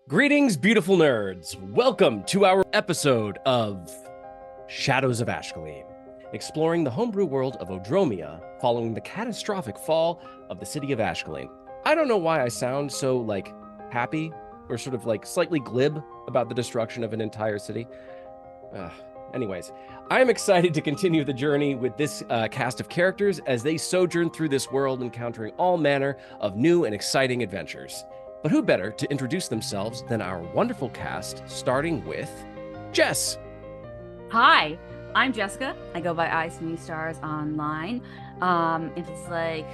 Greetings, beautiful nerds. Welcome to our episode of Shadows of Ashcaleen, exploring the homebrew world of Odromia following the catastrophic fall of the city of Ashcaleen. I don't know why I sound so, happy or sort of, slightly glib about the destruction of an entire city. Anyways, I'm excited to continue the journey with this cast of characters as they sojourn through this world, encountering all manner of new and exciting adventures. But who better to introduce themselves than our wonderful cast, starting with Jess. Hi, I'm Jessica. I go by Ice New Stars online. If it's like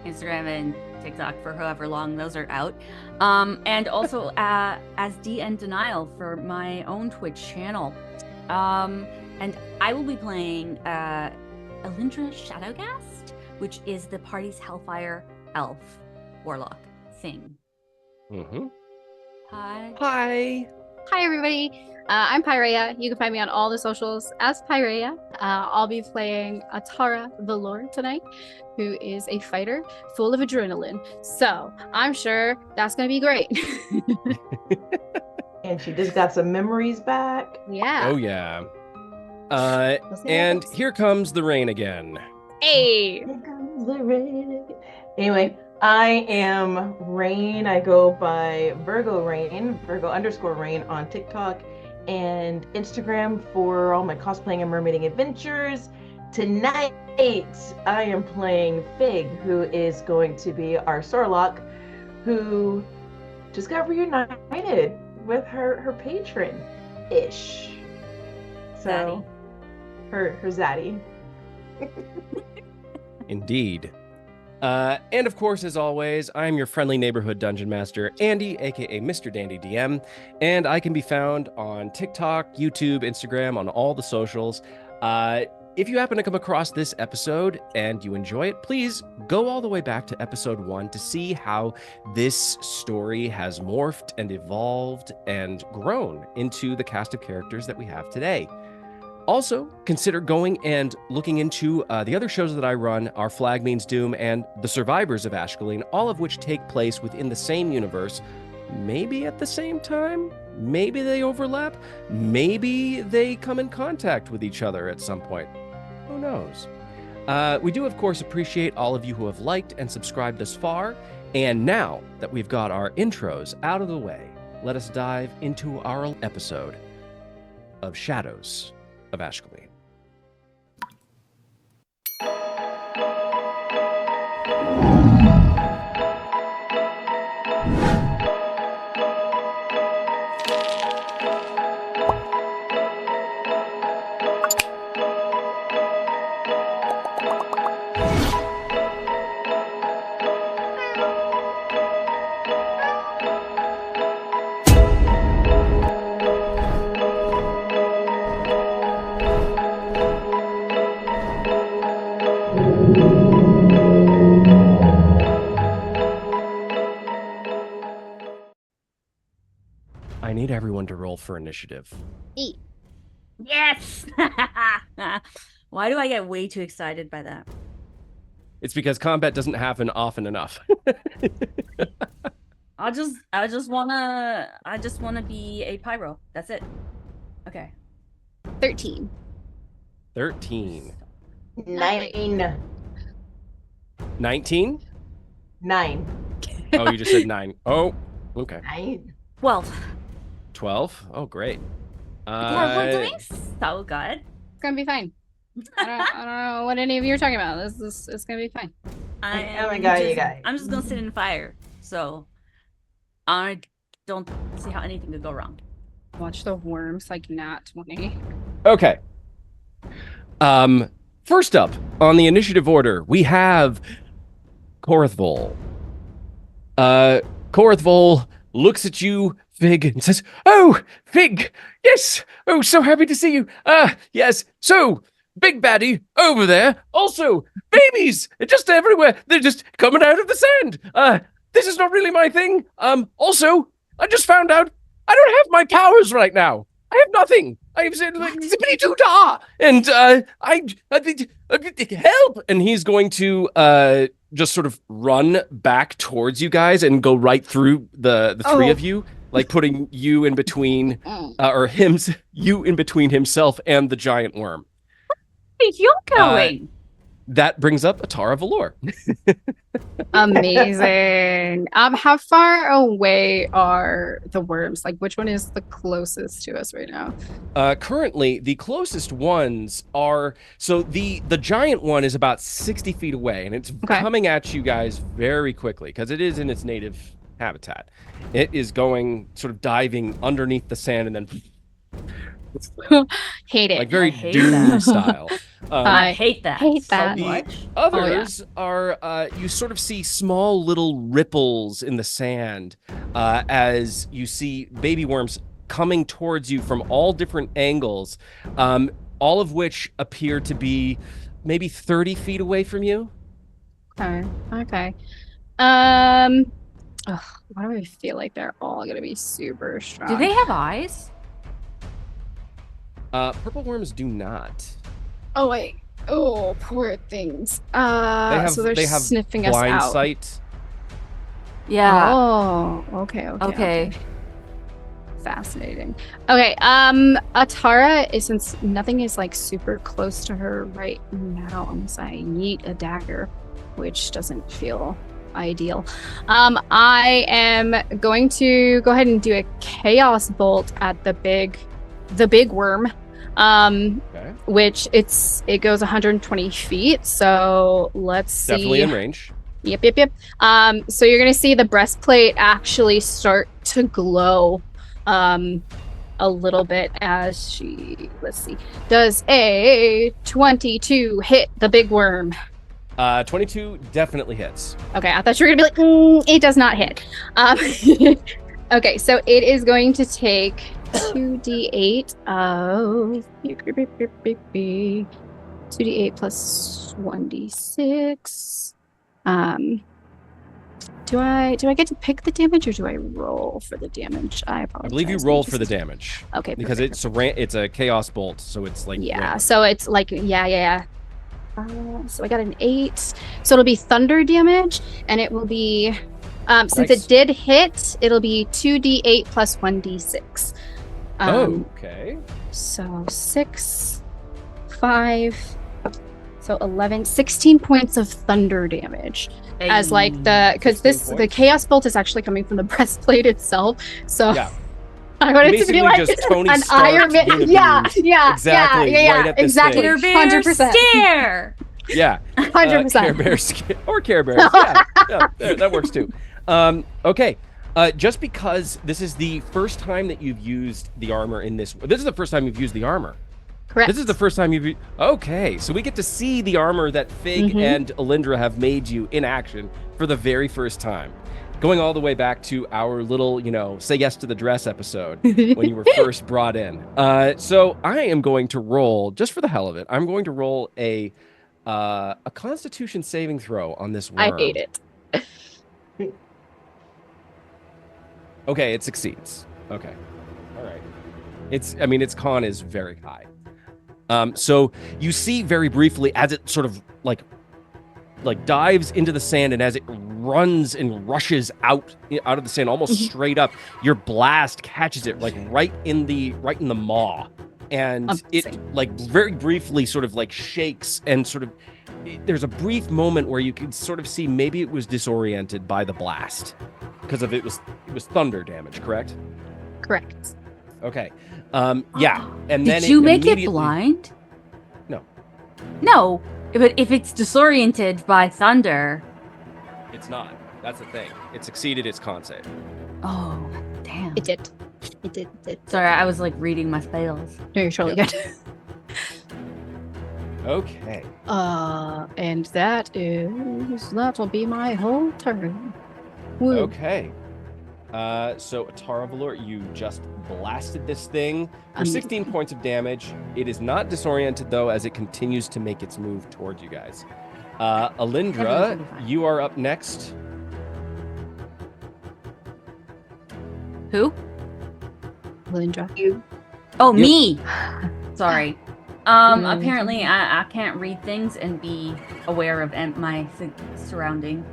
Instagram and TikTok for however long those are out. And also as DN Denial for my own Twitch channel. And I will be playing Elindra Shadowgast, which is the party's Hellfire Elf Warlock thing. Mm-hmm. Hi. Hi. Hi, everybody. I'm Pyrea. You can find me on all the socials as Pyrea. I'll be playing Atara the Lord tonight, who is a fighter full of adrenaline. So I'm sure that's going to be great. And she just got some memories back. Yeah. Oh, yeah. And here comes the rain again. Hey. Here comes the rain. Anyway, I am Rain. I go by Virgo Rain, Virgo_Rain on TikTok and Instagram for all my cosplaying and mermaiding adventures. Tonight, I am playing Fig, who is going to be our Sorlock, who just got reunited with her patron-ish. So, her Zaddy. Indeed. And of course, as always, I'm your friendly neighborhood dungeon master, Andy, aka Mr.DanDyDM, and I can be found on TikTok, YouTube, Instagram, on all the socials. If you happen to come across this episode and you enjoy it, please go all the way back to episode 1 to see how this story has morphed and evolved and grown into the cast of characters that we have today. Also, consider going and looking into the other shows that I run, Our Flag Means Doom and The Survivors of Ashcaleen, all of which take place within the same universe, maybe at the same time, maybe they overlap, maybe they come in contact with each other at some point. Who knows? We do, of course, appreciate all of you who have liked and subscribed thus far, and now that we've got our intros out of the way, let us dive into our episode of Shadows of Ashcaleen. I need everyone to roll for initiative. Yes! Why do I get way too excited by that? It's because combat doesn't happen often enough. I just wanna be a pyro. That's it. Okay. 13. 13. 9. 19? 9. Oh, you just said 9. Oh, okay. 9. 12. 12? Oh, great. We're doing so good. It's going to be fine. I don't know what any of you are talking about. It's going to be fine. Oh my god, you guys. I'm just going to sit in fire. So I don't see how anything could go wrong. Watch the worms like nat 20. Okay. First up on the initiative order, we have Korrith. Korrith looks at you, Fig, and says, "Oh, Fig, yes. Oh, so happy to see you. Yes. So, big baddie over there. Also, babies just everywhere. They're just coming out of the sand. This is not really my thing. Also, I just found out I don't have my powers right now. I have nothing. I've said like zippity doo dah, and I help." And he's going to just sort of run back towards you guys and go right through the three of you. like putting you in between, you in between himself and the giant worm. Where are you going? That brings up Atara Valor. Amazing. How far away are the worms? Like, which one is the closest to us right now? Currently, the closest ones are the giant one is about 60 feet away, and it's coming at you guys very quickly because it is in its native habitat. It is going sort of diving underneath the sand and then Hate it. like very Doom style. I hate that. Hate so that. much. Others are you sort of see small little ripples in the sand as you see baby worms coming towards you from all different angles, all of which appear to be maybe 30 feet away from you. Okay. Why do I feel like they're all gonna be super strong? Do they have eyes? Purple worms do not. Oh wait. Oh, poor things. So they're they have sniffing us blind out. sight. Yeah. Oh, okay. Fascinating. Okay, Atara is, since nothing is like super close to her right now, unless I yeet a dagger, which doesn't feel ideal. I am going to go ahead and do a chaos bolt at the big worm. Which it goes 120 feet. So let's see. Definitely in range. Yep. So you're gonna see the breastplate actually start to glow a little bit as she, let's see, does a 22 hit the big worm. 22 definitely hits. Okay, I thought you were gonna be like, it does not hit. Okay, so it is going to take 2d8 of 2d8 plus 1d6. Do I get to pick the damage or do I roll for the damage? I apologize. I believe you roll for the damage. Okay. Because it's a chaos bolt, so it's like random. So it's like yeah. So I got an 8. So it'll be thunder damage, and it will be since it did hit, it'll be 2d8 plus 1d6. Okay. So 6, 5, so 11, 16 points of thunder damage. As like because the chaos bolt is actually coming from the breastplate itself. So yeah. I want it to be like just Tony an Stark Iron Man. Exactly. Right at this exactly. stage. Care Bear 100%. Stare. Yeah. 100%. Care Bears or Care Bears. Yeah, that works too. Okay. Just because this is the first time that you've used the armor in this is the first time you've used the armor. Correct. This is the first time you've okay, so we get to see the armor that Fig and Elindra have made you in action for the very first time. Going all the way back to our little, say yes to the dress episode when you were first brought in. So I am going to roll, just for the hell of it, I'm going to roll a Constitution saving throw on this worm. I hate it. Okay, it succeeds. Okay. All right. Its con is very high. So you see very briefly as it sort of like dives into the sand, and as it runs and rushes out of the sand almost straight up, your blast catches it like right in the maw, and it like very briefly sort of like shakes, and sort of there's a brief moment where you can sort of see maybe it was disoriented by the blast because of it was thunder damage, correct? Correct. Okay. Yeah. And then did you make it blind? No. But if it's disoriented by thunder, it's not. That's the thing. It succeeded its con save. Oh, damn. It did. Sorry, I was like reading my spells. No, you're totally good. Okay. And that'll be my whole turn. Woo. Okay. So Atara Valor, you just blasted this thing for 16 points of damage. It is not disoriented though, as it continues to make its move towards you guys. Elindra, you are up next. Who? Elindra. You. Oh, me. Sorry. Apparently I can't read things and be aware of my surrounding.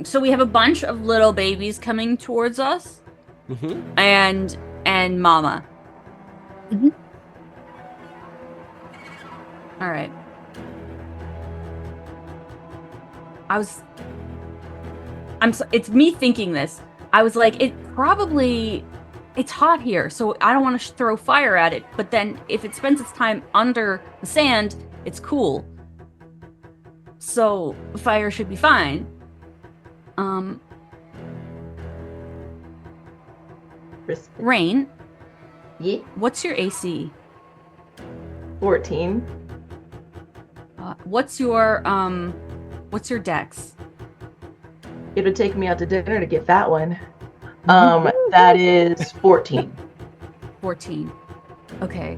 So we have a bunch of little babies coming towards us, and Mama. All right. It's me thinking this. I was like, it's hot here, so I don't want to throw fire at it. But then if it spends its time under the sand, it's cool. So fire should be fine. Rain. Yeah. What's your AC? 14. What's your dex? It'll take me out to dinner to get that one. That is 14. 14. Okay.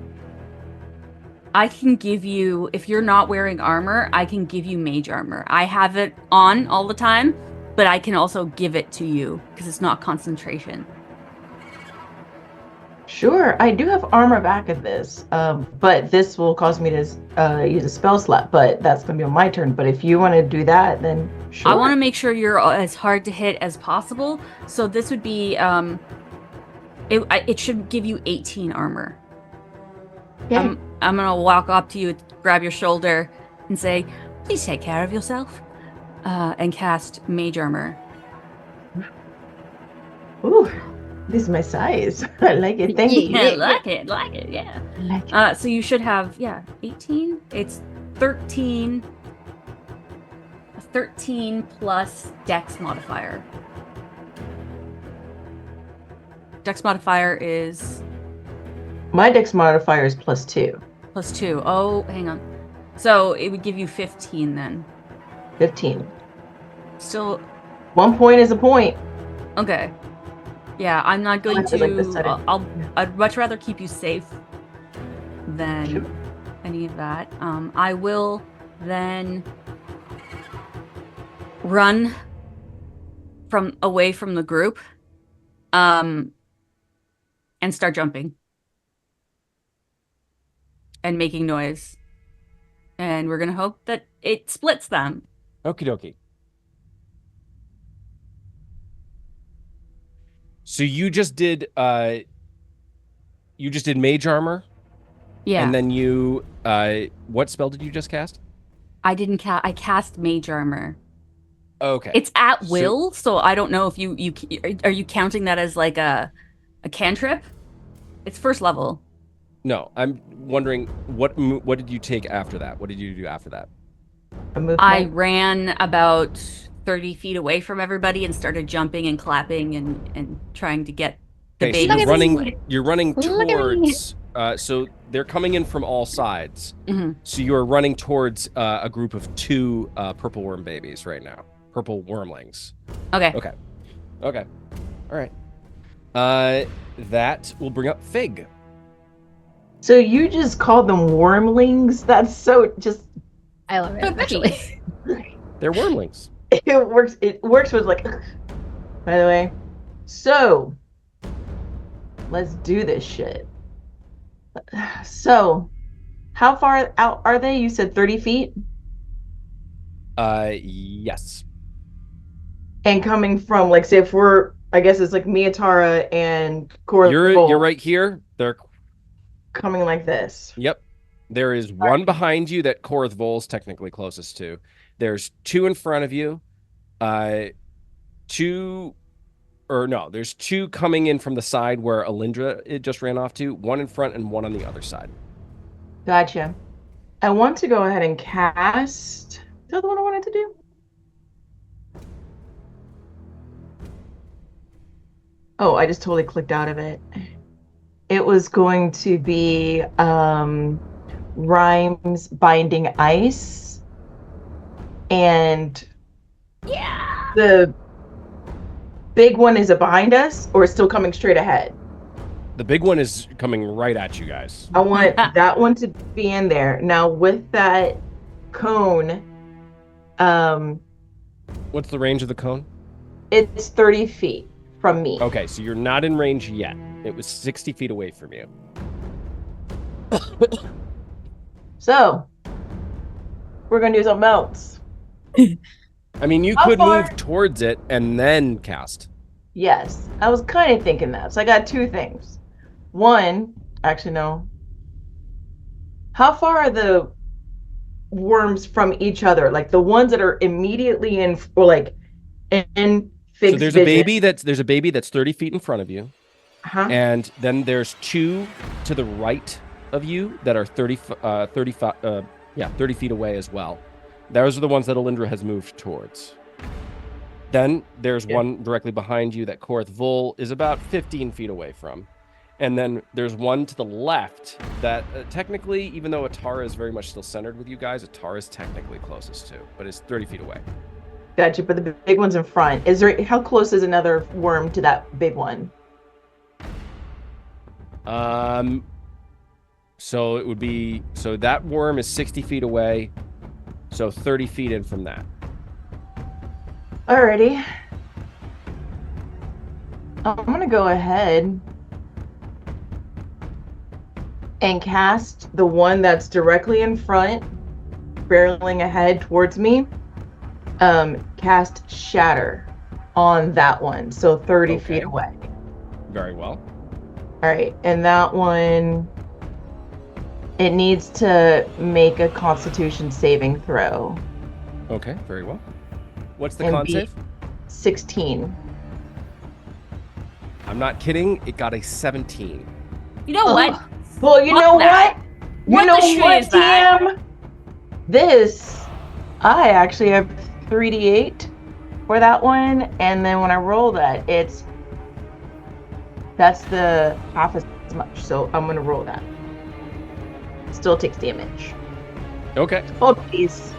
I can give you, if you're not wearing armor, I can give you mage armor. I have it on all the time, but I can also give it to you because it's not concentration. Sure, I do have armor back at this, but this will cause me to use a spell slot, but that's going to be on my turn. But if you want to do that, then sure. I want to make sure you're as hard to hit as possible, so this would be, it should give you 18 armor. Yeah. I'm going to walk up to you, grab your shoulder, and say, please take care of yourself, and cast mage armor. Ooh. This is my size. I like it. Thank you. Yeah, like it, yeah. I like it. So you should have, 18? It's 13. 13 plus dex modifier. Dex modifier is... My dex modifier is +2. +2. Oh, hang on. So it would give you 15 then. 15. Still... 1 point is a point. Okay. Yeah, I'm not going to. Like I'd much rather keep you safe than any of that. I will then run away from the group, and start jumping and making noise, and we're gonna hope that it splits them. Okie dokie. So you just did mage armor? Yeah. And then you what spell did you just cast? I didn't cast. I cast mage armor. Okay. It's at will, so I don't know if you are you counting that as like a cantrip? It's first level. No, I'm wondering what did you take after that? What did you do after that? I ran about 30 feet away from everybody and started jumping and clapping and trying to get the baby. So you're running towards so they're coming in from all sides. So you're running towards a group of 2 purple worm babies right now. Purple wormlings. Okay. All right. That will bring up Fig. So you just called them wormlings? That's so just... I love it, actually. They're wormlings. It works with like... By the way. So, let's do this shit. So, how far out are they? You said 30 feet? Yes. And coming from, like, say if we're... I guess it's like me, Atara, and Korrith. You're right here. They're coming like this. Yep. There is one behind you that Korrith Vol's technically closest to. There's 2 in front of you. There's 2 coming in from the side where Elindra just ran off to. 1 in front and 1 on the other side. Gotcha. I want to go ahead and cast... Is that the one I wanted to do? Oh, I just totally clicked out of it. It was going to be Rhymes Binding Ice. And the big one, is it behind us or it's still coming straight ahead? The big one is coming right at you guys. I want that one to be in there. Now with that cone, what's the range of the cone? It's 30 feet from me. Okay, so you're not in range yet. It was 60 feet away from you. So, we're going to do something else. I mean, you How could far- move towards it and then cast. Yes, I was kind of thinking that. So I got two things. One, actually, no. How far are the worms from each other? Like the ones that are immediately in, or like in Fig's So there's vision. a baby that's 30 feet in front of you, Uh-huh. and then there's two to the right of you that are 30 feet away as well. Those are the ones that Elindra has moved towards. Then there's one directly behind you that Korrith Vol is about 15 feet away from. And then there's one to the left that technically, even though Atara is very much still centered with you guys, Atara is technically closest to, but it's 30 feet away. Gotcha, but the big one's in front. How close is another worm to that big one? So it would be, so that worm is 60 feet away, so 30 feet in from that. Alrighty. I'm gonna go ahead and cast the one that's directly in front, barreling ahead towards me. Cast Shatter on that one, so 30 feet away. Very well. Alright, and that one, it needs to make a Constitution saving throw. Okay, very well. What's the And con be- save? 16. I'm not kidding. It got a 17. You know what? Ugh. Well, you Fuck know that. what? What You know the shit what, is that? DM? This, I actually have 3d8 for that one, and then when I roll that, that's the half as much, so I'm gonna roll that. Still takes damage. Okay. Oh, please.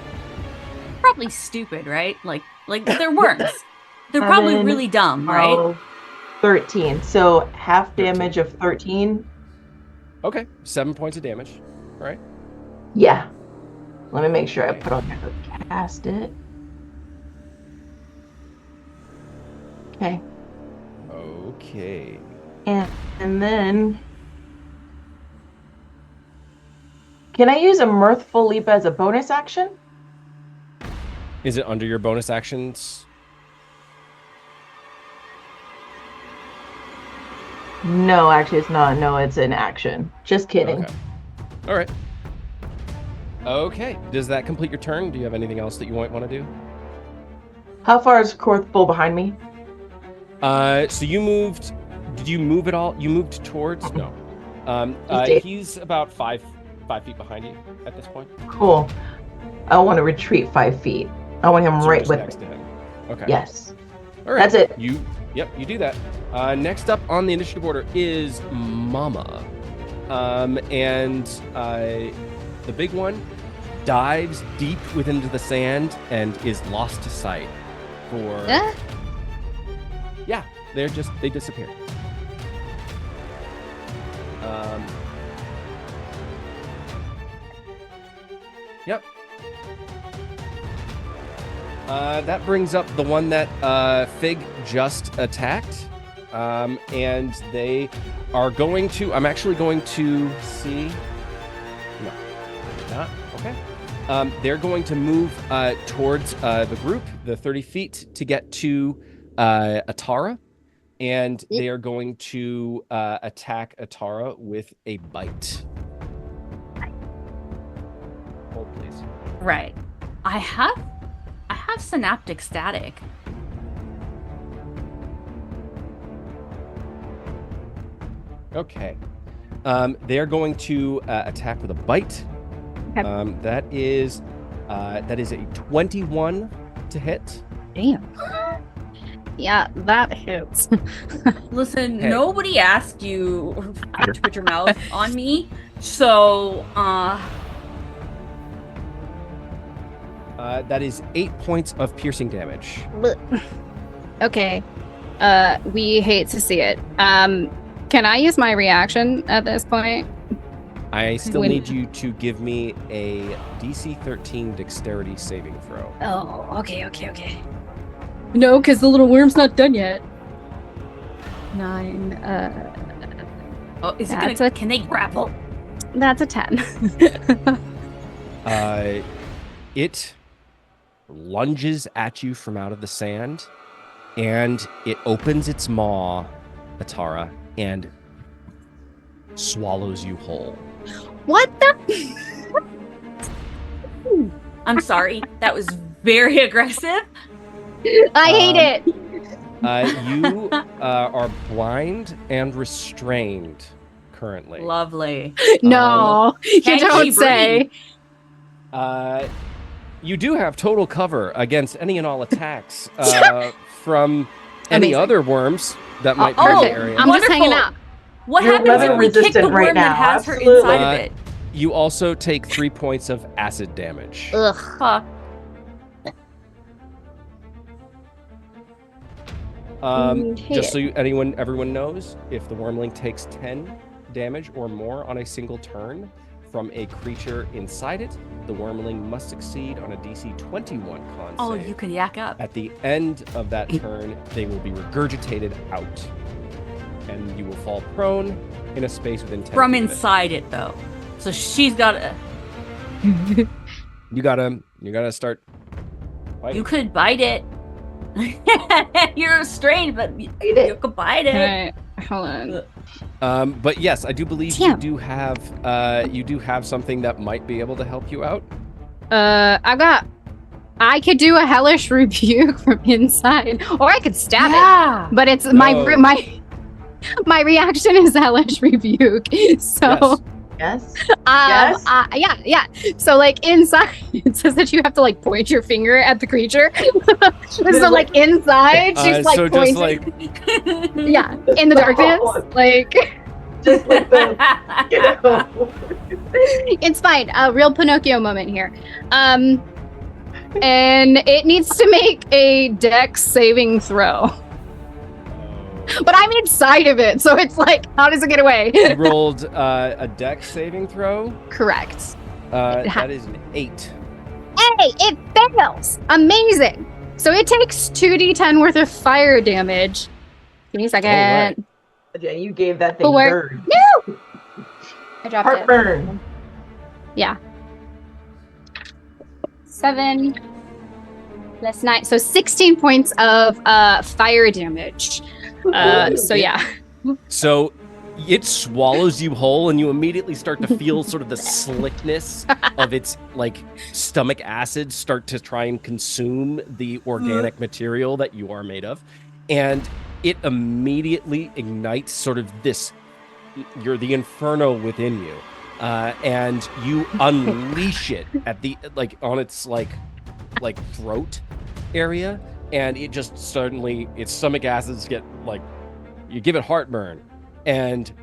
Probably stupid, right? Like they're worms. They're probably 7, really dumb, right? 12, 13. So half 13. damage of 13. Okay. 7 points of damage. All right. Yeah. Let me make sure I put on there to cast it. Okay. Okay. And then, can I use a Mirthful Leap as a bonus action? Is it under your bonus actions? No, actually it's not. No, it's an action. Just kidding. Okay. All right. Okay. Does that complete your turn? Do you have anything else that you might want to do? How far is Korrith Bull behind me? So you moved. Did you move at all? You moved towards? No. He's about five feet behind you at this point. Cool. I want to retreat 5 feet. I want him So right just with next me. to him. Okay. Yes. All right. That's it. You do that. Next up on the initiative order is Mama. And the big one dives deep within the sand and is lost to sight for yeah, they disappear. Yep. That brings up the one that Fig just attacked. And they are going to... I'm actually going to see... No, not. Okay. They're going to move towards the group, the 30 feet, to get to Atara. And they are going to attack Atara with a bite. Hold, please. Right. I have synaptic static. Okay. They are going to attack with a bite. Okay. That is a 21 to hit. Damn. Yeah, that hits. Listen, Hey. nobody asked you to put your mouth on me, so That is 8 points of piercing damage. Okay. We hate to see it. Can I use my reaction at this point? I still When- need you to give me a DC 13 dexterity saving throw. Oh, okay. No, because the little worm's not done yet. 9. oh, is it That's gonna? a- Can they grapple? That's a 10. lunges at you from out of the sand, and it opens its maw, Atara, and swallows you whole. What the? I'm sorry. That was very aggressive. I hate it. You are blind and restrained currently. Lovely. No, you Can don't she say. You do have total cover against any and all attacks from any Amazing. other worms that might be Oh, in the Perfect. area. I'm just hanging out. What You're happens if we kick the weather-resistant worm right that now, has her absolutely. inside of it? You also take 3 points of acid damage. Ugh. Huh. Just so everyone knows, if the wormling takes 10 damage or more on a single turn from a creature inside it, the wormling must succeed on a DC 21 con Oh, save. you could yak up. At the end of that turn, they will be regurgitated out, and you will fall prone in a space within 10 From feet of it. inside it, though. So she's got to... You gotta start fighting. You could bite it. You're restrained, but you could bite it. Alright, hold on. But yes, I do believe Damn. you do have something that might be able to help you out. I could do a hellish rebuke from inside, or I could stab it. Yeah. But it's No. my reaction is hellish rebuke. So Yes. Yes. yeah. So like inside, it says that you have to like point your finger at the creature. So like inside, she's like so pointing. just like Yeah, in the darkness, like Just like the, you know. it's fine. A real Pinocchio moment here. And it needs to make a dex saving throw. But I'm inside of it, so it's like, how does it get away? You rolled a dex saving throw. Correct. That is an 8. Hey, it fails! Amazing! So it takes 2d10 worth of fire damage. Give me a second. right. Yeah, you gave that thing Four. bird. No! I dropped Heartburn. it. 7 plus 9. So 16 points of fire damage. So yeah. So it swallows you whole, and you immediately start to feel sort of the slickness of its like stomach acid start to try and consume the organic material that you are made of, and it immediately ignites sort of this. You're the inferno within you, and you unleash it at the on its like throat area. And it just suddenly, its stomach acids get like, you give it heartburn, and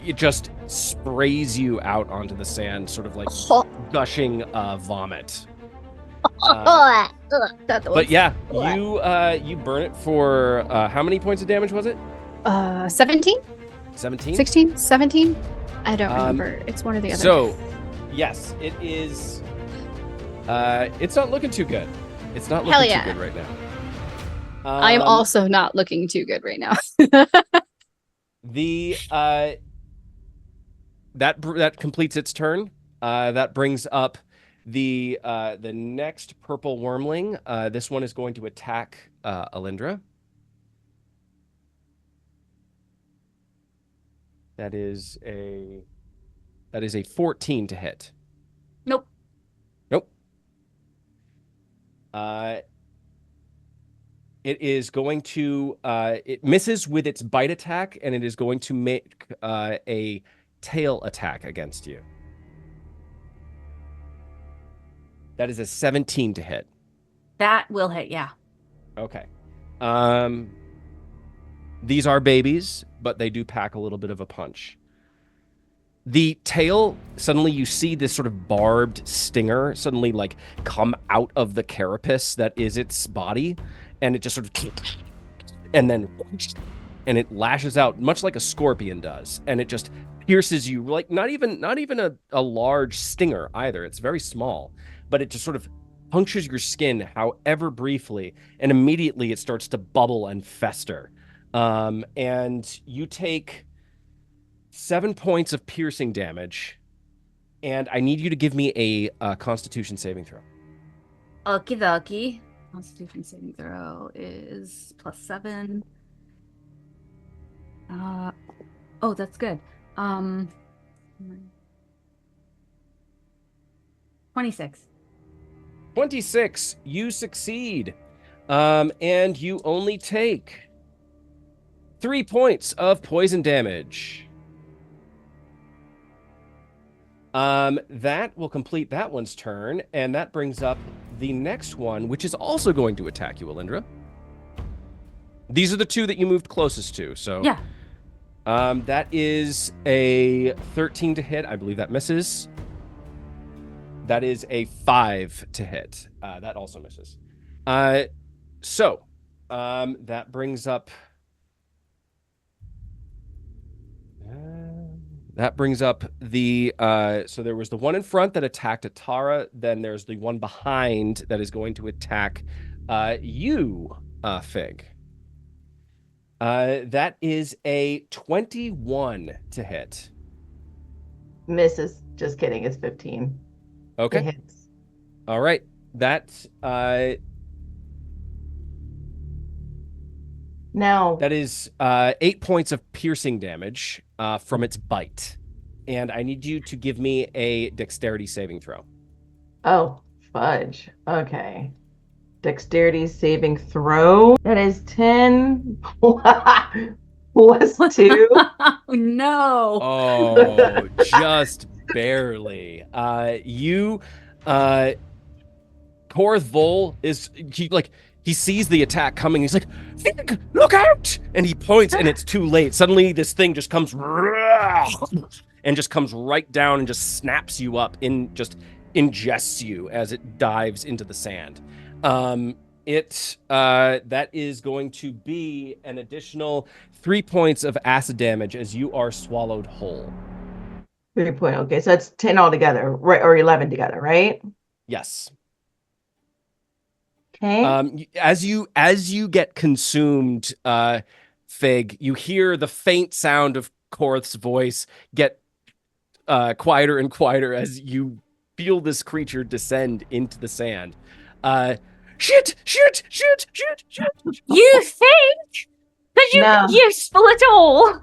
it just sprays you out onto the sand, sort of like gushing vomit. But yeah, you burn it for how many points of damage was it? 17? 17? 16? 17? I don't remember. It's one or the other. So, yes, it is. It's not looking too good. It's not Hell looking yeah. too good right now. I am also not looking too good right now. The that completes its turn. That brings up the next purple wormling. This one is going to attack Elindra. That is a 14 to hit. Nope. It is going to it misses with its bite attack, and it is going to make a tail attack against you. That is a 17 to hit. That will hit, yeah. Okay. These are babies, but they do pack a little bit of a punch. The tail, suddenly you see this sort of barbed stinger suddenly like come out of the carapace that is its body, and it just sort of, and then, and it lashes out much like a scorpion does, and it just pierces you like not even a large stinger either. It's very small, but it just sort of punctures your skin, however briefly, and immediately it starts to bubble and fester. And you take 7 points of piercing damage, and I need you to give me a Constitution saving throw. Okie dokie. Constitution saving throw is +7. Oh, that's good. 26. 26. You succeed. And you only take 3 points of poison damage. That will complete that one's turn, and that brings up the next one, which is also going to attack you, Elindra. These are the two that you moved closest to, so... Yeah. That is a 13 to hit. I believe that misses. That is a 5 to hit. That also misses. So, that brings up... that brings up the... so there was the one in front that attacked Atara. Then there's the one behind that is going to attack you, Fig. That is a 21 to hit. Misses. Just kidding. It's 15. Okay. It hits. All right. That Now, that is 8 points of piercing damage from its bite. And I need you to give me a dexterity saving throw. oh, fudge. Okay. Dexterity saving throw. That is 10 plus 2. No. Oh, just barely. Korrith Vol is he sees the attack coming. He's like, Fig, look out! And he points, and it's too late. Suddenly, this thing just comes and just comes right down and just snaps you up and just ingests you as it dives into the sand. That is going to be an additional 3 points of acid damage as you are swallowed whole. 3 point. Okay, so that's 10 altogether, right? Or 11 together, right? Yes. Okay. As you get consumed, Fig, you hear the faint sound of Korrith's voice get quieter and quieter as you feel this creature descend into the sand. Shit! You think? Because you No. useful at all.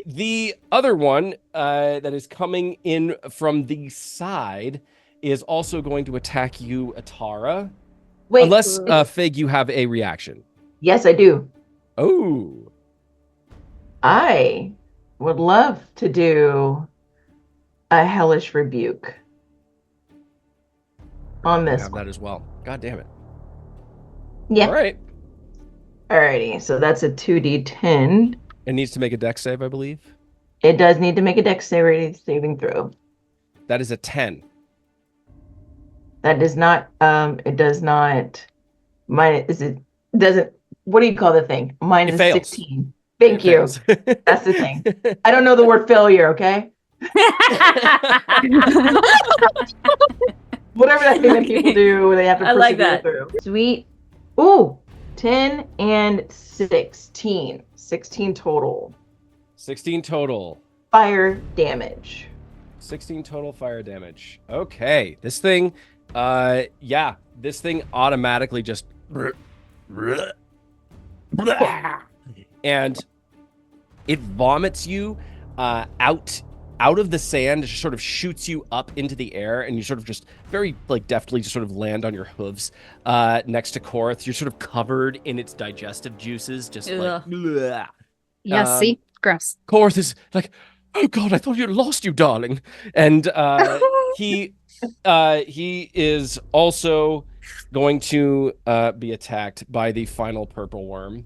The other one that is coming in from the side is also going to attack you, Atara. Wait. Unless, Fig, you have a reaction. Yes, I do. Oh. I would love to do a hellish rebuke on I this have one. that as well. God damn it. Yeah. All right. Alrighty, so that's a 2d10. It needs to make a dex save, I believe. It does need to make a dexterity saving throw. That is a 10. That does not, it does not, doesn't, what do you call the thing? Mine It is fails. 16. Thank It you. fails. That's the thing. I don't know the word failure, okay? Whatever that thing that people do, they have to I like persevere that. through. Sweet. Ooh, 10 and 16. 16 total. 16 total. Fire damage. 16 total fire damage. Okay. This thing, this thing automatically just... and it vomits you out of the sand. It just sort of shoots you up into the air, and you sort of just very deftly just sort of land on your hooves next to Korrith. You're sort of covered in its digestive juices, just Ugh. bleh. Yeah, see? Gross. Korrith is like, oh God, I thought you'd lost you, darling. And he is also going to be attacked by the final purple worm.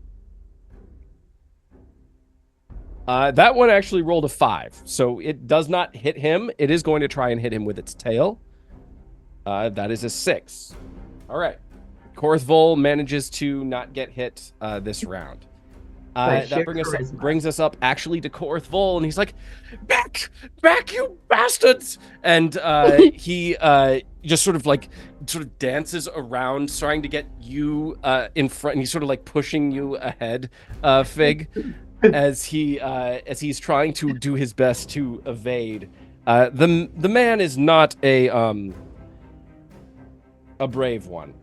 That one actually rolled a 5, so it does not hit him. It is going to try and hit him with its tail. That is a 6. All right. Korrith Vol manages to not get hit this round. That brings us up actually to Korrith Vol, and he's like, back, you bastards! And he just sort of dances around, trying to get you in front, and he's sort of pushing you ahead, Fig. As he's trying to do his best to evade. The man is not a a brave one.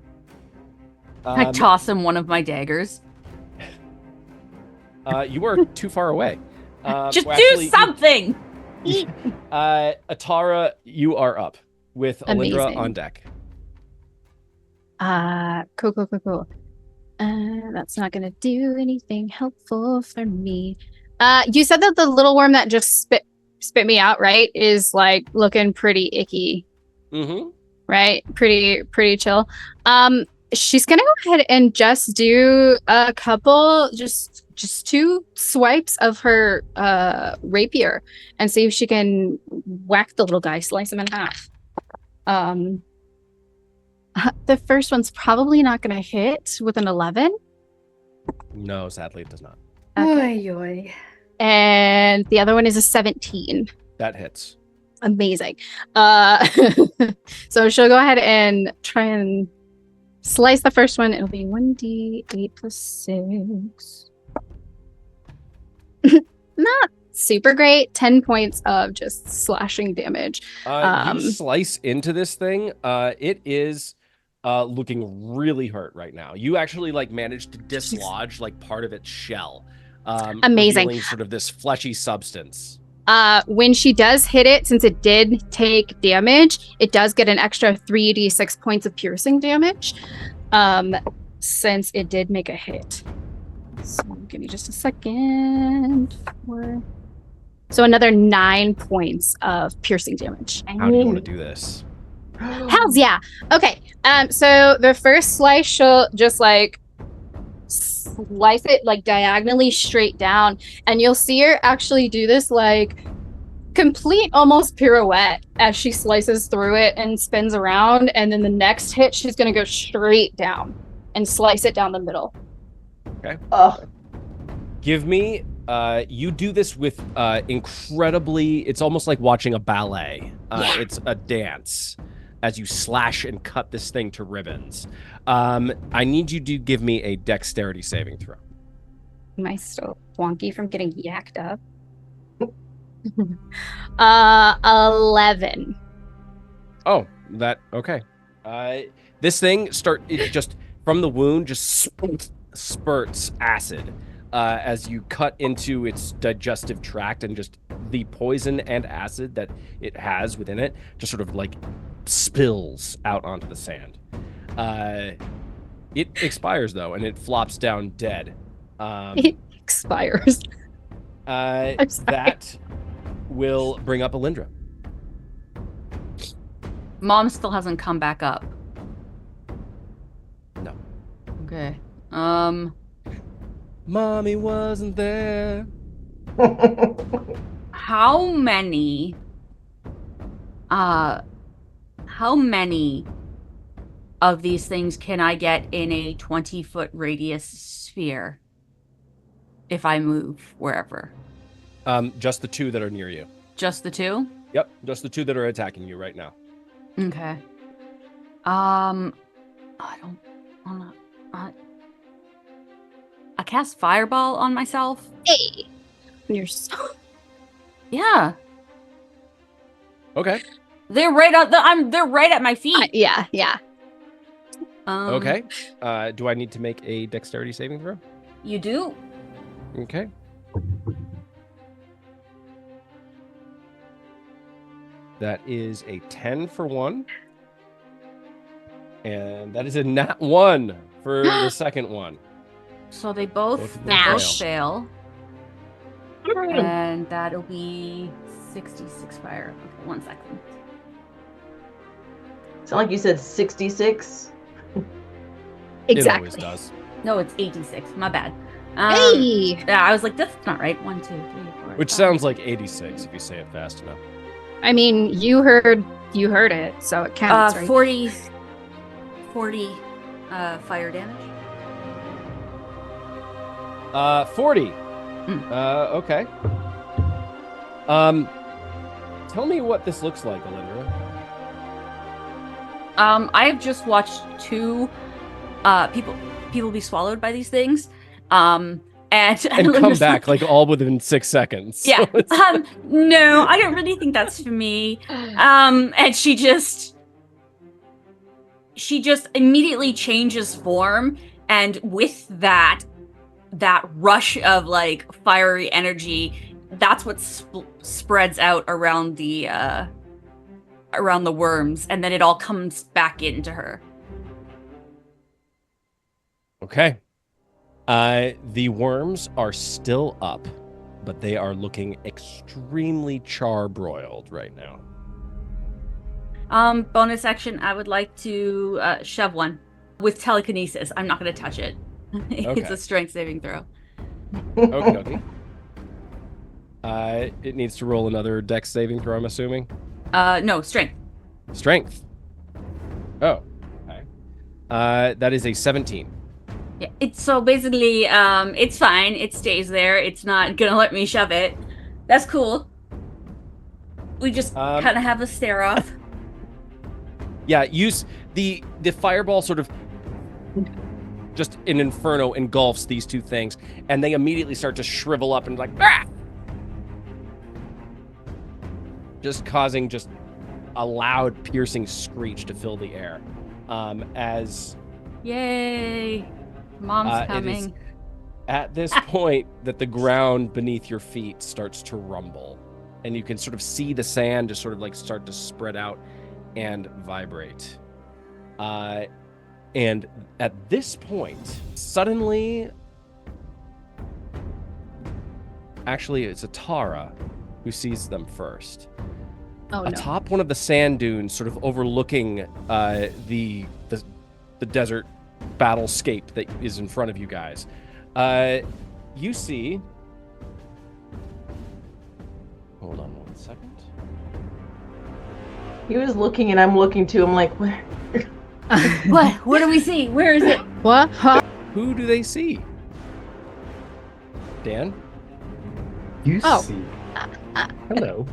I toss him one of my daggers. You are too far away. Just well, do actually, something! Atara, you are up with Elindra Amazing. on deck. Cool. That's not gonna do anything helpful for me. You said that the little worm that just spit me out, right, is like looking pretty icky. Mm-hmm. Right? Pretty chill. She's gonna go ahead and just do a couple, just 2 swipes of her rapier and see if she can whack the little guy, slice him in half. The first one's probably not gonna hit with an 11. No, sadly, it does not. Okay. Oy. And the other one is a 17. That hits. Amazing. So she'll go ahead and try and slice the first one. It'll be 1d8 plus 6. Not super great. 10 points of just slashing damage. You slice into this thing. It is looking really hurt right now. You actually like managed to dislodge like part of its shell. Amazing. Revealing sort of this fleshy substance. When she does hit it, since it did take damage, it does get an extra 3d6 points of piercing damage. Since it did make a hit. So give me just a second. So another 9 points of piercing damage. How do you want to do this? Hells yeah. Okay. So the first slice, she'll just like slice it like diagonally straight down, and you'll see her actually do this like complete almost pirouette as she slices through it and spins around, and then the next hit she's gonna go straight down and slice it down the middle. Okay. Ugh. Give me you do this with incredibly, it's almost like watching a ballet. Yeah. It's a dance as you slash and cut this thing to ribbons. I need you to give me a dexterity saving throw. Am I still wonky from getting yacked up? 11. Oh, that okay. This thing it just from the wound just spurts acid as you cut into its digestive tract, and just the poison and acid that it has within it just sort of like spills out onto the sand. It expires though, and it flops down dead. It expires. I'm sorry. That will bring up Elindra. Mom still hasn't come back up. No. Okay. Mommy wasn't there. How many of these things can I get in a 20-foot radius sphere if I move wherever? Just the 2 that are near you. Just the 2? Yep, just the 2 that are attacking you right now. Okay. I don't wanna. I cast Fireball on myself. Hey, you're so. Yeah, Okay. they're right at they're right at my feet. Yeah. Okay. Do I need to make a dexterity saving throw? You do. Okay. That is a 10 for one. And that is a nat 1 for the second one. So they both Both of them fail. And that'll be 66 fire. Okay, 1 second. Sound like you said 66. Exactly. It always does. No, it's 86. My bad. Hey. Yeah, I was like, that's not right. 1, 2, 3, 4. Which 5. sounds like 86 if you say it fast enough. I mean, you heard it, so it counts, right? 40 fire damage. 40. Okay. Tell me what this looks like, Elindra. I have just watched 2 people be swallowed by these things. And come back like all within 6 seconds. Yeah. So it's- No, I don't really think that's for me. And she she just immediately changes form, and with that rush of like fiery energy, that's what spreads out around the worms, and then it all comes back into her. Okay. The worms are still up, but they are looking extremely charbroiled right now. Bonus action, I would like to shove one with telekinesis. I'm not going to touch it. It's a strength saving throw. Okay. It needs to roll another dex saving throw, I'm assuming? No, strength. Strength. Oh, okay. That is a 17. Yeah, it's so basically, it's fine. It stays there. It's not gonna let me shove it. That's cool. We just kind of have a stare off. Yeah, use the fireball sort of just an inferno engulfs these two things, and they immediately start to shrivel up and like, ah! Just causing just a loud piercing screech to fill the air. As yay, mom's coming. It is at this point that the ground beneath your feet starts to rumble, and you can sort of see the sand just sort of like start to spread out and vibrate. And at this point, suddenly, actually, it's Atara who sees them first. Oh, no. Atop one of the sand dunes, sort of overlooking the desert battlescape that is in front of you guys, you see. Hold on 1 second. He was looking, and I'm looking too. I'm like, where? What? What do we see? Where is it? What? Huh? Who do they see? Dan? You Oh. see. Hello.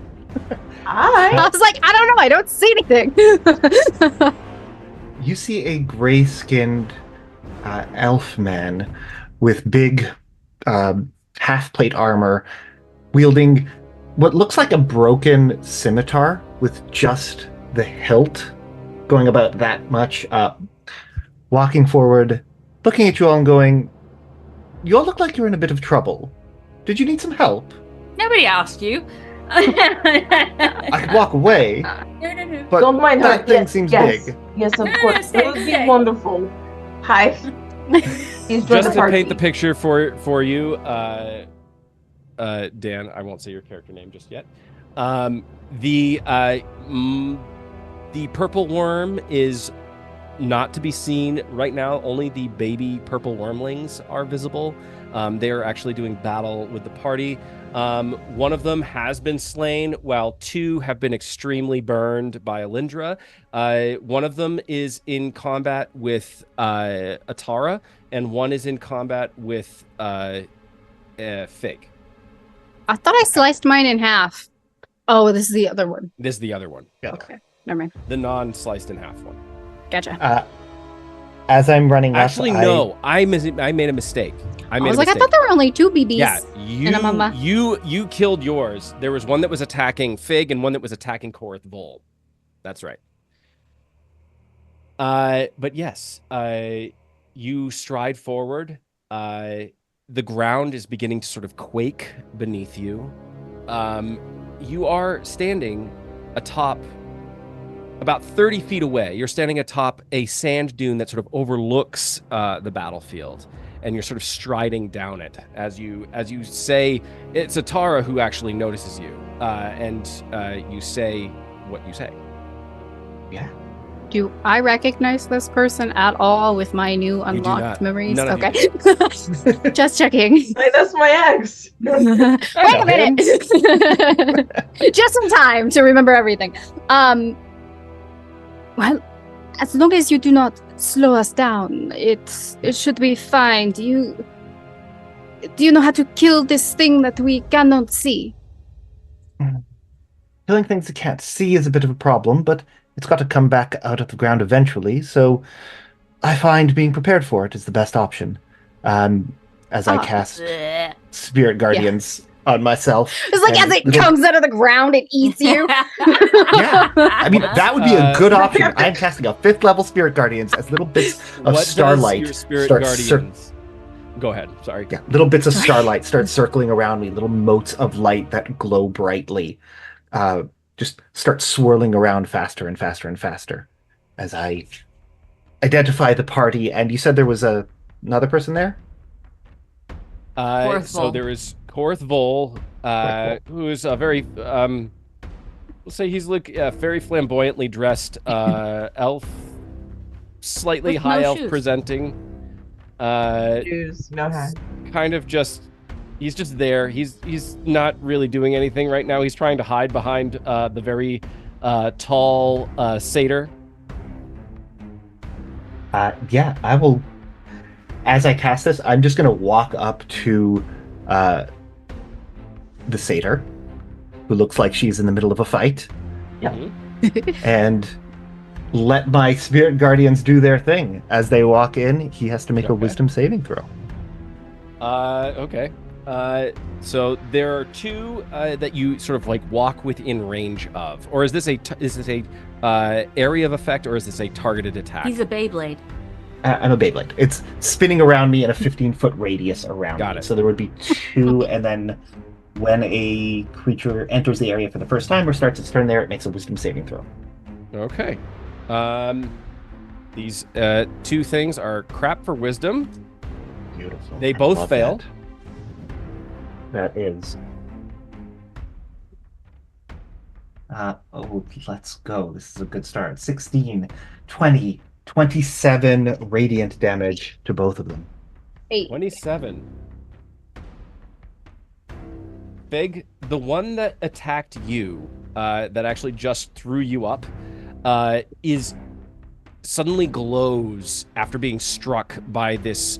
Hi. I was like, I don't know. I don't see anything. You see a gray-skinned elf man with big half-plate armor, wielding what looks like a broken scimitar with just the hilt going about that much up, walking forward, looking at you all and going, you all look like you're in a bit of trouble. Did you need some help? Nobody asked you. I could walk away, No. but Don't mind her. that thing Yes, seems yes. big. Yes, of No, course. stay, It would be stay. wonderful. Hi. He's Just to party. paint the picture for you, Dan, I won't say your character name just yet. The purple worm is not to be seen right now. Only the baby purple wormlings are visible. They are actually doing battle with the party. One of them has been slain, while two have been extremely burned by Elindra. One of them is in combat with Atara, and one is in combat with Fig. I thought I sliced mine in half. Oh, this is the other one. This is the other one. Yeah. Okay, never mind. The non-sliced in half one. Gotcha. As I'm running Actually, up, no. I made a mistake. I was like, I thought there were only two BBs. Yeah, and a mama. you killed yours. There was one that was attacking Fig and one that was attacking Korrith Vol. That's right. But yes, you stride forward. The ground is beginning to sort of quake beneath you. You are standing atop about 30 feet away. You're standing atop a sand dune that sort of overlooks the battlefield, and you're sort of striding down it as you say. It's Atara who actually notices you, and you say what you say. Yeah. Do I recognize this person at all with my new not. unlocked memories? None of you Okay. Just checking. Hey, that's my ex. Wait a minute. Just some time to remember everything. Well, as long as you do not slow us down, it should be fine. Do you know how to kill this thing that we cannot see? Killing things you can't see is a bit of a problem, but it's got to come back out of the ground eventually, so I find being prepared for it is the best option. As I cast Bleh. Spirit Guardians on myself. It's like and as it little- comes out of the ground, it eats you. Yeah, I mean that would be a good option. perfect. I'm casting a 5th level Spirit Guardians as little bits of What starlight does your spirit start guardians? Go ahead. Sorry. Yeah, little bits of starlight start circling around me, little motes of light that glow brightly, just start swirling around faster and faster and faster as I identify the party. And you said there was another person there? Korrith So Vol. there is Korrith Vol, Korrith who is a very, let's say he's very flamboyantly dressed elf, slightly With high no elf shoes. presenting. Shoes, no hat. Kind of he's just there. He's not really doing anything right now. He's trying to hide behind the very tall satyr. Yeah, I will. As I cast this, I'm just going to walk up to the satyr, who looks like she's in the middle of a fight, and let my spirit guardians do their thing. As they walk in, he has to make a Okay. wisdom saving throw. Okay. So there are two that you sort of like walk within range of, or is this a area of effect, or is this a targeted attack? He's a Beyblade. I'm a Beyblade. It's spinning around me in a 15-foot radius around Got me. it. So there would be 2, and then when a creature enters the area for the first time or starts its turn there, it makes a wisdom saving throw. Okay. These two things are crap for wisdom. Beautiful. They I both love fail. That is. Let's go. This is a good start. 16, 20, 27 radiant damage to both of them. 8. 27. Big, the one that attacked you, that actually just threw you up, is suddenly glows after being struck by this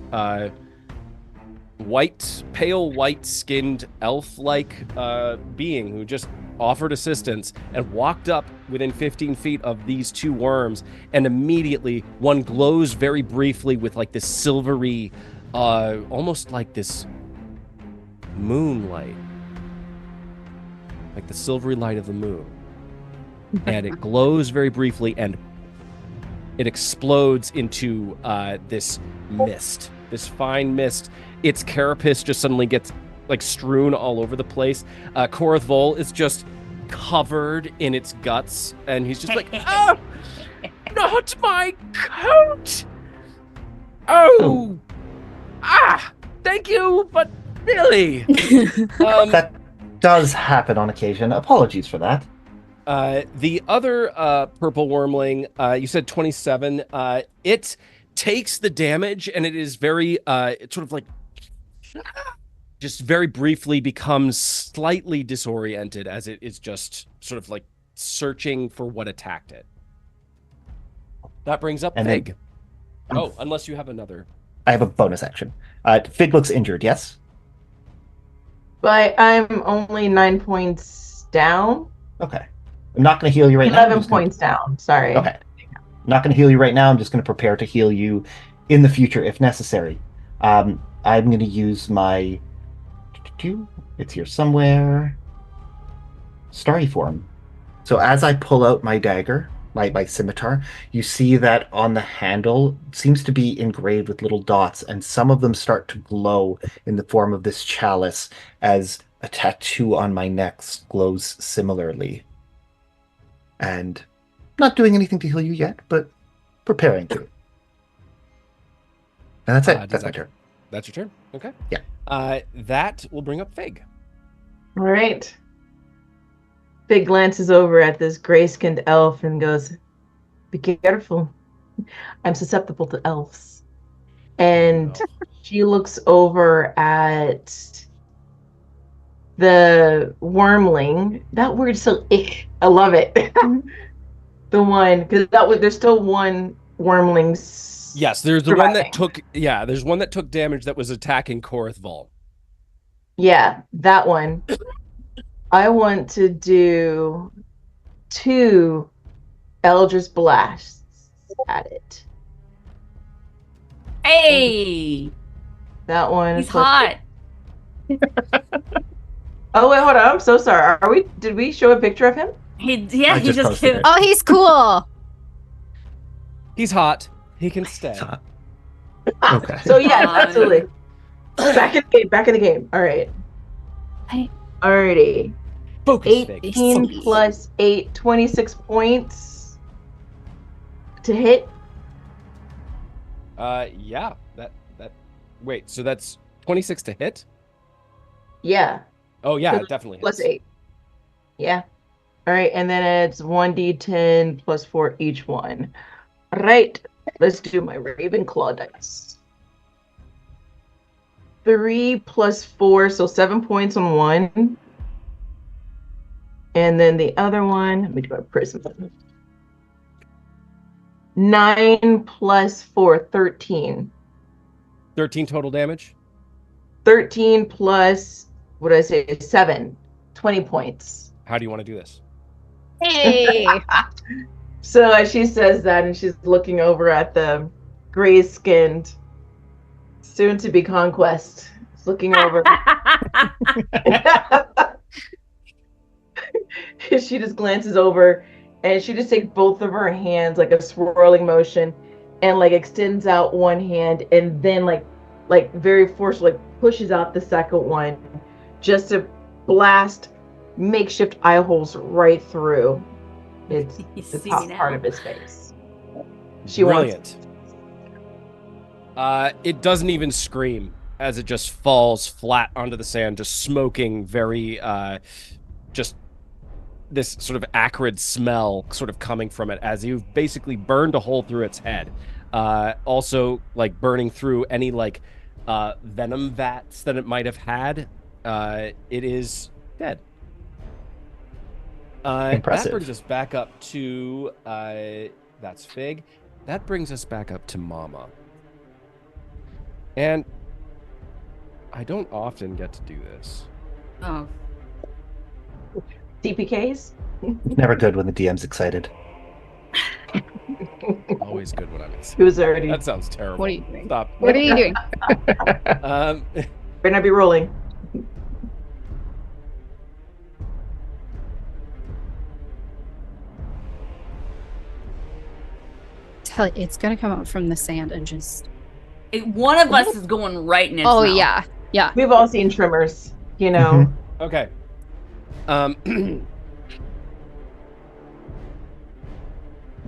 pale white-skinned elf-like being who just offered assistance and walked up within 15 feet of these two worms, and immediately one glows very briefly with like this silvery, almost like this moonlight, like the silvery light of the moon, and it glows very briefly and it explodes into this mist, this fine mist. Its carapace just suddenly gets like strewn all over the place. Korrith Vol is just covered in its guts, and he's just like, "Oh, not my coat! Oh, thank you, but really." That does happen on occasion. Apologies for that. The other purple wormling, you said 27. It takes the damage, and it is very, it sort of like, just very briefly becomes slightly disoriented as it is just sort of like searching for what attacked it. That brings up And Fig. Oh, unless you have another. I have a bonus action. Fig looks injured, yes? But I'm only 9 points down. Okay. I'm not going to heal you right now. I'm 11 just gonna- points down. Sorry. Okay. I'm not going to heal you right now. I'm just going to prepare to heal you in the future if necessary. I'm going to use my... It's here somewhere. Starry Form. So as I pull out my dagger, my scimitar, you see that on the handle seems to be engraved with little dots, and some of them start to glow in the form of this chalice as a tattoo on my neck glows similarly. And not doing anything to heal you yet, but preparing to. And that's it. That's my turn. That's your turn? Okay. Yeah. That will bring up Fig. All right. Fig glances over at this gray-skinned elf and goes, "Be careful. I'm susceptible to elves." And she looks over at the wormling. That word's so ick. I love it. The one, because there's still one wormling. Yes, there's the one that surviving. there's one that took damage that was attacking Korrith Vol. Yeah, that one. I want to do 2 Eldritch Blasts at it. Hey, That one he's is hot. Oh wait, hold on. I'm so sorry. Did we show a picture of him? He I just just posted came. it. Oh, he's cool. He's hot. He can stay. Okay. So yes, Fine. absolutely. Back in the game. Back in the game. All right. Alrighty. Focus, Fig. 18 plus 8, 26 points to hit. Yeah. That. Wait. So that's 26 to hit. Yeah. Oh yeah, Plus- it definitely Plus hits. 8. Yeah. All right, and then it's 1d10 plus 4 each one. All right. Let's do my Ravenclaw dice. 3 plus 4, so 7 points on one. And then the other one, let me do a prism. 9 plus 4, 13. 13 total damage. 13 plus, what did I say, 7. 20 points. How do you want to do this? Hey. So as she says that, and she's looking over at the gray-skinned, soon-to-be conquest, is looking over. She just glances over, and she just takes both of her hands, like a swirling motion, and like extends out one hand, and then like very forcefully pushes out the second one, just to blast makeshift eye holes right through its You the see top now. part of his face. She wants. Brilliant. It doesn't even scream as it just falls flat onto the sand, just smoking very, just this sort of acrid smell sort of coming from it as you've basically burned a hole through its head. Also, like burning through any like venom vats that it might have had. It is dead. Impressive. That brings us back up to that's Fig. That brings us back up to Mama. And I don't often get to do this. Oh. CPKs? Never good when the DM's excited. Always good when I'm excited. Who's already? That sounds terrible. What are you doing? Stop. What are you doing? Better not be rolling. Tell it's gonna come out from the sand and just. One of us is going right in its Oh mouth. yeah. We've all seen Trimmers, you know. Okay.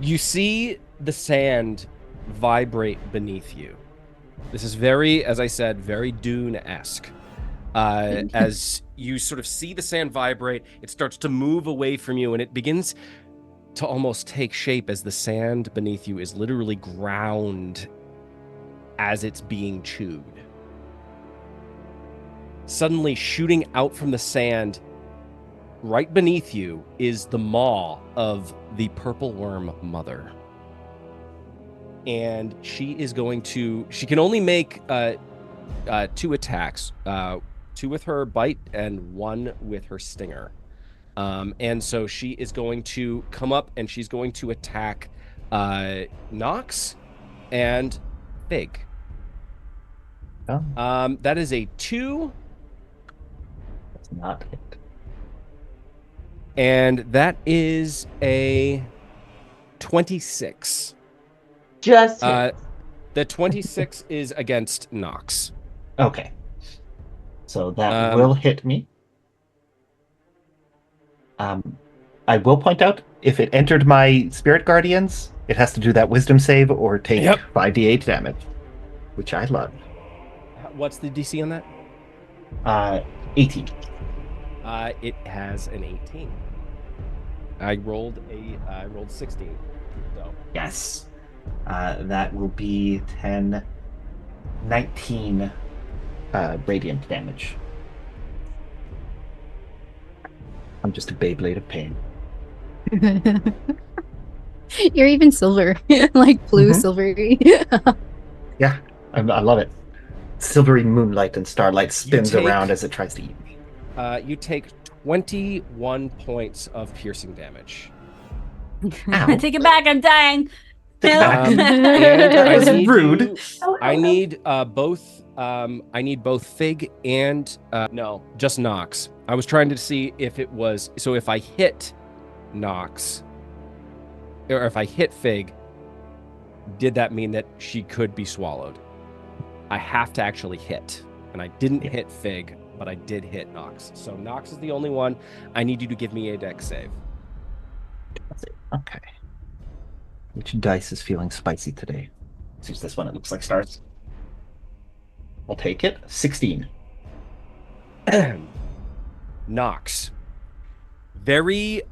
You see the sand vibrate beneath you. This is very, as I said, very Dune-esque. As you sort of see the sand vibrate, it starts to move away from you, and it begins to almost take shape as the sand beneath you is literally ground as it's being chewed. Suddenly, shooting out from the sand, right beneath you, is the maw of the purple worm mother. And she is going to... She can only make 2 attacks. 2 with her bite and 1 with her stinger. And so she is going to come up and she's going to attack Nox and Fig. Oh, That is a 2... that's not it. And that is a 26. Just hit. The 26 is against Nox. Okay. So that Um, will hit me. I will point out, if it entered my Spirit Guardians, it has to do that Wisdom save or take Yep. 5d8 damage, which I love. What's the DC on that? 18. It has an 18. I rolled 16. So Yes. That will be 10, 19 radiant damage. I'm just a Beyblade of pain. You're even silver, like blue Mhm. silvery. Yeah, I love it. Silvery moonlight and starlight spins take- around as it tries to eat me. you take 21 points of piercing damage. Ow. Take it back, I'm dying. Take it back. And That was I need rude. I need both I need both Fig and no, just Nox. I was trying to see if it was so if I hit Nox or if I hit Fig, did that mean that she could be swallowed? I have to actually hit, and I didn't hit Fig, but I did hit Nox. So Nox is the only one. I need you to give me a dex save. Okay. Which dice is feeling spicy today? Let's use this one. It looks like stars. I'll take it. 16. Nox. Very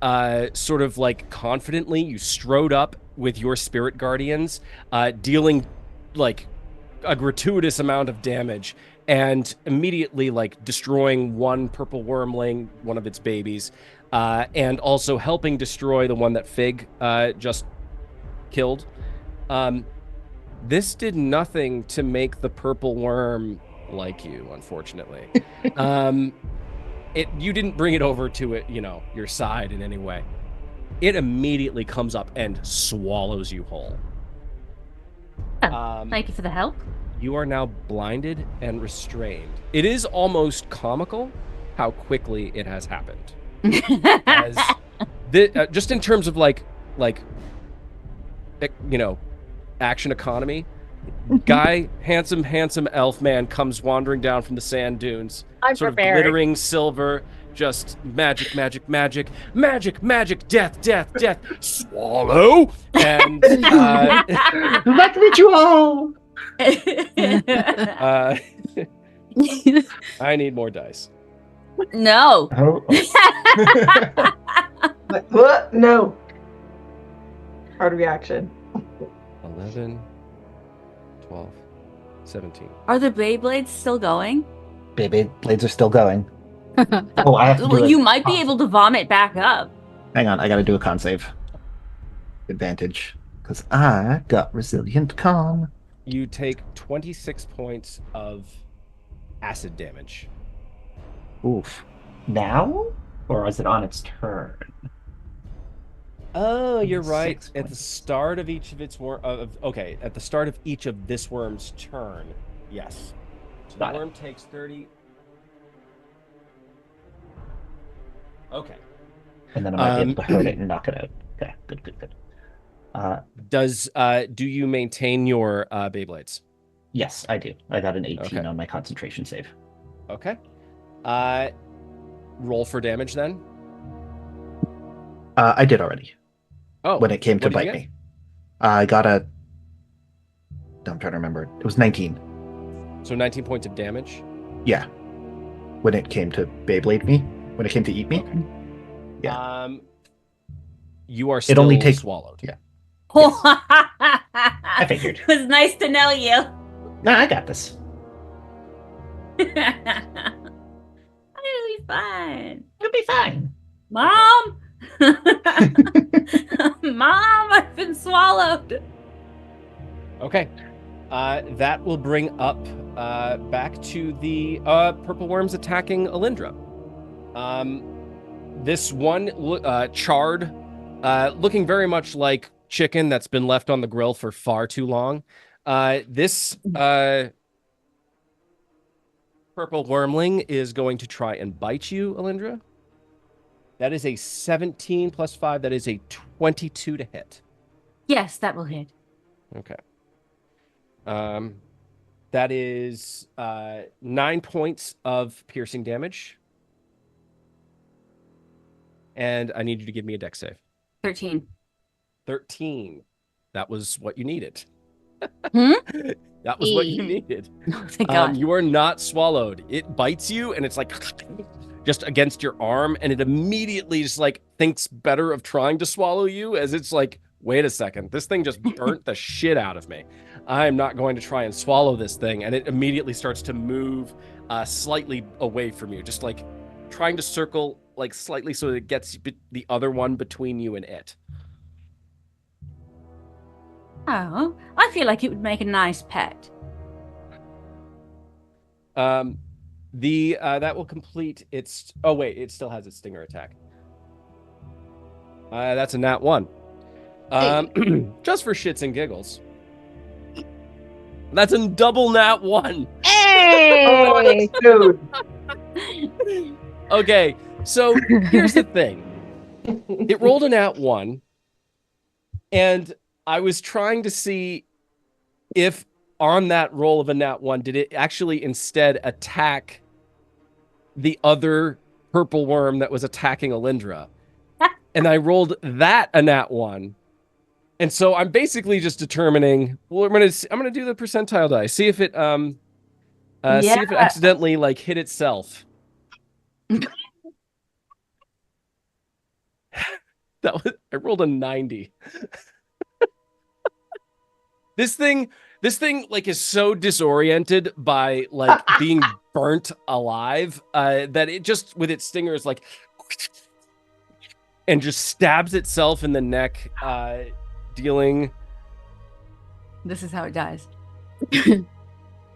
sort of like confidently, you strode up with your spirit guardians, dealing like a gratuitous amount of damage and immediately like destroying one purple wormling, one of its babies, and also helping destroy the one that Fig just killed. This did nothing to make the purple worm like you, unfortunately. You didn't bring it over to it, your side in any way. It immediately comes up and swallows you whole. Thank you for the help. You are now blinded and restrained. It is almost comical how quickly it has happened. Just in terms of like action economy. Guy, handsome elf man comes wandering down from the sand dunes. I'm sort prepared. of glittering silver, just magic, death, swallow, and Let me you all. I need more dice. No. Oh. What? No. Hard reaction. 11, 12, 17. Are the Beyblades still going? Baby blades are still going. Oh, I have to do You might be able to vomit back up. Hang on, I gotta do a con save. Advantage. Because I got resilient con. You take 26 points of acid damage. Oof. Now? Or is it on its turn? Oh, you're right. 6 At the points. start of each of its at the start of each of this worm's turn, yes. So Got the it. worm takes 30. Okay. And then I might be able to hurt it and knock it out. Okay, good. Do you maintain your Beyblades? Yes, I do. I got an 18 Okay. on my concentration save. Okay. Roll for damage then. I did already. Oh, When it came to what did you bite me. I got a... I'm trying to remember. It was 19. So 19 points of damage. Yeah. When it came to Beyblade me. When it came to eat me. Yeah. You are still only takes- swallowed. yeah. I figured. It was nice to know you. Nah, I got this. It'll be fine. It'll be fine. Mom! Mom, I've been swallowed. Okay. That will bring up back to the purple worms attacking Elindra. This one charred, looking very much like chicken that's been left on the grill for far too long. This purple wormling is going to try and bite you, Elindra. That is a 17 plus 5. That is a 22 to hit. Yes, that will hit. Okay. That is 9 points of piercing damage. And I need you to give me a dex save. 13. 13. That was what you needed. Hmm? That was what you needed. Thank God. You are not swallowed. It bites you, and it's like just against your arm, and it immediately just like thinks better of trying to swallow you, as it's like, wait a second, this thing just burnt the shit out of me. I'm not going to try and swallow this thing, and it immediately starts to move slightly away from you, just like trying to circle like slightly so that it gets the other one between you and it. Oh, I feel like it would make a nice pet. That will complete its. Oh wait, it still has its stinger attack. That's a nat 1. Just for shits and giggles. That's a double nat 1. Hey! Hey! Dude. Okay, so here's the thing. It rolled a nat 1, and I was trying to see if on that roll of a nat 1, did it actually instead attack the other purple worm that was attacking Elindra? And I rolled that a nat 1. And so I'm basically just determining, well, I'm gonna do the percentile die. See if it see if it accidentally like hit itself. I rolled a 90. This thing like is so disoriented by like being burnt alive that it just with its stingers like and just stabs itself in the neck, dealing This is how it dies.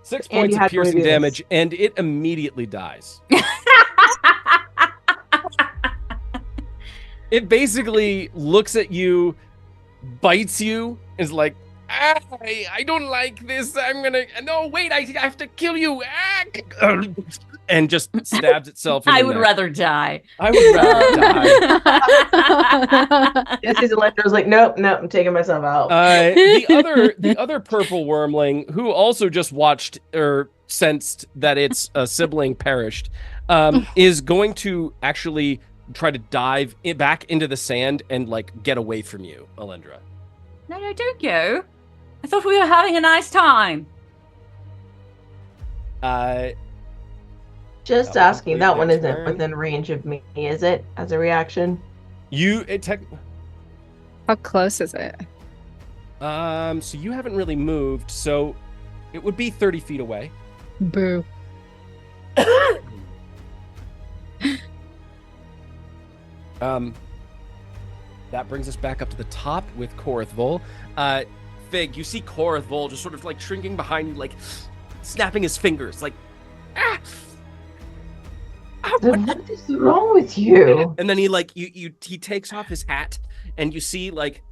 6 points of piercing damage, and it immediately dies. It basically looks at you, bites you, is like, I don't like this. No, wait, I have to kill you. And just stabs itself in the I would neck. rather die. I would rather die. This is Elendra's like, nope, I'm taking myself out. The other purple wormling, who also just watched or sensed that its sibling perished, is going to actually try to dive back into the sand and like get away from you, Elindra. No, don't go. I thought we were having a nice time. Just asking, that one isn't within range of me, is it? As a reaction? How close is it? So you haven't really moved, so it would be 30 feet away. Boo. That brings us back up to the top with Korrith. Fig, you see Korrith just sort of like shrinking behind you, like snapping his fingers, like, what is wrong with you? And then he like he takes off his hat, and you see like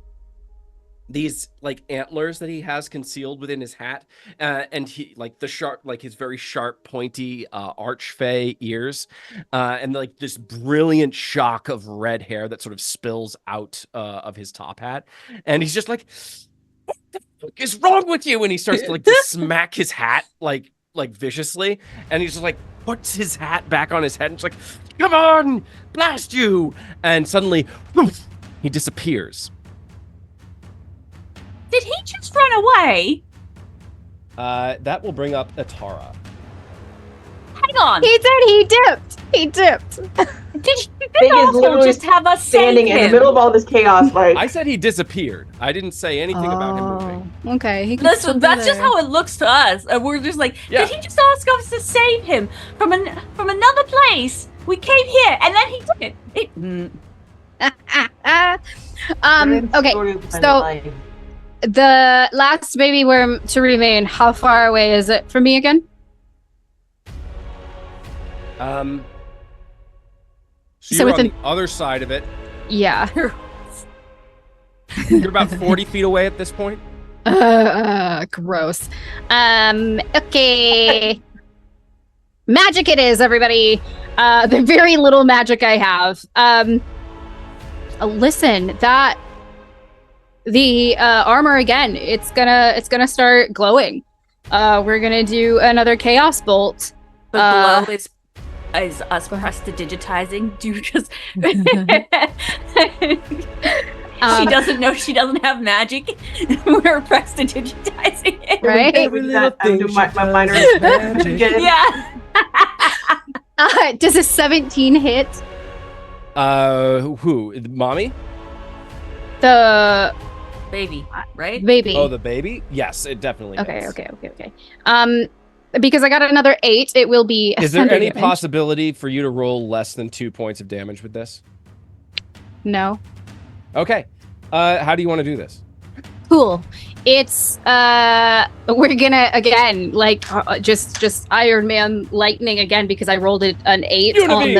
these like antlers that he has concealed within his hat, and he like the sharp, like his very sharp, pointy archfey ears, and like this brilliant shock of red hair that sort of spills out of his top hat, and he's just like, "What the fuck is wrong with you?" And he starts to like to smack his hat like viciously, and he's just like puts his hat back on his head and it's like, "Come on, blast you!" And suddenly, poof, he disappears. Did he just run away? That will bring up Atara. Hang on. He did. He dipped. Did this asshole just have us standing in the middle of all this chaos? Like I said, he disappeared. I didn't say anything about him moving. Okay. That's just how it looks to us. We're just like, Did he just ask us to save him from another place? We came here, and then he took it. Okay. So the last baby worm to remain, how far away is it from me again? So you're on the other side of it. Yeah. You're about 40 feet away at this point. Gross. Okay. Magic it is, everybody. The very little magic I have. Listen, that the armor again, it's gonna start glowing. We're gonna do another chaos bolt. The glow is us prestidigitizing. Do you just she doesn't know she doesn't have magic. We're prestidigitizing it. Right? Every little thing my minor magic. Yeah. Does a 17 hit? Who? Mommy? The baby, right? baby. Oh, the baby? Yes, it definitely hits. Okay. Because I got another 8, it will be. Is there any damage. possibility for you to roll less than 2 points of damage with this? No. Okay. How do you want to do this? Cool. It's we're gonna again like just Iron Man lightning again because I rolled it an 8 on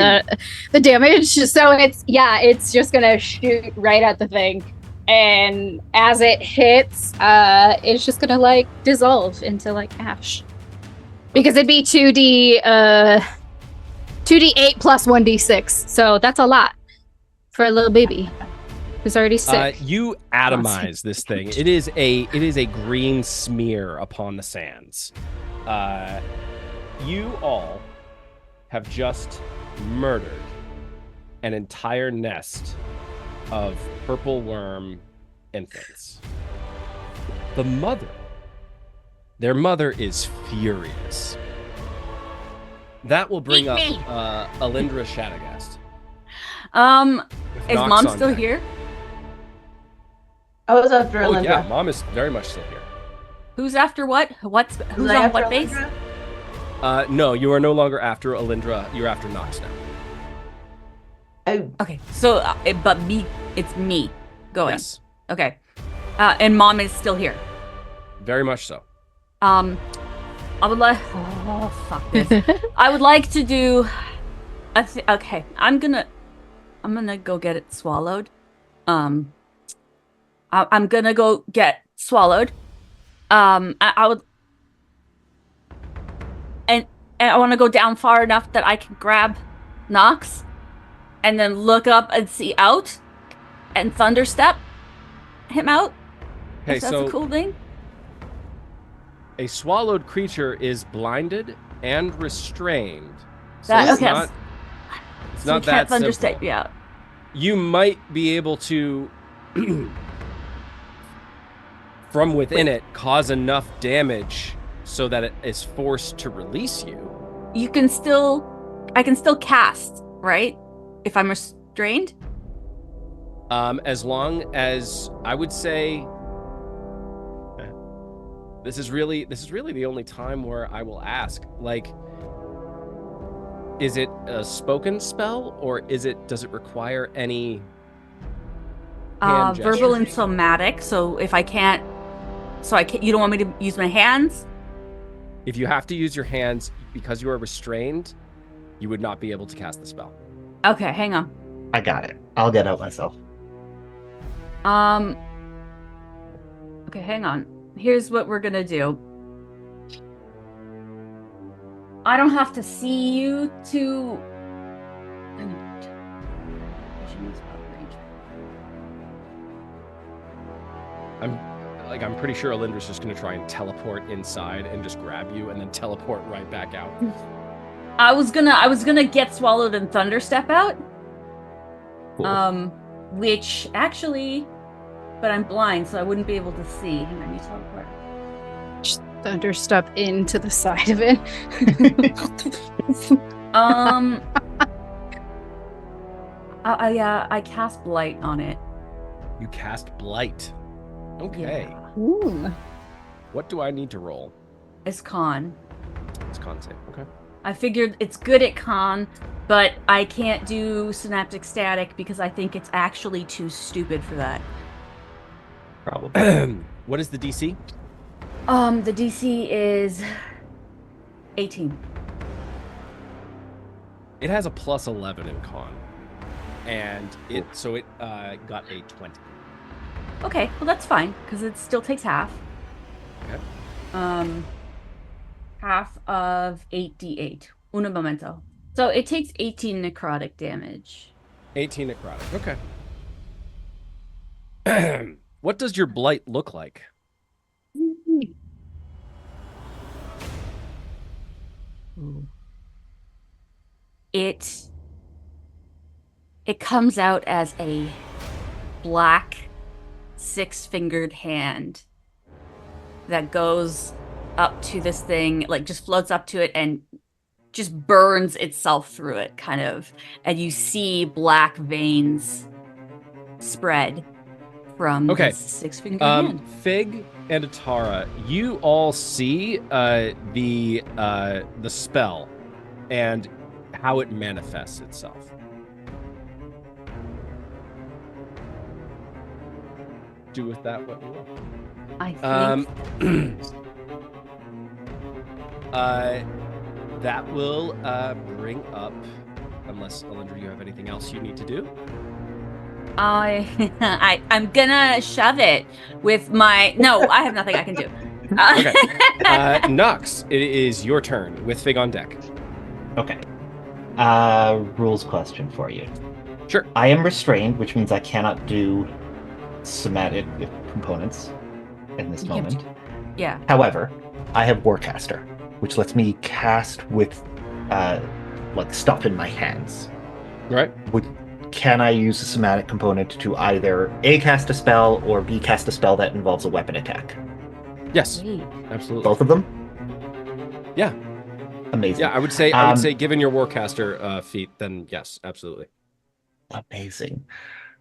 the damage. So it's just gonna shoot right at the thing, and as it hits, it's just gonna like dissolve into like ash. Because it'd be 2d8 plus 1d6. So that's a lot for a little baby who's already sick. You atomize this thing. It is a green smear upon the sands. You all have just murdered an entire nest of purple worm infants. Their mother is furious. That will bring up Elindra Shattergast. Is Mom still here? I was after Elindra. Yeah, Mom is very much still here. Who's after what? Who's on what base? No, you are no longer after Elindra. You're after Nox now. Oh. Okay, so it's me going. Yes, Okay, and Mom is still here. very much so. I would like. Oh fuck this! I would like to do. Okay, I'm gonna go get it swallowed. I'm gonna go get swallowed. I would, and I want to go down far enough that I can grab Nox, and then look up and see out, and thunderstep him out. Okay, If that's so a cool thing. a swallowed creature is blinded and restrained. So That- it's okay. not, it's So not you can't that thunderstep simple. me out. You might be able to, from within it, cause enough damage so that it is forced to release you. I can still cast, right? If I'm restrained? As long as I would say, this is really the only time where I will ask, like, is it a spoken spell or does it require any hand Verbal and gestures? somatic. So if I can't, you don't want me to use my hands? If you have to use your hands because you are restrained, you would not be able to cast the spell. Okay, hang on. I got it. I'll get out myself. Okay, hang on. Here's what we're gonna do. I don't have to see you to. I'm pretty sure Elindra's just gonna try and teleport inside and just grab you and then teleport right back out. I was gonna get swallowed and thunderstep out. Cool. Which actually, but I'm blind, so I wouldn't be able to see. Hang on, you teleport. Just thunderstep into the side of it. I cast blight on it. You cast blight. Okay. Yeah. Ooh. What do I need to roll? It's con. It's con save. Okay. I figured it's good at con, but I can't do synaptic static because I think it's actually too stupid for that. Probably. What is the DC? The DC is 18. It has a plus 11 in con, and it got a 20. Okay, well that's fine because it still takes half. Okay. Half of 8d8. Un momento. So it takes 18 necrotic damage. 18 necrotic. Okay. What does your blight look like? It comes out as a black six-fingered hand that goes up to this thing, like just floats up to it and just burns itself through it, kind of. And you see black veins spread from this six-fingered hand. Fig and Atara, you all see the spell and how it manifests itself. Do with that what you will. I think That will bring up, unless Elindra, you have anything else you need to do. I'm gonna shove it with my. No, I have nothing I can do. Okay. Nox, it is your turn with Fig on deck. Okay. Rules question for you. Sure. I am restrained, which means I cannot do somatic components in this You can't moment. Yeah. However, I have Warcaster, which lets me cast with like stuff in my hands. Right. Can I use a somatic component to either A, cast a spell, or B, cast a spell that involves a weapon attack? Yes. Sweet. Absolutely. Both of them? Yeah. Amazing. Yeah, I would say given your Warcaster feat, then yes, absolutely. Amazing.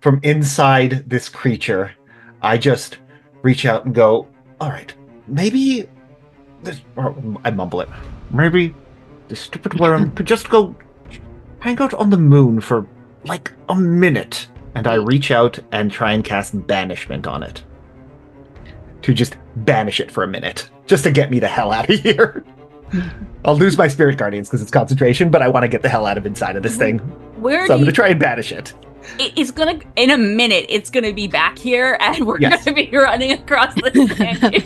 From inside this creature, I just reach out and go, all right, maybe this, or I mumble it, maybe the stupid worm could just go hang out on the moon for like a minute. And I reach out and try and cast banishment on it. To just banish it for a minute. Just to get me the hell out of here. I'll lose my spirit guardians because it's concentration, but I want to get the hell out of inside of this thing. Where So I'm do going to you... try and banish it. It's gonna, in a minute, it's gonna be back here, and we're Yes. gonna be running across the canyon.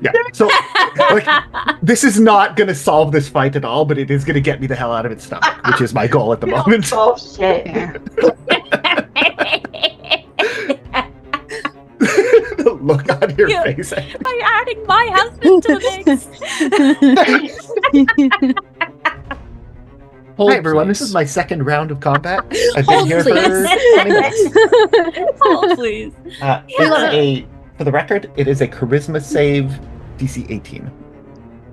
Yeah. So like, this is not going to solve this fight at all, but it is going to get me the hell out of its stomach, which is my goal at the moment. Oh shit. The look on your Yeah. face. By adding my husband to the mix. Hold, Hi everyone, please. this is my second round of combat. I've been Hold, here for please. 20 minutes. Oh, please. For the record, it is a charisma save DC 18.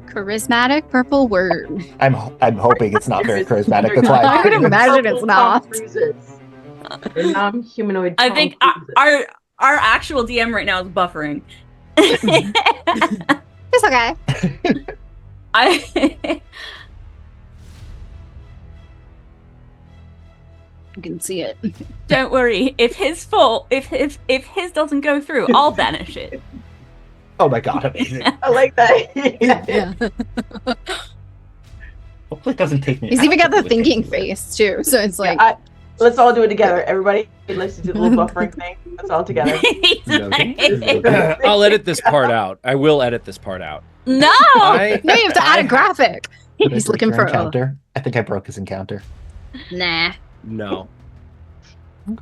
Charismatic purple worm. I'm hoping it's not very charismatic. That's why I would I'm imagine it's not. They're non-humanoid. I think Tom Cruises. our actual DM right now is buffering. It's okay. I You can see it. don't worry. If his his doesn't go through, I'll banish it. Oh my god, amazing. I like that. Yeah. Hopefully it doesn't take me He's even got the absolutely thinking anywhere. face too. So it's like Let's all do it together. Everybody, let's do the little buffering thing. Let's all together. I'll edit this part out. I will edit this part out. No. no, you have to add a graphic. Did I He's break looking your for encounter. I think I broke his encounter. Nah. No. Why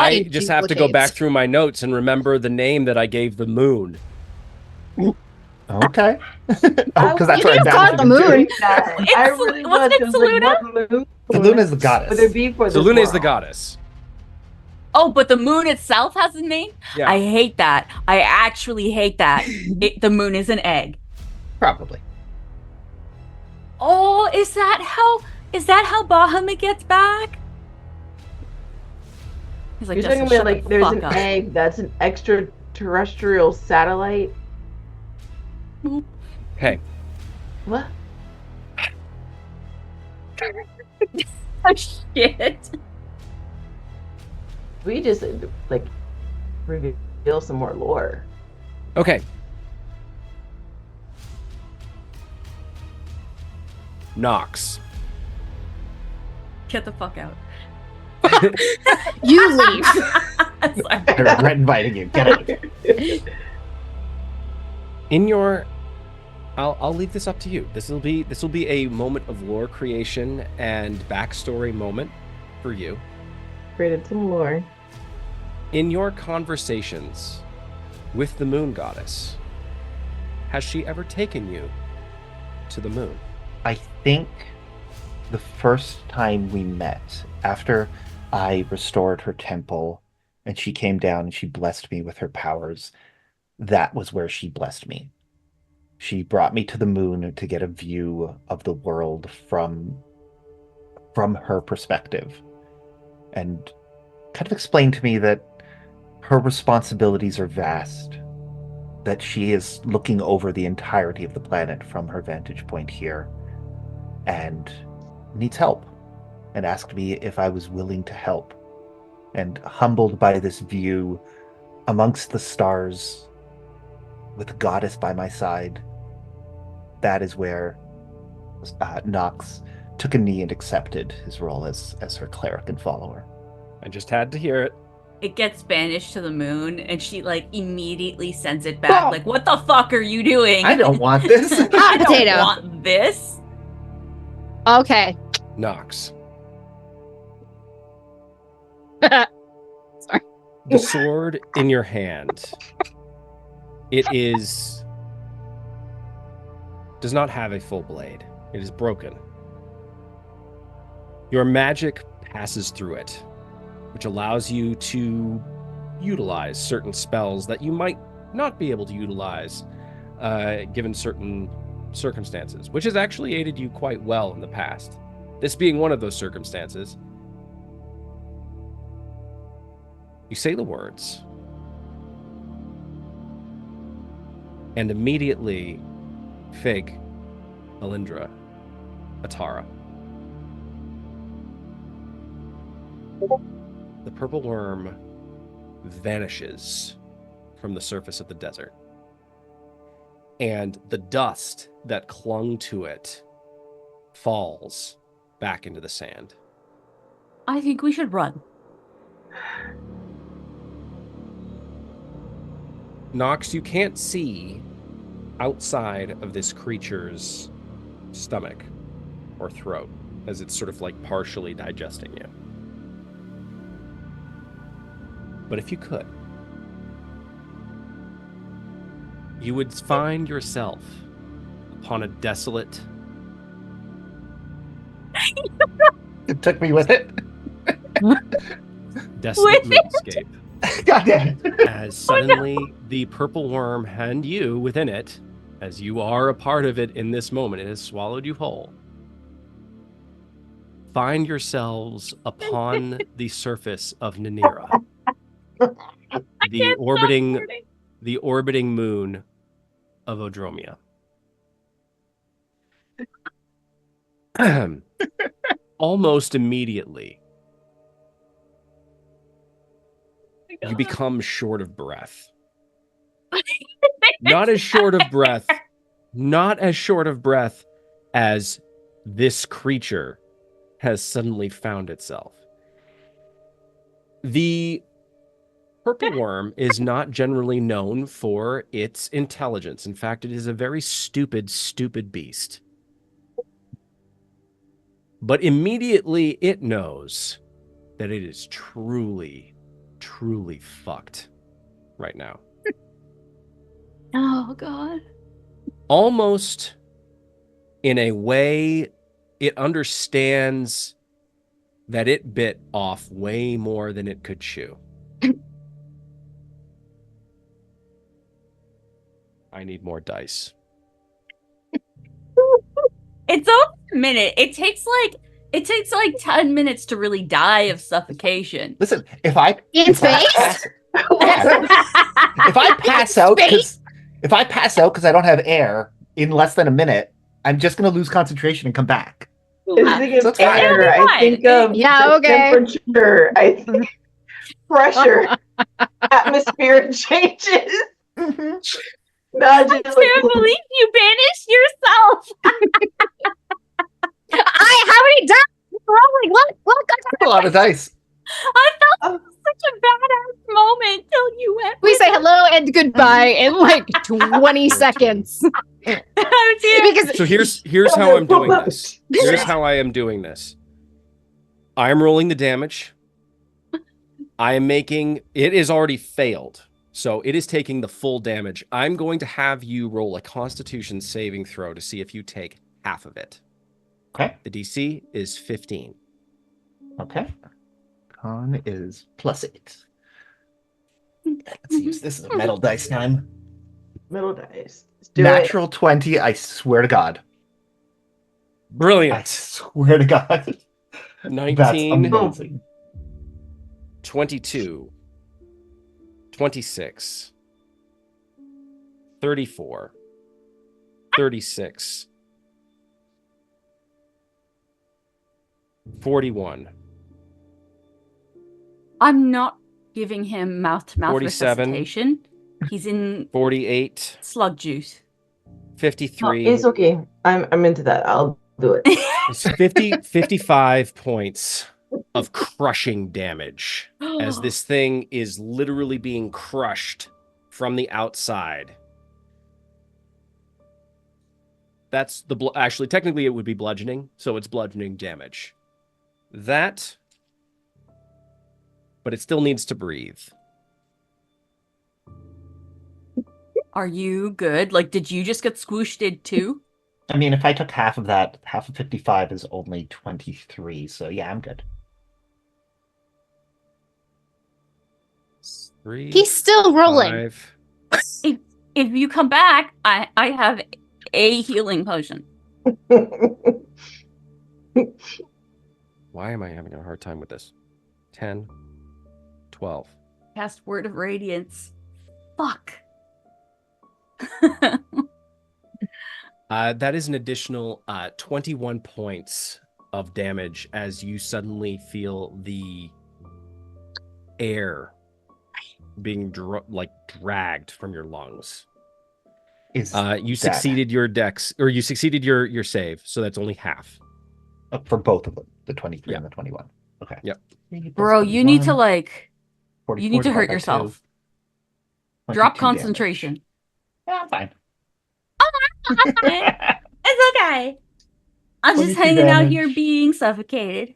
I just have to go duplicates? back through my notes and remember the name that I gave the moon. Okay. Because that's You where I need to call it banished the him moon. too. I really wasn't it was like, what moon? Selune is the goddess. Would there be for this Selune is the world? goddess. Oh, but the moon itself has a name? Yeah. I hate that. I actually hate that. The moon is an egg. Probably. Oh, is that how Bahamut gets back? He's like, You're talking "Justin, about shut like the there's fuck an up." egg that's an extraterrestrial satellite. Hey, What? Oh shit. We just like reveal some more lore. okay. Nox. Get the fuck out. You leave. Sorry. I regret inviting you. Get out of here. In your I'll leave this up to you. This will be a moment of lore creation and backstory moment for you. Created some lore. In your conversations with the moon goddess, has she ever taken you to the moon? I think the first time we met, after I restored her temple and she came down and she blessed me with her powers, that was where she blessed me. She brought me to the moon to get a view of the world from her perspective and kind of explained to me that her responsibilities are vast, that she is looking over the entirety of the planet from her vantage point here and needs help, and asked me if I was willing to help. And humbled by this view amongst the stars with the goddess by my side, that is where Nox took a knee and accepted his role as her cleric and follower. I just had to hear it. it gets banished to the moon, and she like immediately sends it back. Like, what the fuck are you doing? I don't want this. I don't Potato. want this. Okay. Nox. Sorry. The sword in your hand. It does not have a full blade. It is broken. Your magic passes through it, which allows you to utilize certain spells that you might not be able to utilize given certain circumstances, which has actually aided you quite well in the past. This being one of those circumstances. You say the words, and immediately, Fig, Elindra, Atara, the purple worm vanishes from the surface of the desert, and the dust that clung to it falls back into the sand. I think we should run. Nox, you can't see outside of this creature's stomach or throat as it's sort of like partially digesting you. But if you could, you would find yourself upon a desolate... It took me with it. desolate moonscape. God damn it. As suddenly the purple worm and you within it, as you are a part of it in this moment, it has swallowed you whole, find yourselves upon the surface of Nanira, the orbiting moon of Odromia. Almost immediately, you become short of breath. Not as short of breath as this creature has suddenly found itself. The purple worm is not generally known for its intelligence. In fact, it is a very stupid beast. But immediately it knows that it is truly fucked right now. Oh, God. Almost in a way, it understands that it bit off way more than it could chew. I need more dice. It's over a minute. It takes like 10 minutes to really die of suffocation. Listen, if I In space? if I pass out because I don't have air in less than a minute, I'm just going to lose concentration and come back. I think So of it's fine. air. I think of temperature. I think pressure. Atmosphere changes. Not I just like can't believe you banished yourself. How many dice? Rolling. Look. A lot of dice. I felt such a badass moment till you went. We say hello and goodbye in like 20 seconds. Because So here's how I'm doing this. Here's how I am doing this. I am rolling the damage. I am making... It is already failed. So it is taking the full damage. I'm going to have you roll a Constitution saving throw to see if you take half of it. Okay. The DC is 15. Okay. Con is +8. Let's use this as a metal dice time. middle dice. Let's do Natural 20, I swear to God. I Brilliant. swear to God. 19, That's amazing. 22, 26, 34, 36, 41, I'm not giving him mouth-to-mouth 47. resuscitation. He's in 48, slug juice. 53. It's okay. I'm into that. I'll do it. It's 55 points of crushing damage as this thing is literally being crushed from the outside. That's the actually, technically it would be bludgeoning, so it's bludgeoning damage. That, but it still needs to breathe. Are you good? Like, did you just get squooshed too? I mean, if I took half of that, half of 55 is only 23, so yeah, I'm good. 3, He's still rolling. 5. If you come back, I have a healing potion. Why am I having a hard time with this? 10, 12. Cast Word of Radiance. Fuck. That is an additional 21 points of damage as you suddenly feel the air being dragged from your lungs. You succeeded your dex, or you succeeded your save, so that's only half. For both of them, the 23 and the 21. Okay. Yep. Bro, you need to you need to hurt 2, yourself. Drop 22 concentration. damage. Yeah, I'm fine. It's okay. I'm just 22 hanging out damage. here being suffocated.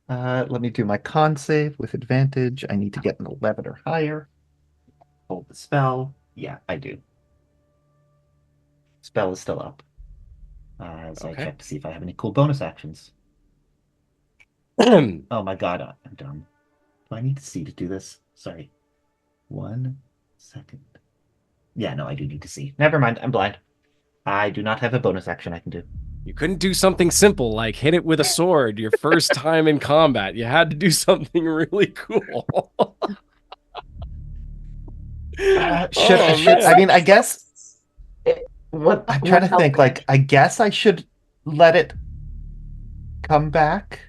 Let me do my con save with advantage. I need to get an 11 or higher. Hold the spell. Yeah, I do. Spell is still up. As I check to see if I have any cool bonus actions. Oh my god, I'm dumb. Do I need to see to do this? Sorry. 1 second. Yeah, no, I do need to see. Never mind, I'm blind. I do not have a bonus action I can do. You couldn't do something simple like hit it with a sword your first time in combat. You had to do something really cool. I mean, I guess... I'm trying to think, I guess I should let it come back?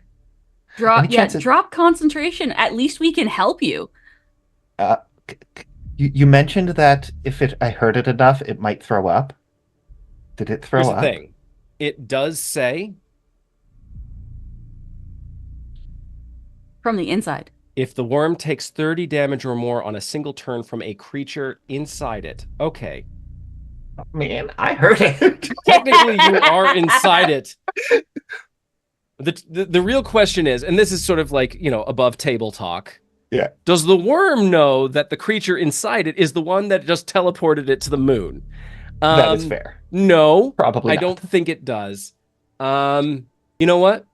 Drop concentration. At least we can help you. You mentioned that if I hurt it enough, it might throw up. Did it throw up? Here's the thing. It does say... From the inside. If the worm takes 30 damage or more on a single turn from a creature inside it. Okay. Man, I heard it. Technically, you are inside it. The real question is, and this is sort of like, above table talk. Yeah. Does the worm know that the creature inside it is the one that just teleported it to the moon? That is fair. No. Probably I not. don't think it does. You know what?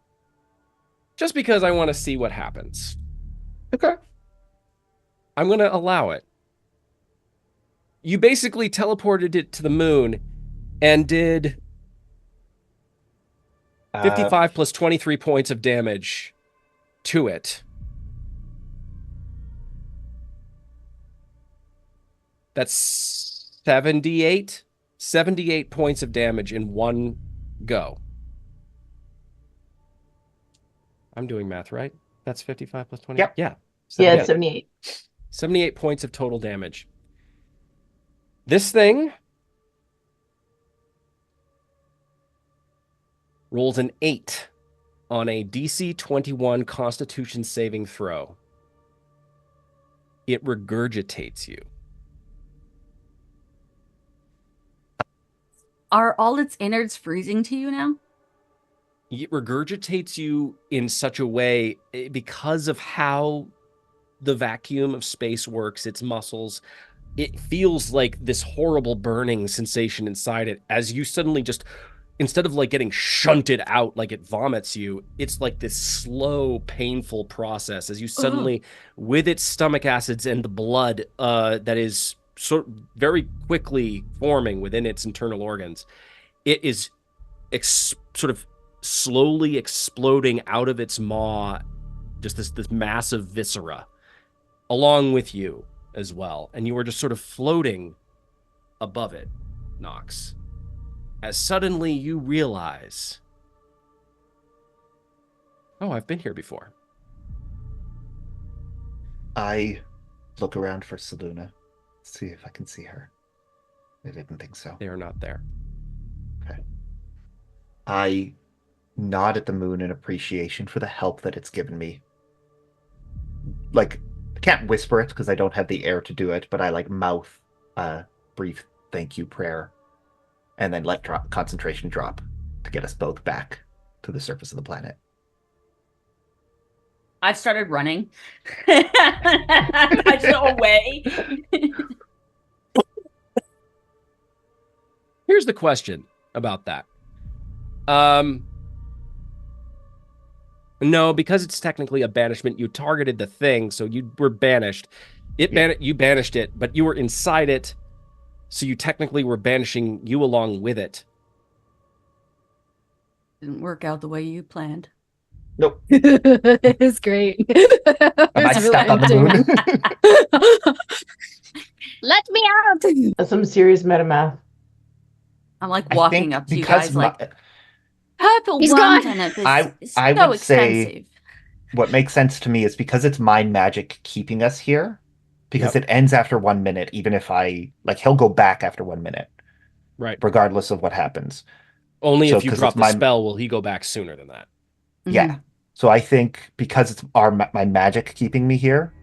Just because I want to see what happens. Okay. I'm going to allow it. You basically teleported it to the moon and did 55 plus 23 points of damage to it. That's 78 points of damage in one go. I'm doing math, right? That's 55 plus 20? Yep. Yeah. 78. Yeah, 78. 78 points of total damage. This thing rolls an 8 on a DC 21 Constitution saving throw. It regurgitates you. Are all its innards freezing to you now? It regurgitates you in such a way because of how the vacuum of space works, its muscles. It feels like this horrible burning sensation inside it as you suddenly just, instead of like getting shunted out like it vomits you, it's like this slow, painful process as you suddenly, with its stomach acids and the blood that is sort of very quickly forming within its internal organs, it is sort of slowly exploding out of its maw, just this massive viscera, along with you as well. And you are just sort of floating above it, Nox. As suddenly you realize, oh, I've been here before. I look around for Selune. See if I can see her. I didn't think so. They are not there. Okay. I nod at the moon in appreciation for the help that it's given me. like, I can't whisper it because I don't have the air to do it, but I like mouth a brief thank you prayer and then let concentration drop to get us both back to the surface of the planet. I've started running. I just away. Here's the question about that. No, because it's technically a banishment, you targeted the thing, so you were banished. You banished it, but you were inside it, so you technically were banishing you along with it. Didn't work out the way you planned. Nope. It's great. Am I stuck on the moon? Let me out. That's some serious metamath. I'm like walking up to you because guys like, purple He's worm gone. turnip is I so would say expensive. what makes sense to me is because it's mind magic keeping us here, because it ends after 1 minute, even if he'll go back after 1 minute. Right. Regardless of what happens. Only So, if you 'cause drop it's the spell will he go back sooner than that. Yeah. So I think because it's my magic keeping me here,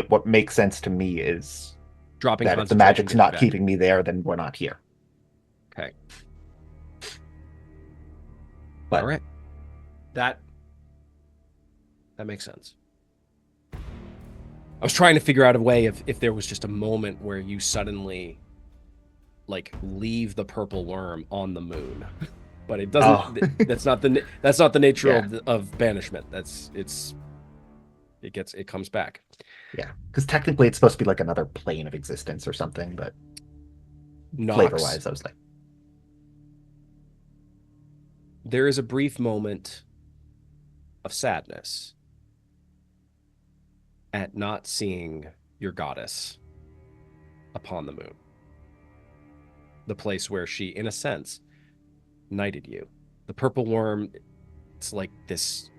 what makes sense to me is Dropping that if the concentration magic's gets not back. keeping me there, then we're not here. Okay. But all right. That makes sense. I was trying to figure out a way if there was just a moment where you suddenly like leave the purple worm on the moon. But it doesn't. Oh. That's not the nature Yeah. of banishment. It comes back. Yeah, because technically it's supposed to be like another plane of existence or something, but flavor-wise, I was like, there is a brief moment of sadness at not seeing your goddess upon the moon, the place where she, in a sense, knighted you. The purple worm, it's like this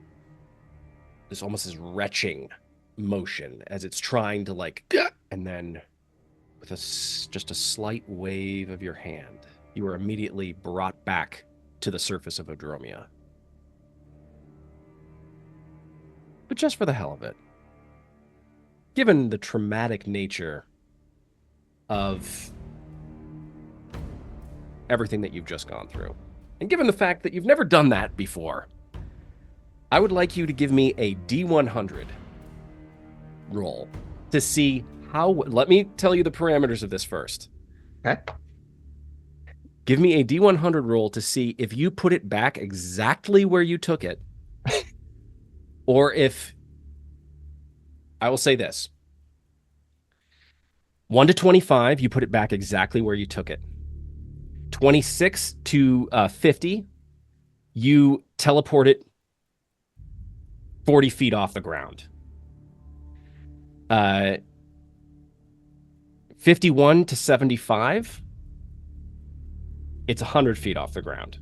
almost this retching motion as it's trying to like, and then with just a slight wave of your hand, you are immediately brought back to the surface of Odromia. But just for the hell of it, given the traumatic nature of everything that you've just gone through, and given the fact that you've never done that before, I would like you to give me a D100 roll to see how... Let me tell you the parameters of this first. okay. Give me a D100 roll to see if you put it back exactly where you took it, or if... I will say this. 1 to 25, you put it back exactly where you took it. 26 to 50, you teleport it 40 feet off the ground. 51 to 75, it's 100 feet off the ground.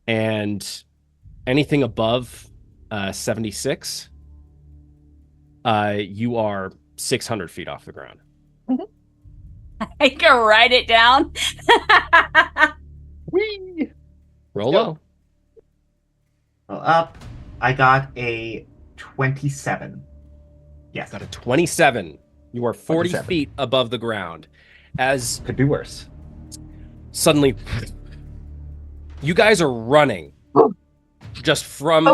And anything above 76, you are 600 feet off the ground. I can write it down. Whee! Roll low. Well, up, I got a 27. Yes. Got a 27. You are 40 27. feet above the ground. As Could be worse. suddenly, you guys are running just from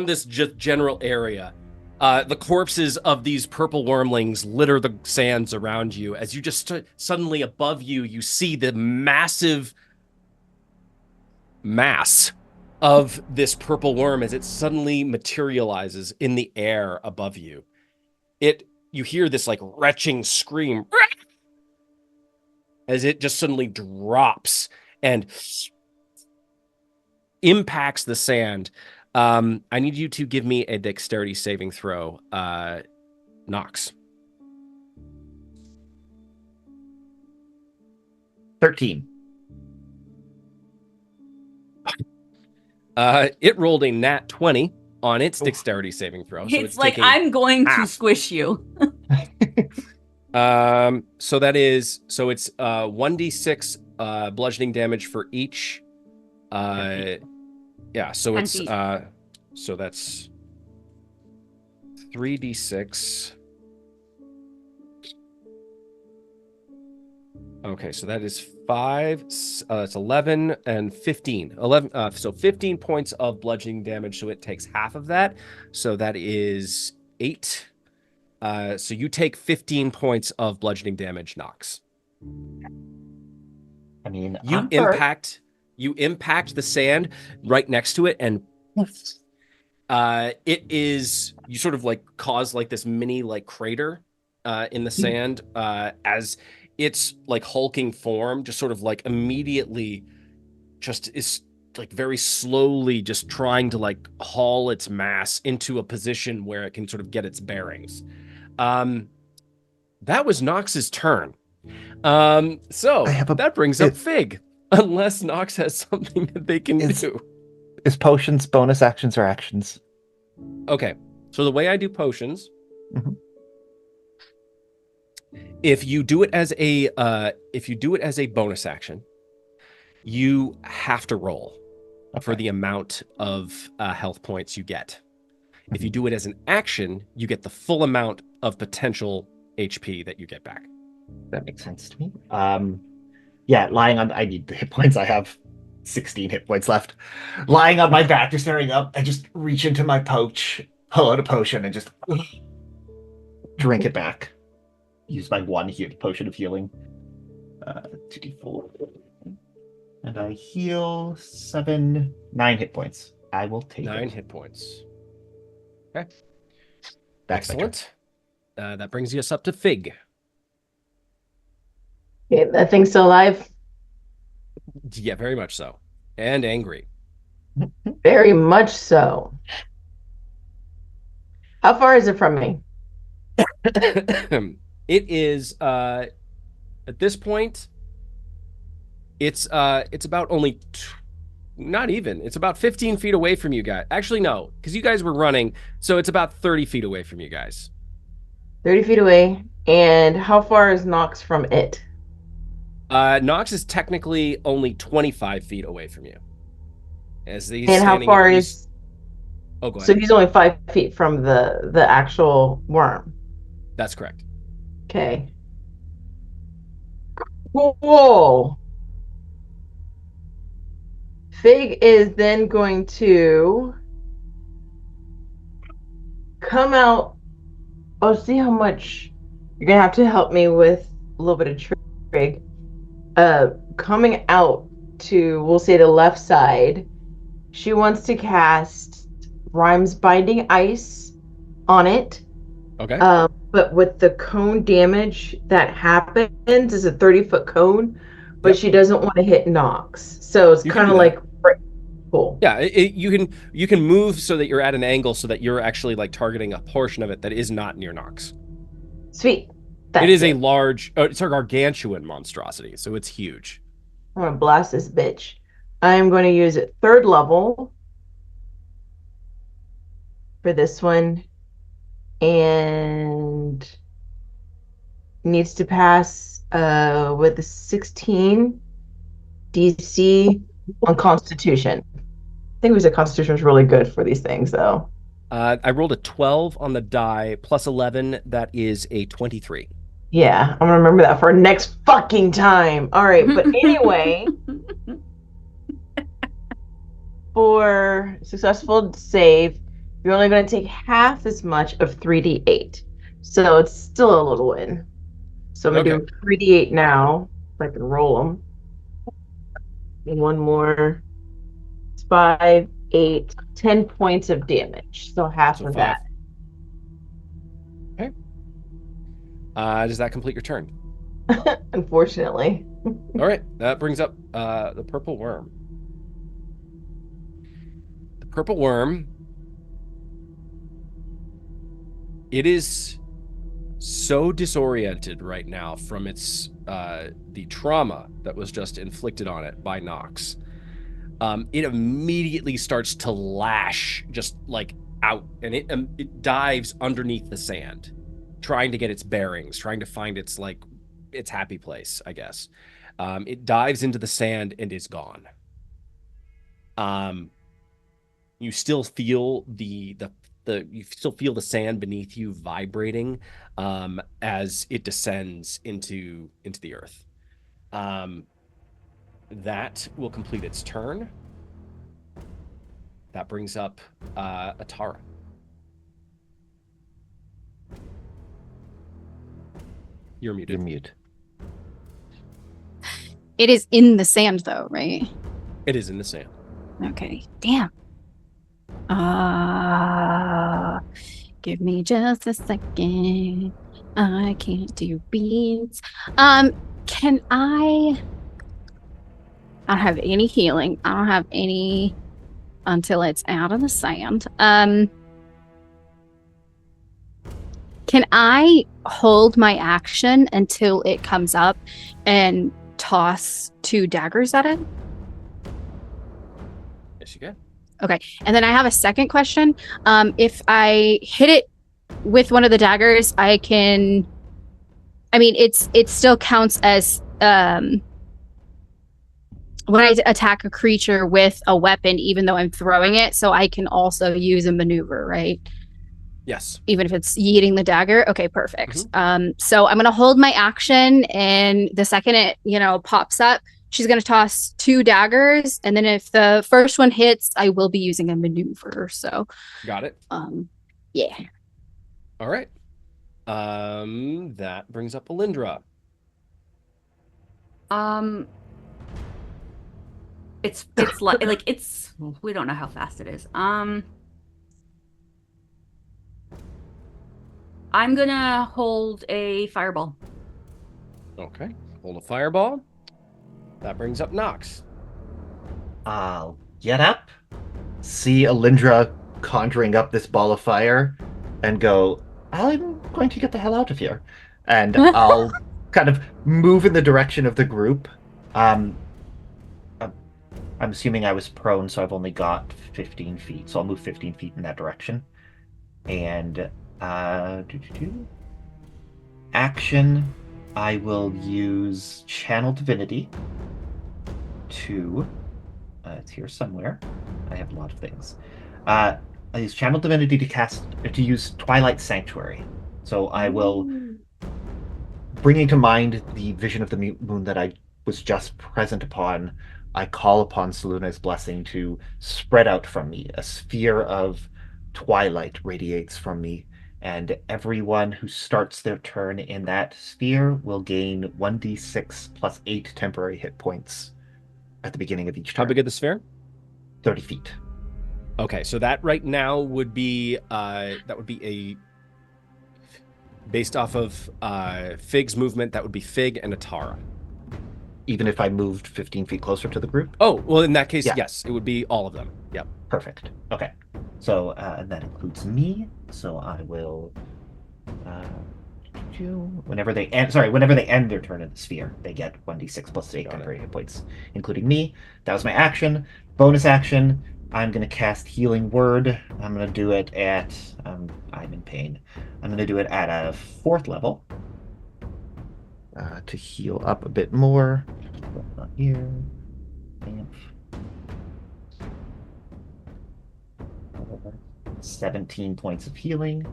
this general area. The corpses of these purple wormlings litter the sands around you. As you just suddenly above you, you see the massive mass of this purple worm as it suddenly materializes in the air above you. You hear this like retching scream as it just suddenly drops and impacts the sand. I need you to give me a dexterity saving throw, Nox. 13. It rolled a nat 20 on its dexterity saving throw. So It's like, I'm going to squish you. So it's 1d6 bludgeoning damage for each. Yeah, so 10 it's feet. so that's 3d6. Okay, so that is 5. It's 11 and 15. 11. So 15 points of bludgeoning damage. So it takes half of that. So that is 8. So you take 15 points of bludgeoning damage, Nox. I mean, You I'm hurt. impact the sand right next to it, and it is, you sort of like cause like this mini like crater in the sand as its like hulking form just sort of like immediately just is like very slowly just trying to like haul its mass into a position where it can sort of get its bearings. That was Nox's turn. So that brings up Fig, unless Nox has something that they can do. Is potions bonus actions or actions? Okay, so the way I do potions, if you do it as a bonus action, you have to roll for the amount of health points you get. If you do it as an action, you get the full amount of potential HP that you get back. That makes sense to me. Yeah, I need the hit points. I have 16 hit points left. Lying on my back, just staring up, I just reach into my pouch, pull out a potion, and just drink it back. Use my one potion of healing. 2d4. And I heal 9 hit points. I will take 9 hit points. Okay. That's excellent. That brings us up to Fig. Okay, that thing's still alive? Yeah, very much so. And angry. Very much so. How far is it from me? It is at this point, it's about only not even. It's about 15 feet away from you guys. Actually, no, because you guys were running, so it's about 30 feet away from you guys. 30 feet away. And how far is Nox from it? Nox is technically only 25 feet away from you. And how far is... Oh, go ahead. So he's only 5 feet from the actual worm. That's correct. Okay. Whoa. Fig is then going to come out. Oh, see how much you're gonna have to help me with a little bit of trig. Coming out to, we'll say, the left side. She wants to cast Rhyme's Binding Ice on it. Okay. But with the cone damage that happens is a 30-foot cone, but she doesn't want to hit Nox. So it's kind of like cool. Yeah, you can move so that you're at an angle so that you're actually like targeting a portion of it that is not near Nox. Sweet. It is a large, it's a gargantuan monstrosity, so it's huge. I'm gonna blast this bitch. I'm going to use it 3rd level for this one, and needs to pass with a 16 DC on Constitution. I think we said Constitution was really good for these things, though. I rolled a 12 on the die, plus 11, that is a 23. Yeah, I'm gonna remember that for next fucking time. All right, but anyway, for successful save, you're only gonna take half as much of 3d8, so it's still a little win. So I'm gonna do 3d8 now, so I can roll them. And one more. It's 5, 8, 10 points of damage. So half of that. Okay. Does that complete your turn? Unfortunately. All right. That brings up the purple worm. The purple worm. It is so disoriented right now from its the trauma that was just inflicted on it by Nox. It immediately starts to lash just like out, and it dives underneath the sand, trying to get its bearings, trying to find its happy place, I guess. It dives into the sand and is gone. You still feel the you still feel the sand beneath you vibrating as it descends into the earth. That will complete its turn. That brings up Atara. You're muted. You're mute. It is in the sand, though, right? It is in the sand. Okay. Damn. Give me just a second. I can't do beans. Can I don't have any healing. I don't have any until it's out of the sand. Can I hold my action until it comes up and toss 2 daggers at it? Yes, you can. Okay. And then I have a second question. If I hit it with one of the daggers, I can... I mean, it still counts as... when I attack a creature with a weapon, even though I'm throwing it, so I can also use a maneuver, right? Yes. Even if it's yeeting the dagger? Okay, perfect. So I'm going to hold my action, and the second it, pops up, she's going to toss 2 daggers, and then if the first one hits, I will be using a maneuver, so... Got it. Yeah. All right. That brings up Elindra. It's like it's we don't know how fast it is. I'm gonna hold a fireball. Okay. Hold a fireball. That brings up Nox. I'll get up, see Elindra conjuring up this ball of fire, and go, I'm going to get the hell out of here. And I'll kind of move in the direction of the group. I'm assuming I was prone, so I've only got 15 feet. So I'll move 15 feet in that direction. And action, I will use Channel Divinity to... it's here somewhere. I have a lot of things. I use Channel Divinity to use Twilight Sanctuary. So I will, bringing to mind the vision of the moon that I was just present upon, I call upon Selune's blessing to spread out from me. A sphere of twilight radiates from me, and everyone who starts their turn in that sphere will gain 1d6 plus 8 temporary hit points at the beginning of each turn. How big is the sphere? 30 feet. Okay, so that right now would be a based off of Fig's movement. That would be Fig and Atara. Even if I moved 15 feet closer to the group? Oh, well, in that case, Yeah. yes, it would be all of them. Yep. Perfect. Okay. So and that includes me. So I will. Whenever they end their turn in the sphere, they get 1d6 plus 8 temporary hit points, including me. That was my action. Bonus action. I'm going to cast Healing Word. I'm going to do it at... I'm in pain. I'm going to do it at a 4th level. To heal up a bit more. Not here. 17 points of healing.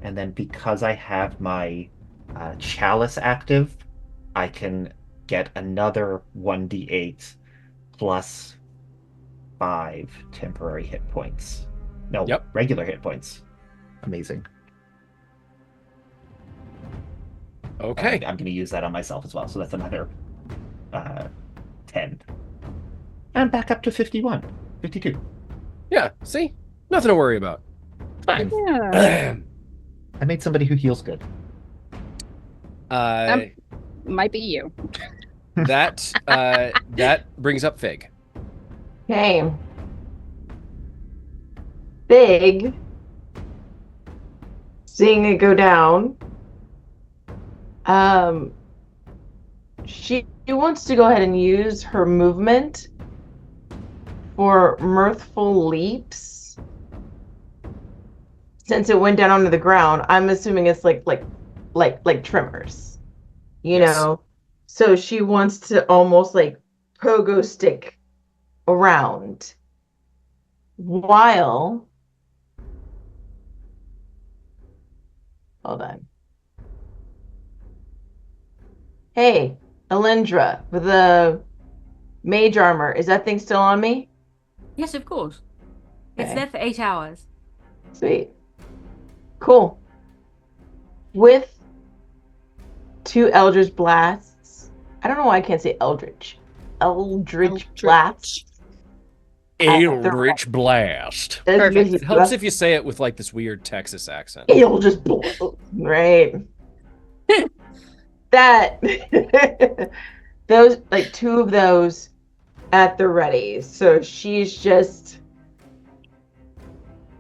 And then because I have my Chalice active, I can get another 1d8 plus 5 temporary hit points. No, regular hit points. Amazing. Okay. I'm going to use that on myself as well. So that's another 10. And back up to 51. 52. Yeah, see? Nothing to worry about. Fine. Yeah. I made somebody who heals good. Might be you. That brings up Fig. Okay. Fig, seeing it go down, she wants to go ahead and use her movement for mirthful leaps. Since it went down onto the ground, I'm assuming it's like tremors, you know. So she wants to almost like pogo stick around while... Hold on. Hey, Elindra, with the mage armor, is that thing still on me? Yes, of course. It's Okay. there for 8 hours. Sweet. Cool. With 2 Eldritch Blasts. I don't know why I can't say Eldritch. Eldritch Blasts. Eldritch Blast. Perfect. It helps if you say it with like this weird Texas accent. Eldritch Blast. Right. That. Those, like 2 of those at the ready. So she's just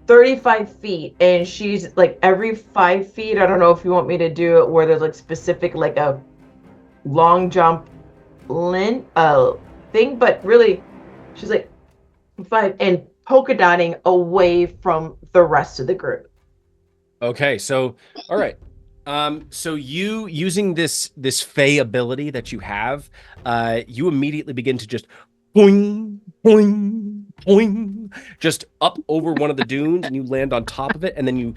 35 feet, and she's like every 5 feet. I don't know if you want me to do it where there's like specific, like a long jump thing, but really she's like 5 and polka dotting away from the rest of the group. Okay, so all right. So you using this fey ability that you have, you immediately begin to just boing, boing, boing, just up over one of the dunes, and you land on top of it, and then you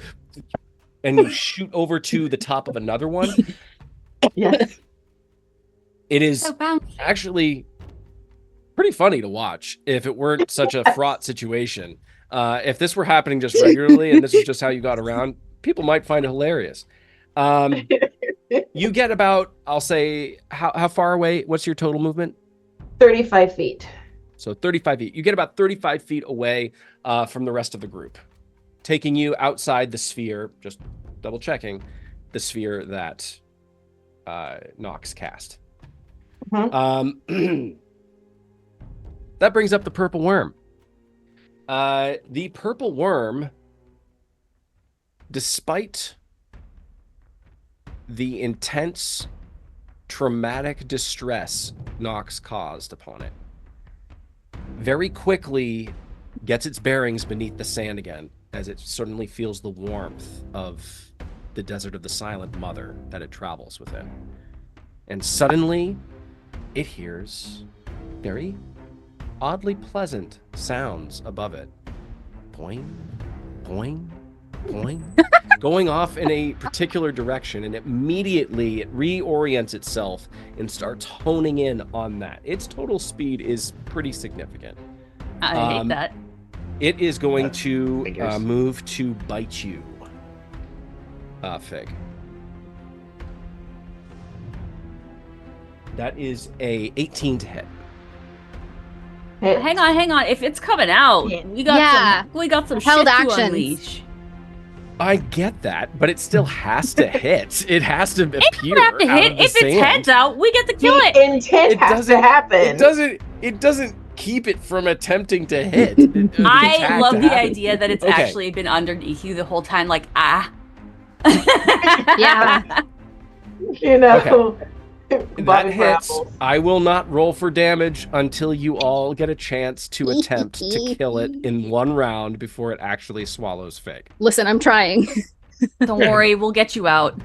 shoot over to the top of another one. Yes. It is So bouncy. actually pretty funny to watch if it weren't such a fraught situation. If this were happening just regularly and this is just how you got around, people might find it hilarious. You get about, I'll say, how far away? What's your total movement? 35 feet. So 35 feet. You get about 35 feet away from the rest of the group, taking you outside the sphere, just double checking, the sphere that Nox cast. Mhm. That brings up the purple worm. The purple worm, despite the intense traumatic distress Nox caused upon it, very quickly gets its bearings beneath the sand again, as it suddenly feels the warmth of the desert of the Silent Mother that it travels within. And suddenly, it hears very oddly pleasant sounds above it. Boing, boing, boing, going off in a particular direction, and immediately it reorients itself and starts honing in on that. Its total speed is pretty significant. I hate that. It is going That to figures. move to bite you, Fig. That is a 18 to hit. Hang on. If it's coming out, Yeah. we got some Held shit to actions. unleash. I get that, but it still has to hit. It has to appear We have to out hit. of the If its sand. head's out, we get to kill The it. intent It has to doesn't- happen. It doesn't keep it from attempting to hit. I Attack love to the happen. idea that it's Okay. actually been underneath you the whole time, like Yeah. You know. Okay. That Bottom hits. grapples. I will not roll for damage until you all get a chance to attempt to kill it in one round before it actually swallows Fig. Listen, I'm trying. Don't worry, we'll get you out.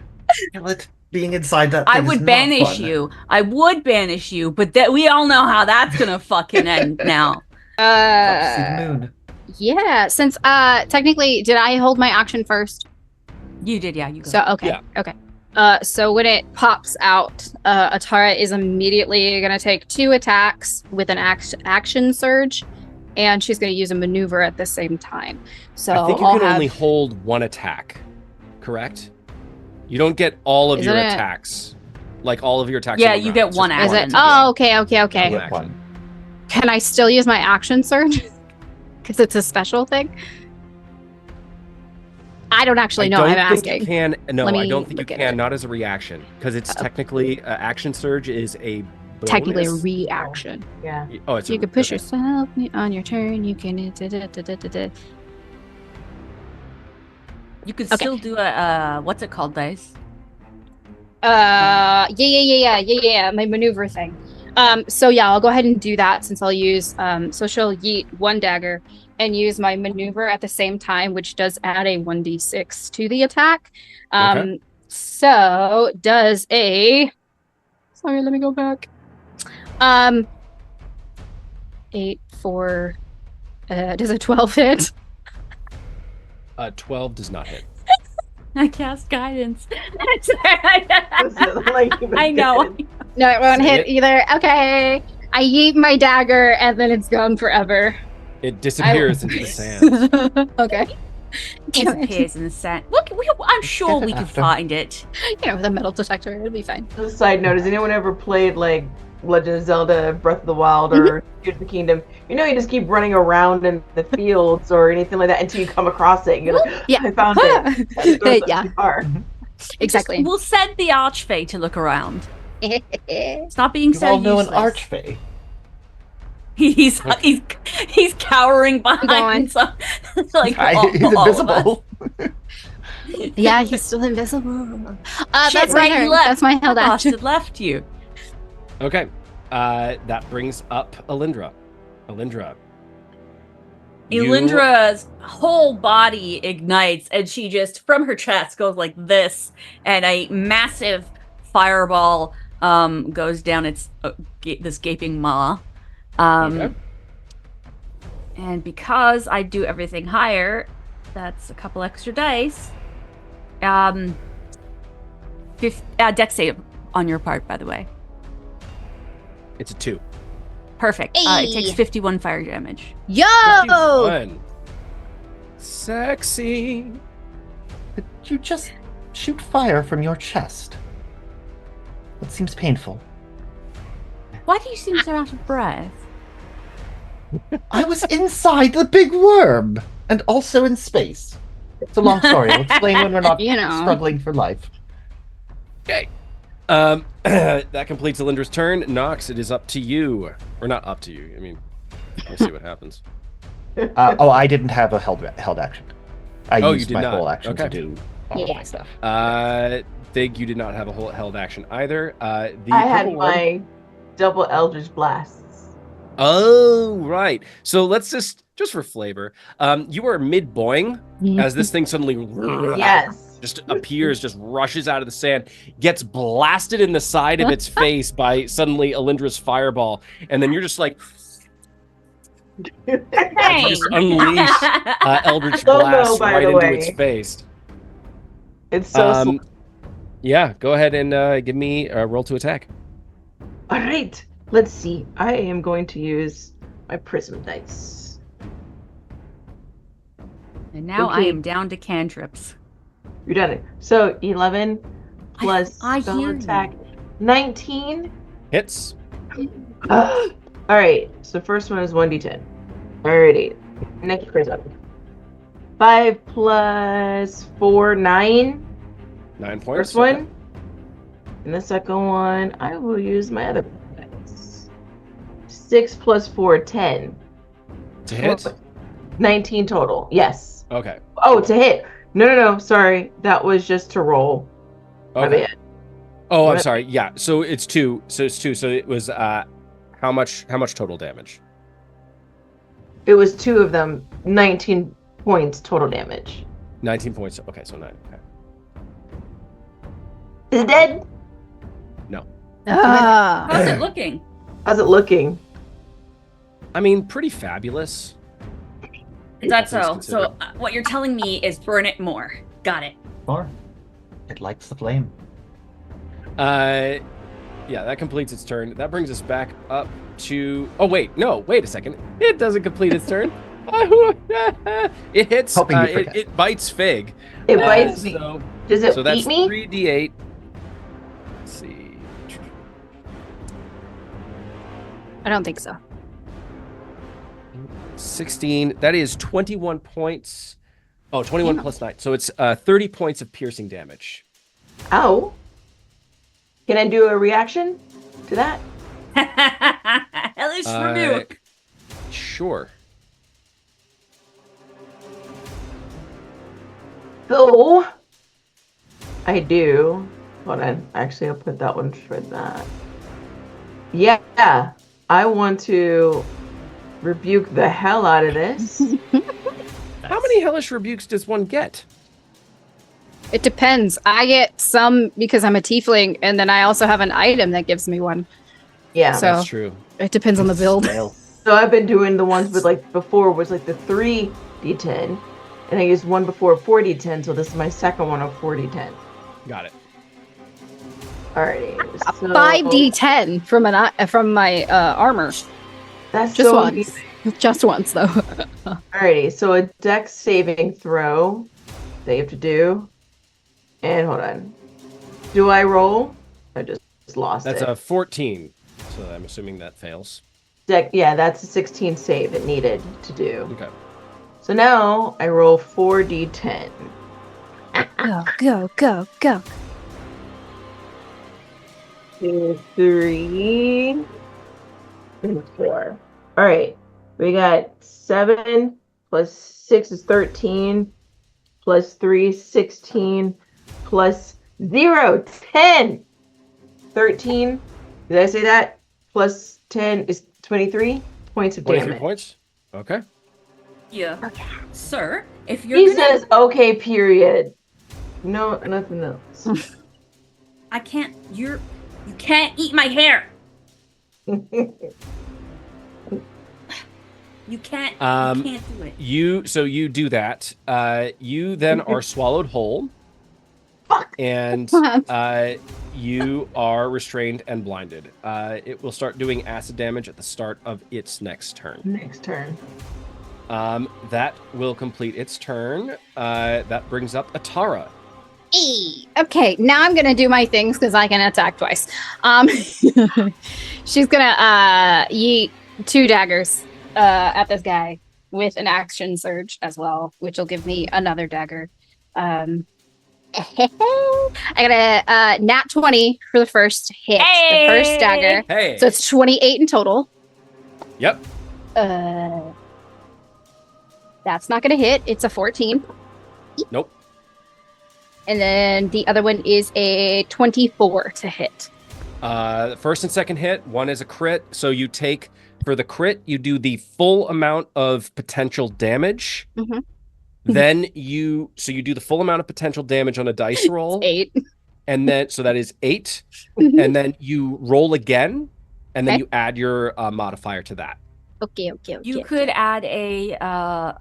Being inside that I thing is would not banish fun. you. I would banish you, but that we all know how that's gonna fucking end now. Up to see the moon. Yeah, since technically, did I hold my action first? You did, yeah. You go. So okay, Yeah. okay. So when it pops out, Atara is immediately gonna take 2 attacks with an action surge, and she's gonna use a maneuver at the same time. So I think you I'll can have... only hold one attack, correct? You don't get all of your Isn't it- attacks. Like all of your attacks. Yeah, in one you round. get It's one just Is action. it? Yeah. Oh, okay. One You action. get one. Can I still use my action surge? Because it's a special thing. I don't actually know. I'm I don't think asking. you can. No, Let I me don't think you look at can. it. Not as a reaction, because it's technically action surge is a bonus. Technically, a reaction. Yeah. Oh, it's You can push okay. yourself on your turn. You can. You could Okay. still do a what's it called, dice? Yeah. My maneuver thing. So yeah, I'll go ahead and do that since I'll use so she'll yeet 1 dagger and use my maneuver at the same time, which does add a 1d6 to the attack. Okay. So does a... Sorry, let me go back. 8 for Does a 12 hit? 12 does not hit. I cast guidance. I know. No, it won't Say hit it. either. Okay. I yeet my dagger and then it's gone forever. It disappears into the sand. Okay. Disappears in the sand. Look, I'm sure we can after. find it. You know, with a metal detector, it'll be fine. Just a side note, has anyone ever played like Legend of Zelda, Breath of the Wild, or Tears of the Kingdom? You know, you just keep running around in the fields or anything like that until you come across it and you're like, Yeah. I found it. That's so Yeah. far. Exactly. We'll send the Archfey to look around. Stop being You so all know an useless. archfey. He's cowering behind some, like He's all of us. invisible. Yeah, he's still invisible. Shit, That's my right, turn. you left. That's my held action. Bastard left you. Okay. That brings up Elindra. Elindra. Elindra's whole body ignites, and she just, from her chest, goes like this, and a massive fireball goes down its this gaping maw. Okay. And because I do everything higher, that's a couple extra dice. Dex save on your part, by the way. It's a 2. Perfect. It takes Hey. 51 fire damage. Yo! 51. Sexy. Did you just shoot fire from your chest? That seems painful. Why do you seem so out of breath? I was inside the big worm, and also in space. It's a long story. I'll explain when we're not You know. struggling for life. Okay. That completes Elindra's turn. Nox, it is up to you. Or not up to you. I mean, we'll see what happens. I didn't have a held action. I Oh, you used did my not. whole action to Okay. do all of Yeah. my stuff. Thig, you did not have a whole held action either. The I had purple one- my double Eldritch Blasts. Oh, right. So let's just for flavor, you are mid boing as this thing suddenly Yes. just appears, just rushes out of the sand, gets blasted in the side of its face by suddenly Elindra's fireball, and then you're just like Hey. just unleash Eldritch Slow-mo, Blast by right the into way. its face. It's so Yeah, go ahead and give me a roll to attack. All right. Let's see. I am going to use my prism dice. And now I Okay. am down to cantrips. You done it. So 11 plus I spell hear you. attack. 19. Hits. All right. So first one is 1d10. Alrighty. Next prism. 5 plus 4, 9. 9 points. First okay. one. And the second one, I will use my other dice. 6 plus 4, 10. To hit. 19 total. Yes. Okay. Oh, to hit. No. Sorry. That was just to roll. My Okay. bad. Oh, I'm What? sorry. Yeah. So it's 2. So it's 2. So it was how much total damage? It was 2 of them. 19 points total damage. 19 points. Okay, so 9. Okay. Is it dead? Ah. How's it looking? How's it looking? I mean, pretty fabulous. Is that Please so? consider. So what you're telling me is burn it more. Got it. Or it lights the flame. Yeah, that completes its turn. That brings us back up to. Oh wait, no, wait a second. It doesn't complete its turn. It hits. Hoping you forget. It bites Fig. It bites me. So, Does it so that's eat me? 3d8. Let's see. I don't think so. 16. That is 21 points. Oh, 21 Damn. plus 9. So it's 30 points of piercing damage. Ow. Can I do a reaction to that? Hellish rebuke. Sure. So, I do. Hold on. Actually, I'll put that one for that. Yeah. I want to rebuke the hell out of this. How many hellish rebukes does one get? It depends. I get some because I'm a tiefling, and then I also have an item that gives me one. Yeah. So- That's true. It depends on the build. Well, So I've been doing the ones with like before was like the 3d10, and I used one before 4d10. So this is my second one of 4d10. Got it. Alrighty. So 5d10 from my armor. That's Just so once. amazing. Just once, though. Alrighty, so a dex saving throw that you have to do. And hold on. Do I roll? I just lost That's it. a 14. So I'm assuming that fails. Yeah, that's a 16 save it needed to do. Okay. So now I roll 4d10. Go. 2, 3, and 4. All right, we got 7 plus 6 is 13, plus 3 is 16, plus 0, 10. 13, did I say that? Plus 10 is 23 points of 23 damage. points? Okay. Yeah. Sir, if you're He gonna... says, okay, period. No, nothing else. I can't... You can't eat my hair! You can't do it. You do that. You then are swallowed whole. Fuck. And you are restrained and blinded. It will start doing acid damage at the start of its next turn. Next turn. That will complete its turn. That brings up Atara. Okay, now I'm gonna do my things because I can attack twice. She's gonna yeet 2 daggers at this guy with an action surge as well, which will give me another dagger. I got a nat 20 for the first hit, the first dagger. Hey. So it's 28 in total. Yep. That's not gonna hit. It's a 14. Nope. And then the other one is a 24 to hit. The first and second hit, one is a crit. So you take, for the crit, you do the full amount of potential damage. Mhm. Then you do the full amount of potential damage on a dice roll. 8. And then, so that is 8. Mhm. And then you roll again. And then Okay. you add your modifier to that. Okay. You could add a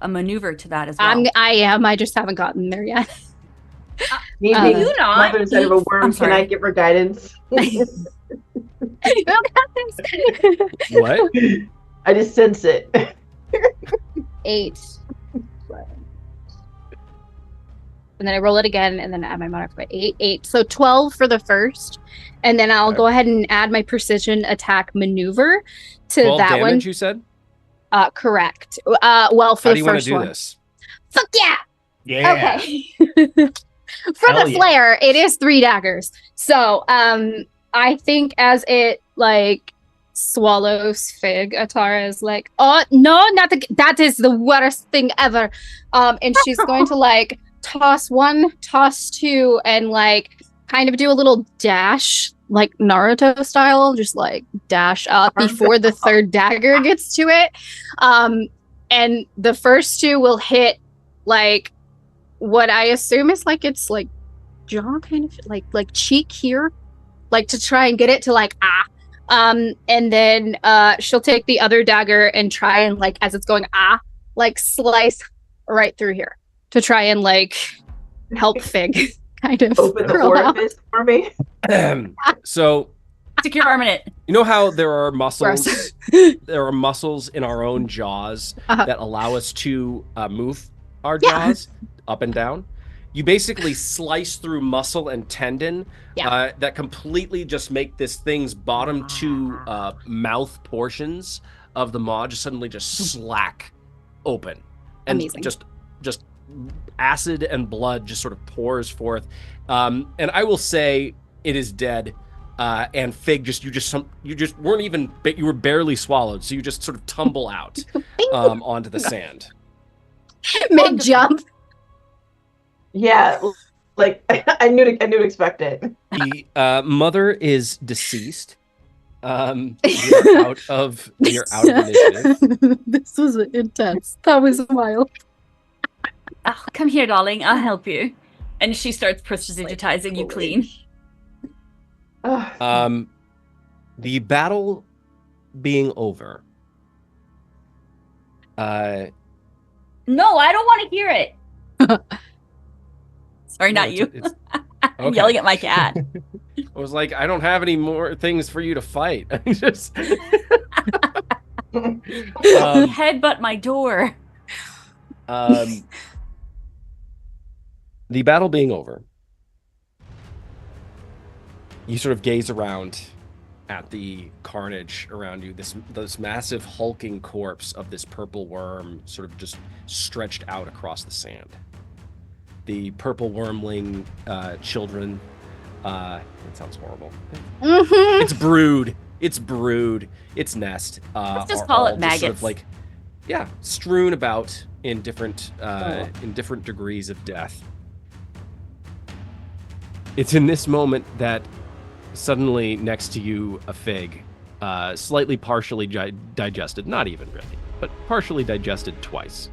maneuver to that as well. I am. I just haven't gotten there yet. Me Do being you not? mother instead of a I'm worm, can sorry. I give her guidance? You got this. What? I just sense it. 8. And then I roll it again, and then add my modifier. 8. So 12 for the first, and then I'll Okay. go ahead and add my precision attack maneuver to 12 that damage, one. you said? Correct. Well, for How the do you want to first do one. this? Fuck yeah. Yeah. Okay. For Hell the yeah. flare, it is 3 daggers. So, I think as it swallows Fig, Atara is like, "Oh no, not that is the worst thing ever." And she's going to toss 1, toss 2, and kind of do a little dash, like Naruto style, just dash up before the third dagger gets to it. And the first 2 will hit what I assume is its jaw, kind of like cheek here, to try and get it to and then she'll take the other dagger and try and as it's going slice right through here to try and help Fig kind of Open the crawl out. orifice for me. So, Secure armament. you know how there are muscles? Gross. There are muscles in our own jaws Uh-huh. that allow us to move our Yeah. jaws up and down. You basically slice through muscle and tendon that completely just make this thing's bottom 2 mouth portions of the maw just suddenly just slack open, and Amazing. just acid and blood just sort of pours forth. And I will say it is dead. And Fig, you just weren't even, you were barely swallowed, so you just sort of tumble out onto the sand. Mid jump. Yeah, I knew to expect it. The mother is deceased. You're out of initiative. This was intense. That was wild. Oh, come here, darling. I'll help you. And she starts prestidigitizing you clean. Ugh. The battle being over, No, I don't want to hear it. Sorry, No, not you. I'm okay. yelling at my cat. I was like, I don't have any more things for you to fight. Just Headbutt my door. the battle being over, you sort of gaze around at the carnage around you. This massive hulking corpse of this purple worm sort of just stretched out across the sand. The purple wormling children. It sounds horrible. Mm-hmm. It's brood. Its nest. Let's just call it maggots. Sort of like, yeah, strewn about in different degrees of death. It's in this moment that suddenly next to you, a fig, slightly partially digested, not even really, but partially digested twice.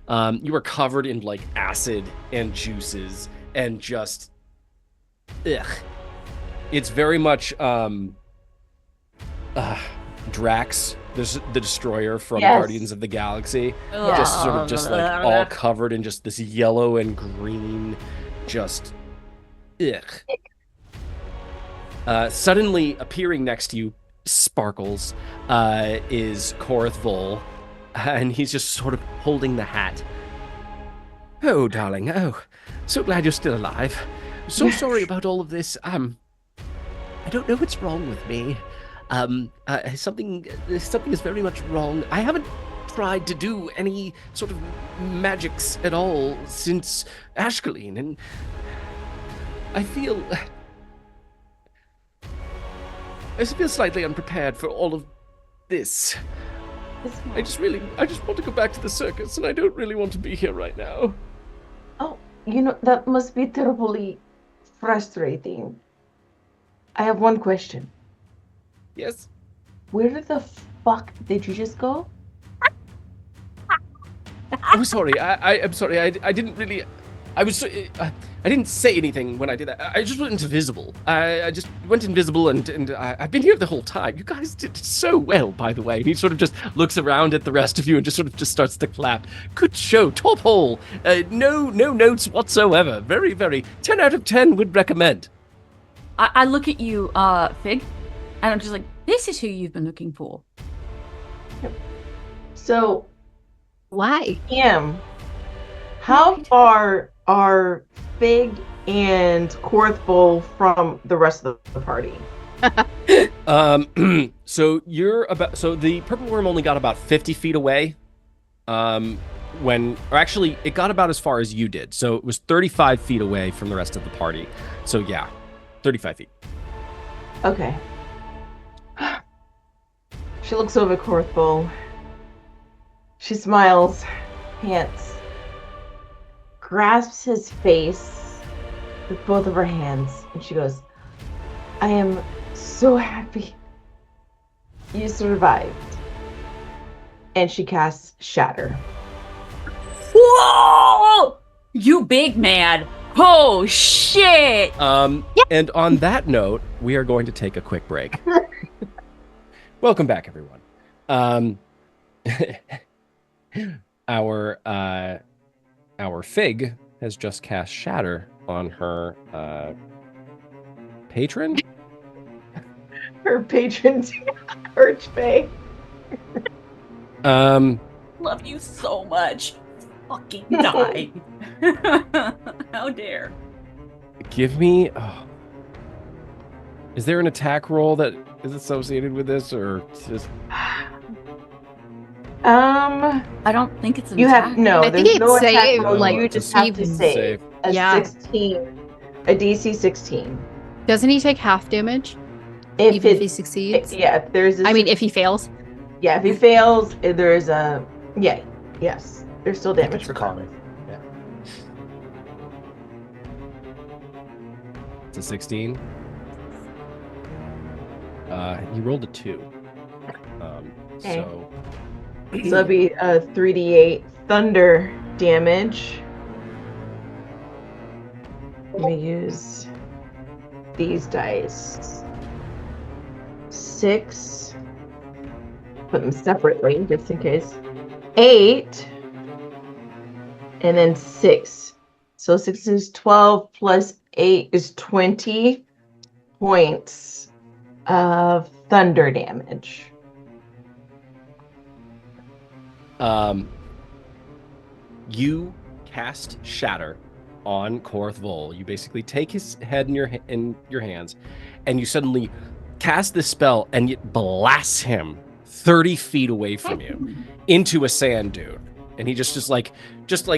You are covered in like acid and juices and just, ugh. It's very much Drax, the Destroyer from Guardians of the Galaxy, just sort of just like all covered in just this yellow and green, just ugh. Suddenly appearing next to you, Sparkles, is Korrith Vol, and he's just sort of holding the hat. Oh, darling, oh, so glad you're still alive. So sorry about all of this. I don't know what's wrong with me. Something is very much wrong. I haven't tried to do any sort of magics at all since Ashcaleen, and I feel slightly unprepared for all of this. I just want to go back to the circus, and I don't really want to be here right now. Oh, that must be terribly frustrating. I have one question. Yes? Where the fuck did you just go? I'm sorry. I'm sorry. I didn't really. I didn't say anything when I did that. I just went invisible. I just went invisible, and I've been here the whole time. You guys did so well, by the way. And he sort of just looks around at the rest of you and just sort of just starts to clap. Good show, top hole. No notes whatsoever. Very, very 10 out of 10 would recommend. I look at you, Fig, and I'm just like, this is who you've been looking for. So, Why? How far are Fig and Korrith Bull from the rest of the party? So the purple worm only got about 50 feet away. It got about as far as you did. So it was 35 feet away from the rest of the party. So yeah, 35 feet. Okay. She looks over at Korrith Bull. She smiles, pants, grasps his face with both of her hands, and she goes, I am so happy you survived. And she casts Shatter. Whoa! You big man. Oh, shit! And on that note, we are going to take a quick break. Welcome back, everyone. Our Fig has just cast Shatter on her patron. Her patron's Archfey. Love you so much. Fucking die. How dare. Give me... Oh. Is there an attack roll that is associated with this, or just... I don't think it's an you attack. have no. I think There's it's no attack save, roll. like, You just have to save. a Yeah. 16, a DC 16. Doesn't he take half damage? If Even if he succeeds? if there's. If he fails. Yeah, if he fails, there is a. Yeah. Yes. There's still damage It's recalling. Yeah. It's a 16. You rolled a 2. Okay. So... So that'd be a 3d8 thunder damage. Let me use these dice. 6. Put them separately, just in case. 8, and then 6. So 6 is 12 plus 8 is 20 points of thunder damage. You cast Shatter on Korrith Vol. You basically take his head in your hands, and you suddenly cast this spell, and it blasts him 30 feet away from you into a sand dune. And he just like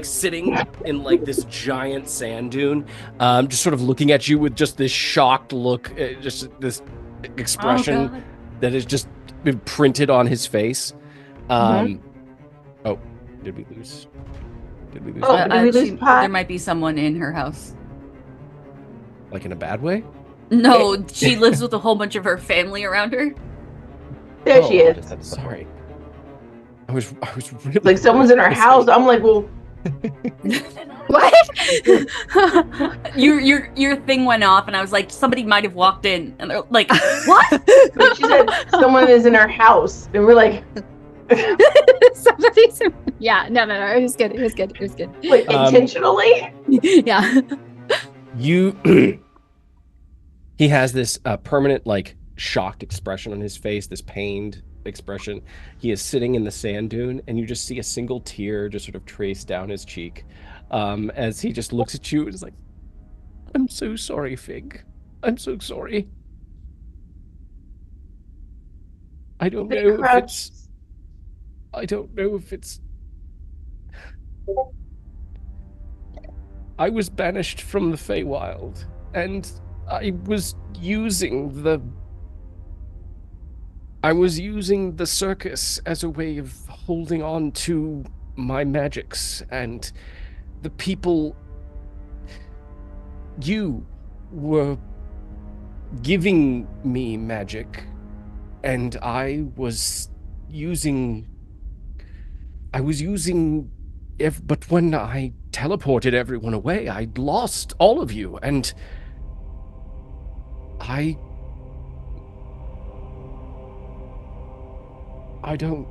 sitting in like this giant sand dune, just sort of looking at you with just this shocked look, just this expression that has just been printed on his face. Oh, did we lose? Did we lose? Did we lose Pat? There might be someone in her house. Like in a bad way? No, she lives with a whole bunch of her family around her. There she is. Sorry. I was really like someone's in her house. I'm like, well, what? your thing went off, and I was like, somebody might have walked in, and they're like, what? She said someone is in her house, and we're like, somebody's. Yeah, no. It was good. Like intentionally. Yeah. He has this permanent like shocked expression on his face, this pained expression. He is sitting in the sand dune, and you just see a single tear just sort of trace down his cheek as he just looks at you and is like, I'm so sorry, Fig. I'm so sorry. I don't know if it's I was banished from the Feywild, and I was using the circus as a way of holding on to my magics, and the people you were giving me magic, and I was using but when I teleported everyone away, I lost all of you, and I don't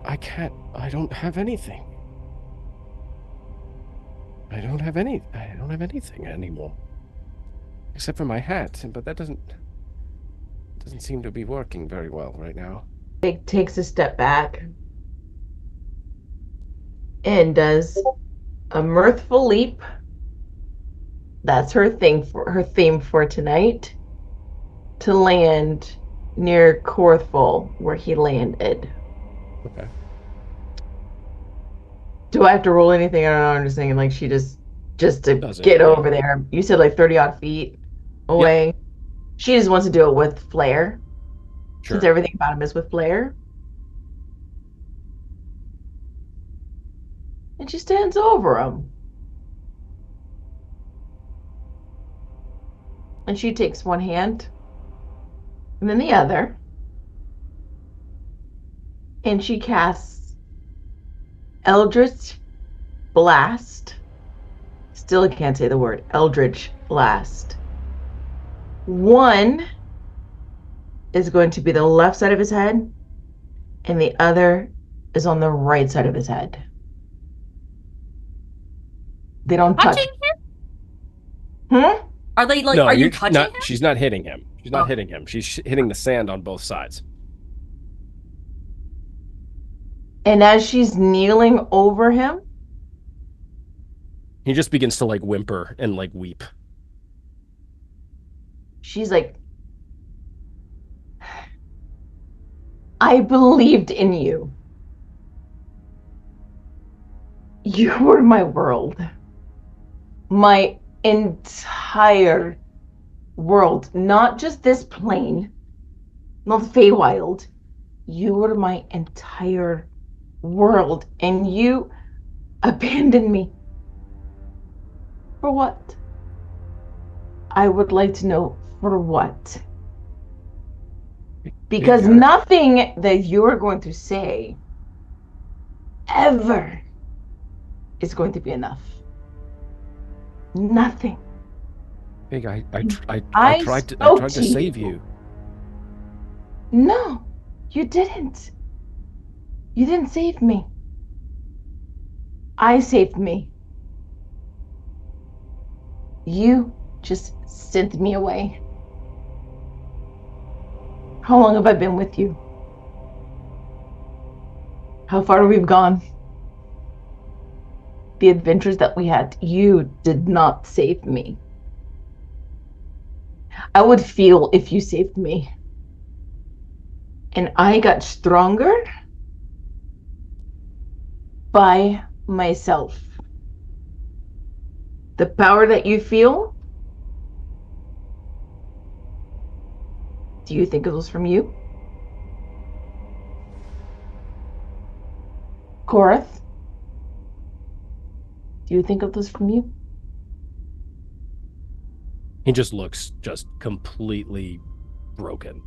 have anything. I don't have anything anymore. Except for my hat, but that doesn't seem to be working very well right now. It takes a step back and does a mirthful leap. That's her theme for tonight, to land near Korrith Vol, where he landed. Okay. Do I have to roll anything? I don't know. I'm just saying, like, she just to get over there. You said like 30 odd feet away. Yep. She just wants to do it with flair. Sure. Since everything about him is with flair. And she stands over him. And she takes one hand and then the other. And she casts Eldritch Blast. Still can't say the word. Eldritch Blast. One is going to be the left side of his head, and the other is on the right side of his head. They don't touch him? Are they like? No, are you touching him? She's not hitting him. She's not hitting him. She's hitting the sand on both sides. And as she's kneeling over him, he just begins to like whimper and like weep. She's like, I believed in you. You were my world. My entire world. Not just this plane. Not the Feywild. You were my entire world. And you abandoned me. For what? I would like to know for what. Because nothing that you're going to say ever is going to be enough. Nothing. Big, I tried to save you. No, you didn't. You didn't save me. I saved me. You just sent me away. How long have I been with you? How far we've gone? The adventures that we had, you did not save me. I would feel if you saved me. And I got stronger by myself. The power that you feel, do you think it was from you? Korrith? Do you think it was from you? He just looks just completely broken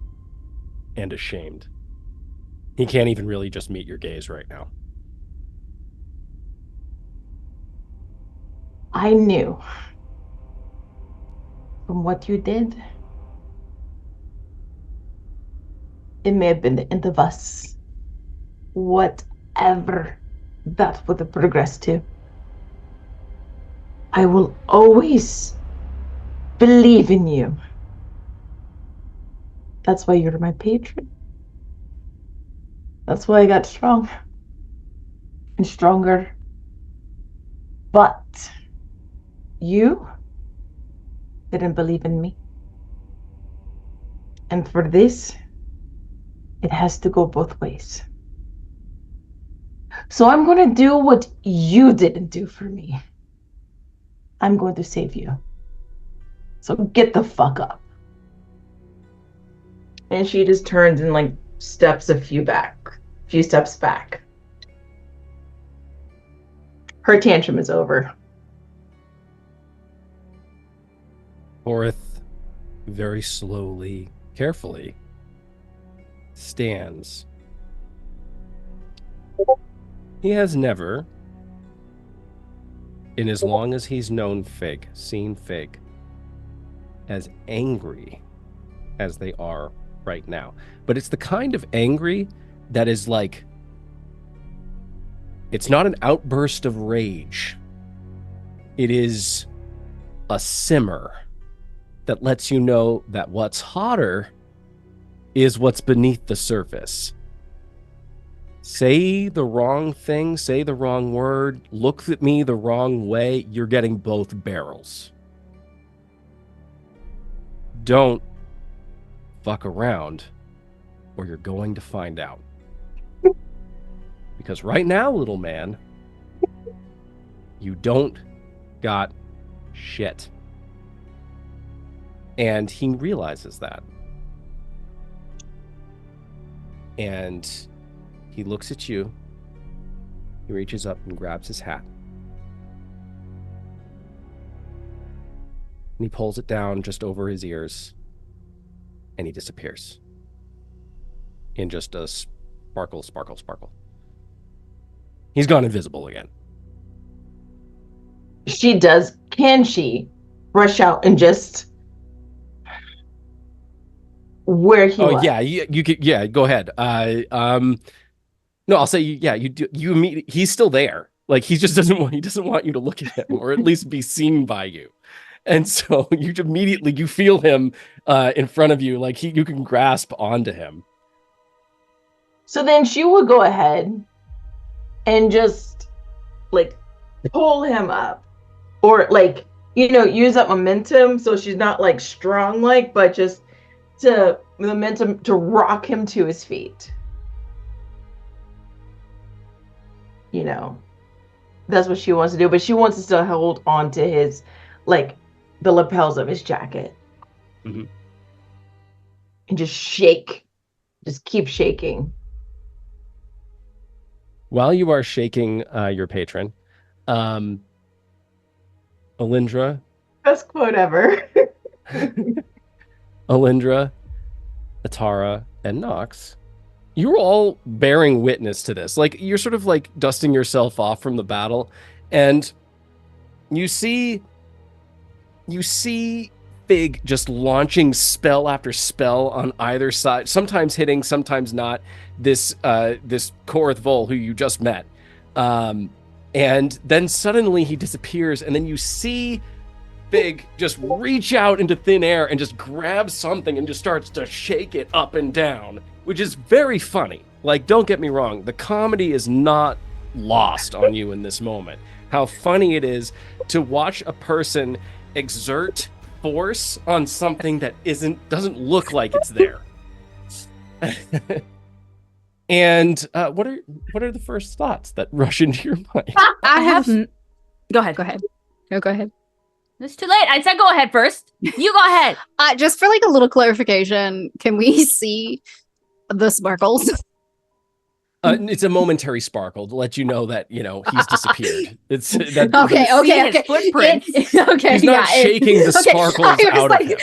and ashamed. He can't even really just meet your gaze right now. I knew from what you did, it may have been the end of us. Whatever that would have progressed to. I will always believe in you. That's why you're my patron. That's why I got strong and stronger. But you didn't believe in me. And for this, it has to go both ways. So I'm going to do what you didn't do for me. I'm going to save you. So get the fuck up. And she just turns and like steps a few steps back. Her tantrum is over. Korrith very slowly, carefully stands. He has never, in as long as he's known Fig, seen Fig, as angry as they are right now. But it's the kind of angry that is like, it's not an outburst of rage. It is a simmer that lets you know that what's hotter is what's beneath the surface. Say the wrong thing, say the wrong word, look at me the wrong way, you're getting both barrels. Don't fuck around, or you're going to find out. Because right now, little man, you don't got shit. And he realizes that. And he looks at you. He reaches up and grabs his hat. And he pulls it down just over his ears. And he disappears. In just a sparkle, sparkle, sparkle. He's gone invisible again. Can she rush out and just where he was? Yeah, you could, yeah, go ahead. No, I'll say, yeah, you do. You immediately, he's still there. Like, he just doesn't want you to look at him, or at least be seen by you. And so you immediately, you feel him in front of you, like you can grasp onto him. So then she would go ahead and just like pull him up, or like, use that momentum so she's not like strong, like, but just to momentum to rock him to his feet. That's what she wants to do, but she wants to still hold on to his, like, the lapels of his jacket. Mm-hmm. And just shake. Just keep shaking. While you are shaking your patron, Elindra. Best quote ever. Elindra, Atara, and Nox, you're all bearing witness to this. Like, you're sort of like dusting yourself off from the battle, and you see Fig just launching spell after spell on either side, sometimes hitting, sometimes not, this Korrith Vol, who you just met. And then suddenly he disappears, and then you see Fig just reach out into thin air and just grab something and just starts to shake it up and down, which is very funny. Like, don't get me wrong, the comedy is not lost on you in this moment. How funny it is to watch a person exert force on something that doesn't look like it's there. And what are the first thoughts that rush into your mind? I have. Go ahead. Go ahead. No, go ahead. It's too late. I said go ahead first. You go ahead. Just for like a little clarification, can we see the sparkles? It's a momentary sparkle to let you know that, he's disappeared. It's that, okay. His footprint. Okay, he's not shaking the sparkles out of him.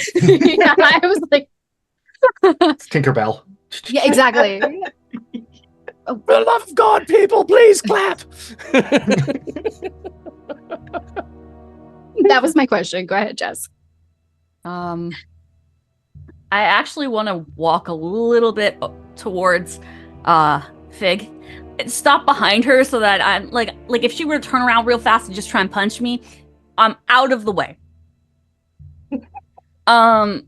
Yeah, I was like, It's Tinkerbell. yeah, exactly. For the love of God, people, please clap. That was my question. Go ahead, Jess. I actually want to walk a little bit towards Fig. Stop behind her so that I'm like if she were to turn around real fast and just try and punch me, I'm out of the way. And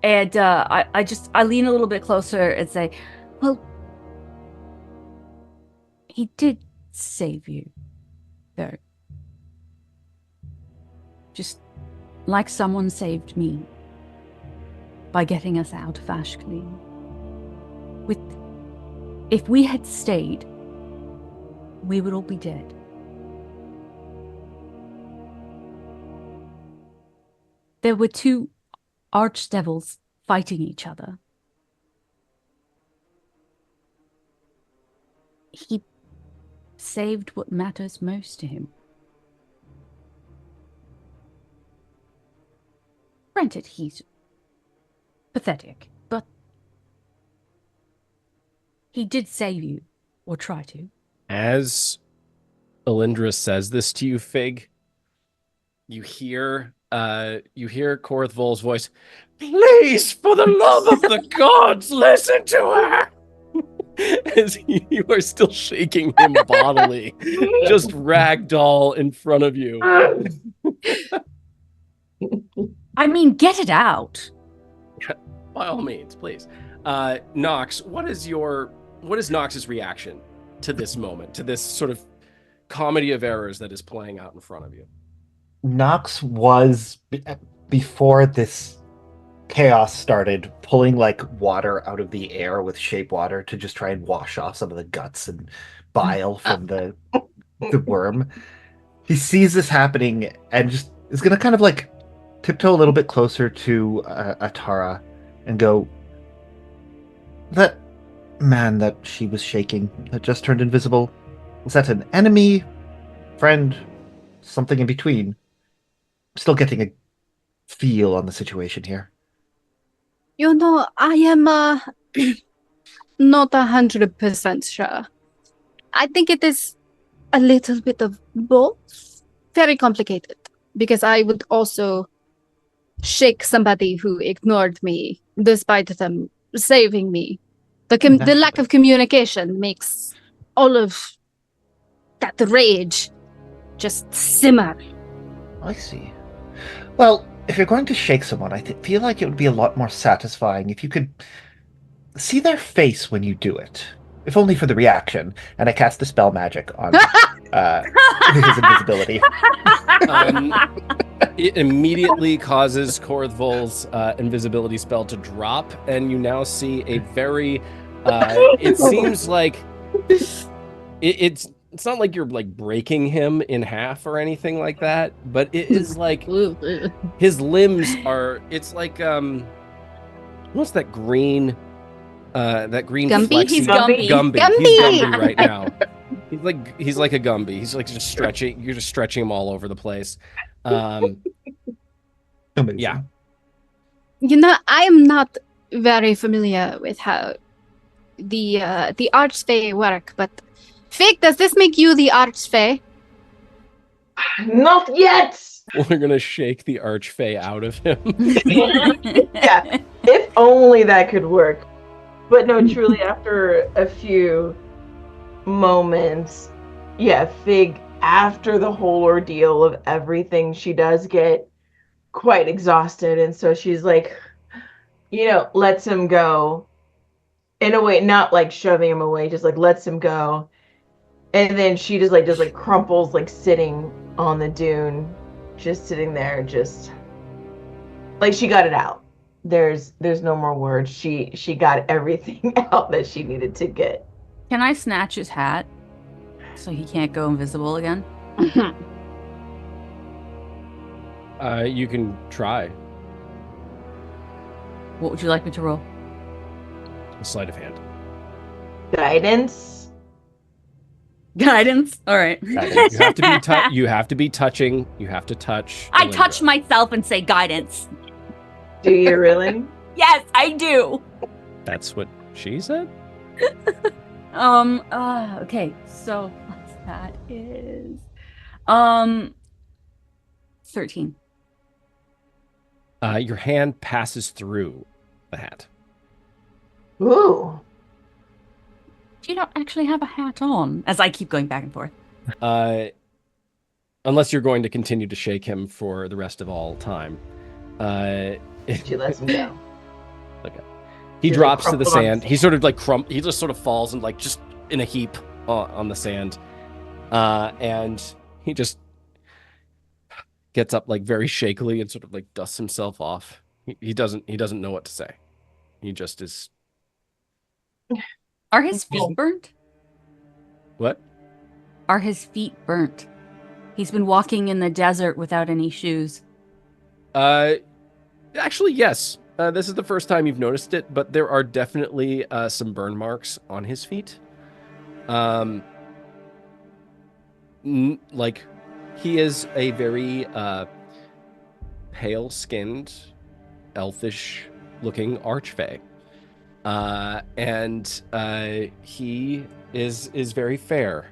I lean a little bit closer and say, well, he did save you, though. Just like someone saved me by getting us out of Ashcaleen. If we had stayed, we would all be dead. There were two archdevils fighting each other. He saved what matters most to him. Granted, he's pathetic, but he did save you, or try to. As Elindra says this to you, Fig, you hear Korrith Vol's voice. Please, for the love of the gods, listen to her. As you are still shaking him bodily, just ragdoll in front of you. I mean, get it out. By all means, please. Nox, what is Nox's reaction to this moment, to this sort of comedy of errors that is playing out in front of you? Nox was, before this chaos started, pulling like water out of the air with shape water to just try and wash off some of the guts and bile from the worm. He sees this happening and just is going to kind of like tiptoe a little bit closer to Atara and go, that man that she was shaking, that just turned invisible, was that an enemy, friend, something in between? I'm still getting a feel on the situation here. You know, I am not 100% sure. I think it is a little bit of both. Very complicated, because I would also shake somebody who ignored me despite them saving me. The lack of communication makes all of that rage just simmer. I see. Well, if you're going to shake someone, I feel like it would be a lot more satisfying if you could see their face when you do it. If only for the reaction. And I cast Dispel Magic on his invisibility. It immediately causes Korrith Vol's invisibility spell to drop, and you now see a very... it seems like... It's not like you're like breaking him in half or anything like that, but it is like his limbs are... It's like... what's that green... that green Gumby? flexi... He's Gumby. Gumby. He's Gumby right now. He's like a Gumby. He's like just stretching. You're just stretching him all over the place. Yeah. You know, I am not very familiar with how the Archfey work, but Fig, does this make you the Archfey? Not yet! We're gonna shake the Archfey out of him. Yeah, if only that could work. But no, truly, after a few moments, Fig, after the whole ordeal of everything, she does get quite exhausted, and so she's like, lets him go in a way, not like shoving him away, just like lets him go. And then she just crumples, like sitting on the dune, just sitting there, just like she got it out. There's no more words. She got everything out that she needed to get. Can I snatch his hat so he can't go invisible again? You can try What would you like me to roll? a sleight of hand. Guidance. Guidance. All right. You have to be you have to be touching. You have to touch. I Elindra. touch myself and say guidance. Do you really? Yes, I do. That's what she said. Okay. So what's that is 13. Your hand passes through the hat. Ooh. You don't actually have a hat on. As I keep going back and forth. Unless you're going to continue to shake him for the rest of all time. She lets him go. Okay. He He's drops like to the crumpled on sand. the He sort of like he just sort of falls and like just in a heap on the sand. And he just gets up like very shakily and sort of like dusts himself off. He doesn't know what to say. He just is. Are his feet burnt? What? Are his feet burnt? He's been walking in the desert without any shoes. Actually, yes. This is the first time you've noticed it, but there are definitely some burn marks on his feet. Like, he is a very pale-skinned, elfish-looking archfey. And he is very fair.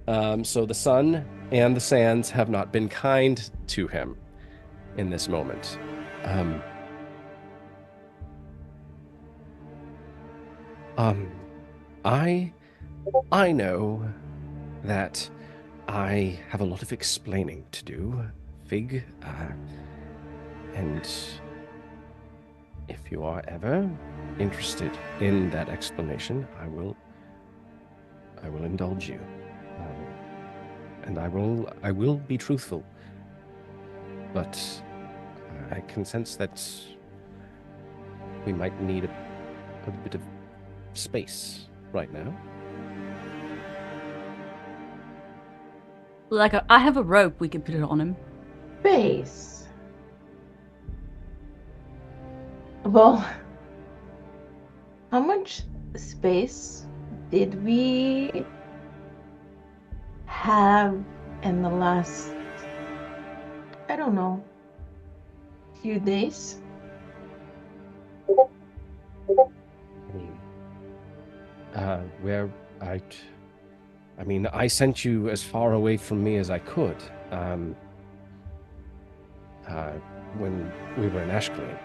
So the sun and the sands have not been kind to him in this moment. I know that I have a lot of explaining to do, Fig, and if you are ever interested in that explanation, I will indulge you, and I will be truthful. But I can sense that we might need a bit of space right now. Like, I have a rope. We could put it on him. Space. Well, how much space did we have in the last, I don't know, few days? I sent you as far away from me as I could, when we were in Ashcaleen.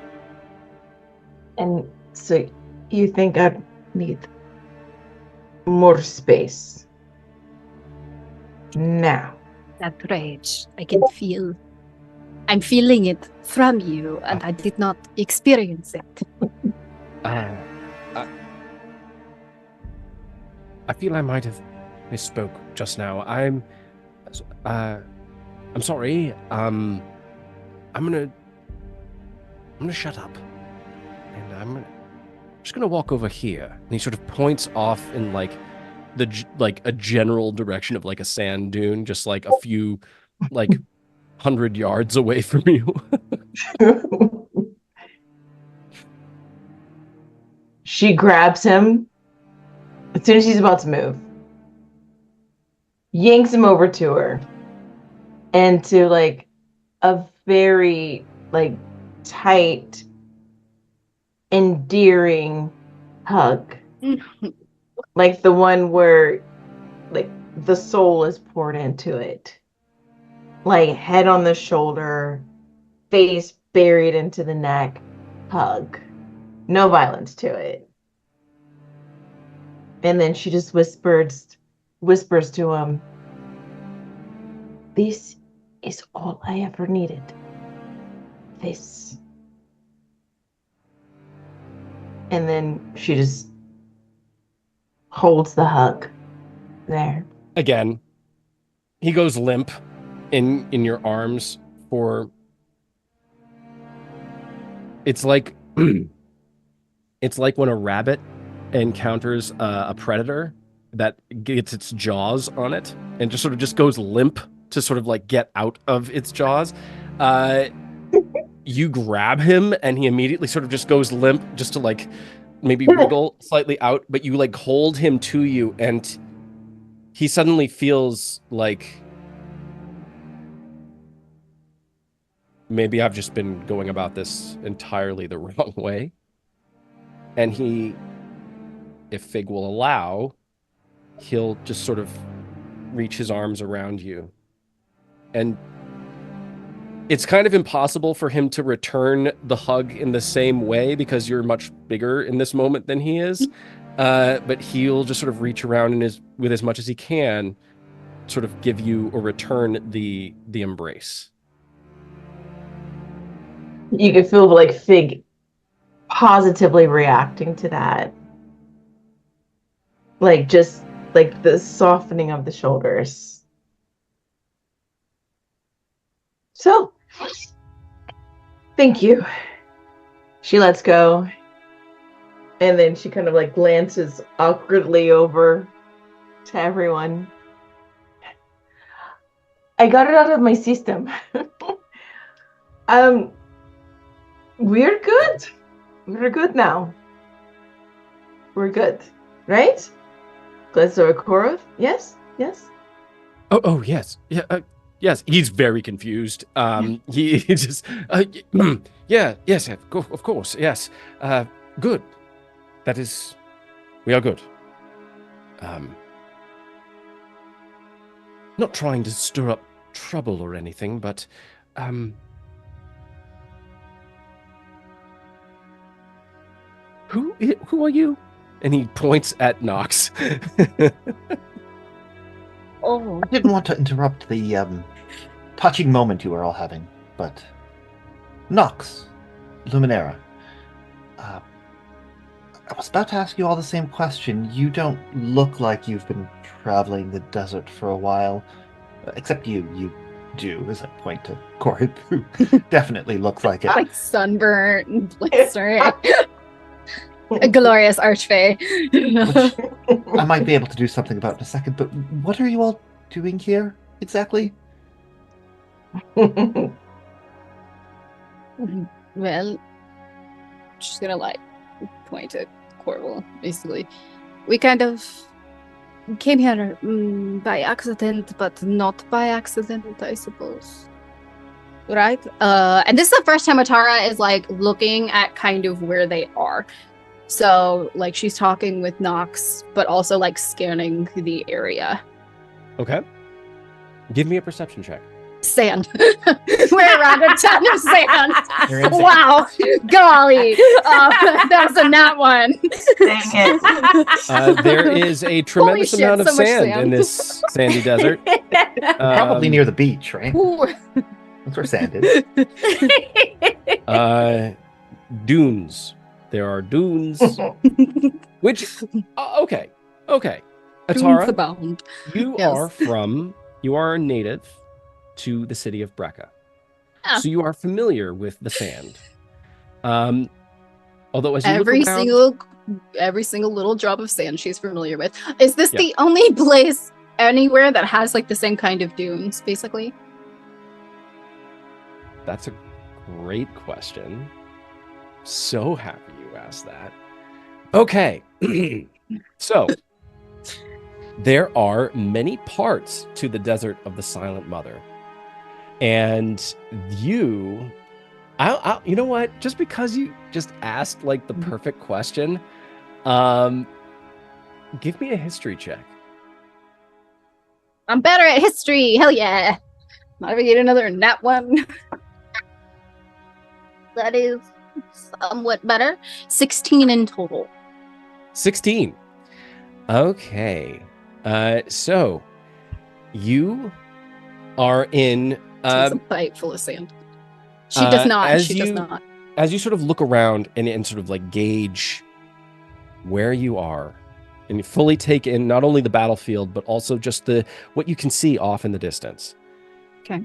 And so you think I'd need more space now? That rage, I'm feeling it from you, and I did not experience it. I feel I might have misspoke just now. I'm sorry. I'm gonna shut up, and I'm just gonna walk over here. And he sort of points off in like a general direction of like a sand dune, just like a few 100 yards away from you. She grabs him as soon as she's about to move, yanks him over to her, and to like a very tight, endearing hug. Like the one where the soul is poured into it. Like head on the shoulder, face buried into the neck, hug. No violence to it. And then she just whispers to him, this is all I ever needed. This. And then she just holds the hug there. Again, he goes limp in your arms for... It's like it's like when a rabbit encounters a predator that gets its jaws on it and just sort of just goes limp to sort of like get out of its jaws. You grab him and he immediately sort of just goes limp just to like maybe wriggle slightly out, but you like hold him to you and he suddenly feels like maybe I've just been going about this entirely the wrong way. And he, if Fig will allow, he'll just sort of reach his arms around you. And it's kind of impossible for him to return the hug in the same way because you're much bigger in this moment than he is. But he'll just sort of reach around with as much as he can, sort of give you or return the embrace. You can feel like Fig positively reacting to that. Like just like the softening of the shoulders. So, thank you. She lets go. And then she kind of like glances awkwardly over to everyone. I got it out of my system. We're good. We're good now. We're good, right? Let's over Korrith. Yes, yes. Oh, yes, yeah, yes. He's very confused. He just, yeah, yes, of course, yes. Good. That is, we are good. Not trying to stir up trouble or anything, but who are you? And he points at Nox. I didn't want to interrupt the touching moment you were all having, but Nox, Luminera, I was about to ask you all the same question. You don't look like you've been traveling the desert for a while, except you do, as I point to Korrith, who definitely looks like it. Like sunburnt, blistering. A glorious archfey. Which I might be able to do something about in a second, but what are you all doing here exactly? Well, she's gonna like point to Corval, basically. We kind of came here by accident, but not by accident, I suppose. Right? And this is the first time Atara is like looking at kind of where they are. So, like, she's talking with Nox, but also, like, scanning the area. Okay. Give me a perception check. Sand. We're around a ton of sand. You're in sand. Wow. Golly. That was a nat one. Dang it. There is a tremendous shit, amount of so much sand sand. in this sandy desert. Probably near the beach, right? Ooh. That's where sand is. Dunes. There are dunes. Which, okay. Dunes Atara, abound. you Yes. you are a native to the city of Brecca. Ah. So you are familiar with the sand. Although as you Every look around, every single little drop of sand she's familiar with. Is this Yeah. the only place anywhere that has like the same kind of dunes, basically? that's a great question. So happy you asked that. Okay. So there are many parts to the desert of the Silent Mother. And you know what? Just because you just asked like the perfect question, give me a history check. I'm better at history. Hell yeah. Might we get another nat one? That is somewhat better. 16 in total. 16. Okay. So you are in. She's a bite full of sand. She does not. She does not. As you sort of look around and sort of like gauge where you are, and you fully take in not only the battlefield but also just what you can see off in the distance. Okay.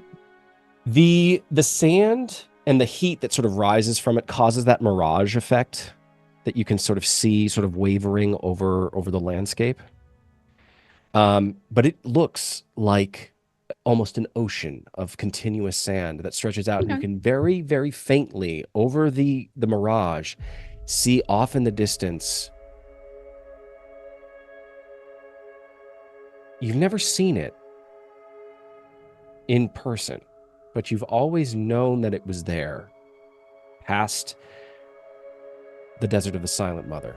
The sand and the heat that sort of rises from it causes that mirage effect that you can sort of see sort of wavering over the landscape. But it looks like almost an ocean of continuous sand that stretches out, and you can very, very faintly over the mirage see off in the distance. You've never seen it in person, but you've always known that it was there, past the Desert of the Silent Mother.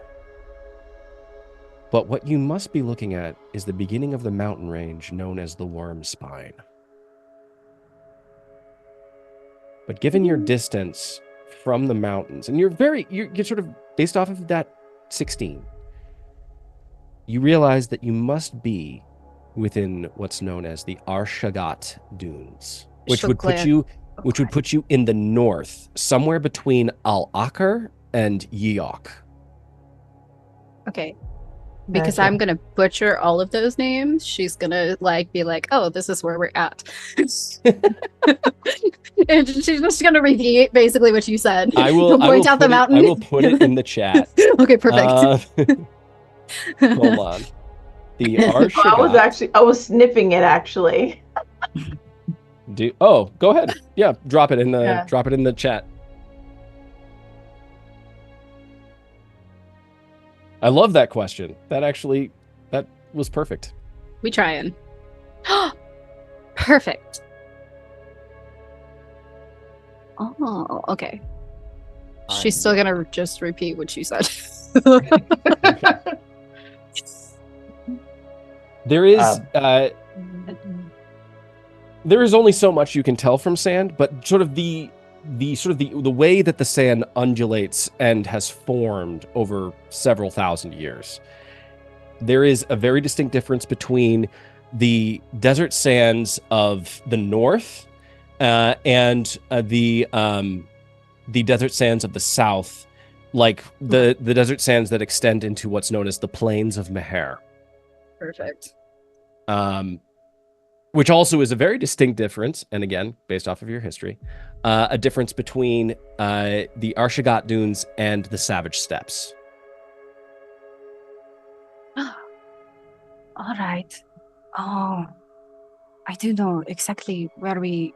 But what you must be looking at is the beginning of the mountain range known as the Worm Spine. But given your distance from the mountains, and you're sort of based off of that 16, you realize that you must be within what's known as the Arshagat Dunes, which would put you in the north, somewhere between Al-Akar and Yeok. Okay. Because I'm gonna butcher all of those names, she's gonna be like, "Oh, this is where we're at," and she's just gonna repeat basically what you said. I will point out the mountain. I will put it in the chat. Okay, perfect. Hold on. The Arshagat. I was sniffing it actually. Go ahead. Yeah, drop it in the chat. I love that question. That was perfect. We trying. Perfect. Oh, okay. She's still gonna just repeat what she said. There is only so much you can tell from sand, but sort of the way that the sand undulates and has formed over several thousand years. There is a very distinct difference between the desert sands of the north and the desert sands of the south, like the desert sands that extend into what's known as the plains of Meher. Perfect. Which also is a very distinct difference, and again, based off of your history, a difference between the Arshagat Dunes and the Savage Steppes. All right. Oh, I do know exactly where we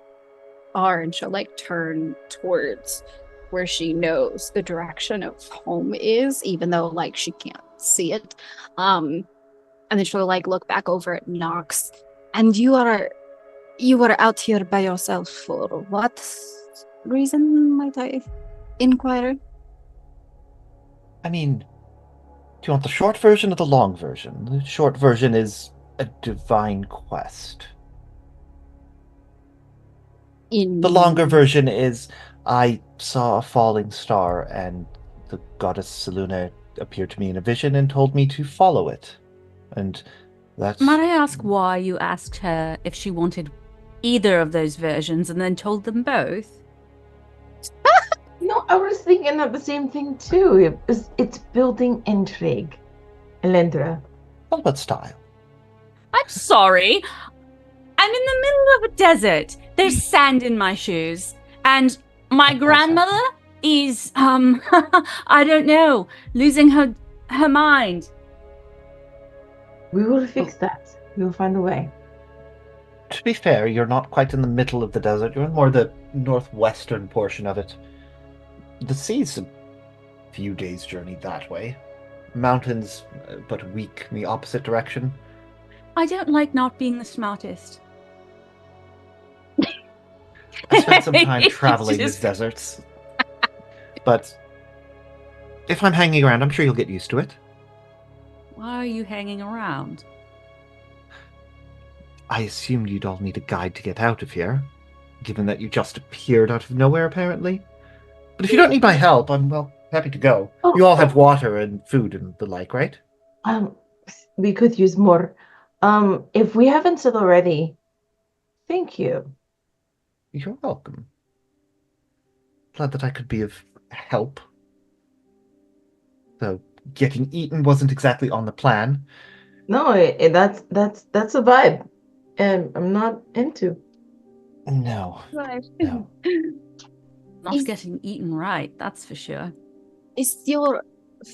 are, and she'll turn towards where she knows the direction of home is, even though she can't see it. And then she'll look back over at Nox. And you are out here by yourself for what reason, might I inquire? I mean, do you want the short version or the long version? The short version is a divine quest. The longer version is I saw a falling star and the goddess Selune appeared to me in a vision and told me to follow it. And that's... Might I ask why you asked her if she wanted either of those versions and then told them both? No, I was thinking of the same thing too. It's building intrigue. Elindra. All about style. I'm sorry. I'm in the middle of a desert. There's sand in my shoes. And my grandmother is, I don't know, losing her mind. We will fix that. We will find a way. To be fair, you're not quite in the middle of the desert. You're in more the northwestern portion of it. The sea's a few days' journey that way. Mountains, but weak in the opposite direction. I don't like not being the smartest. I spent some time traveling these deserts. But if I'm hanging around, I'm sure you'll get used to it. Why are you hanging around? I assumed you'd all need a guide to get out of here, given that you just appeared out of nowhere, apparently. But if you don't need my help, I'm, happy to go. You all have water and food and the like, right? We could use more. If we haven't said already, I Thank you. You're welcome. Glad that I could be of help. Though getting eaten wasn't exactly on the plan. No, that's a vibe, and I'm not into. No. No. Not Is- getting eaten right, that's for sure. Is your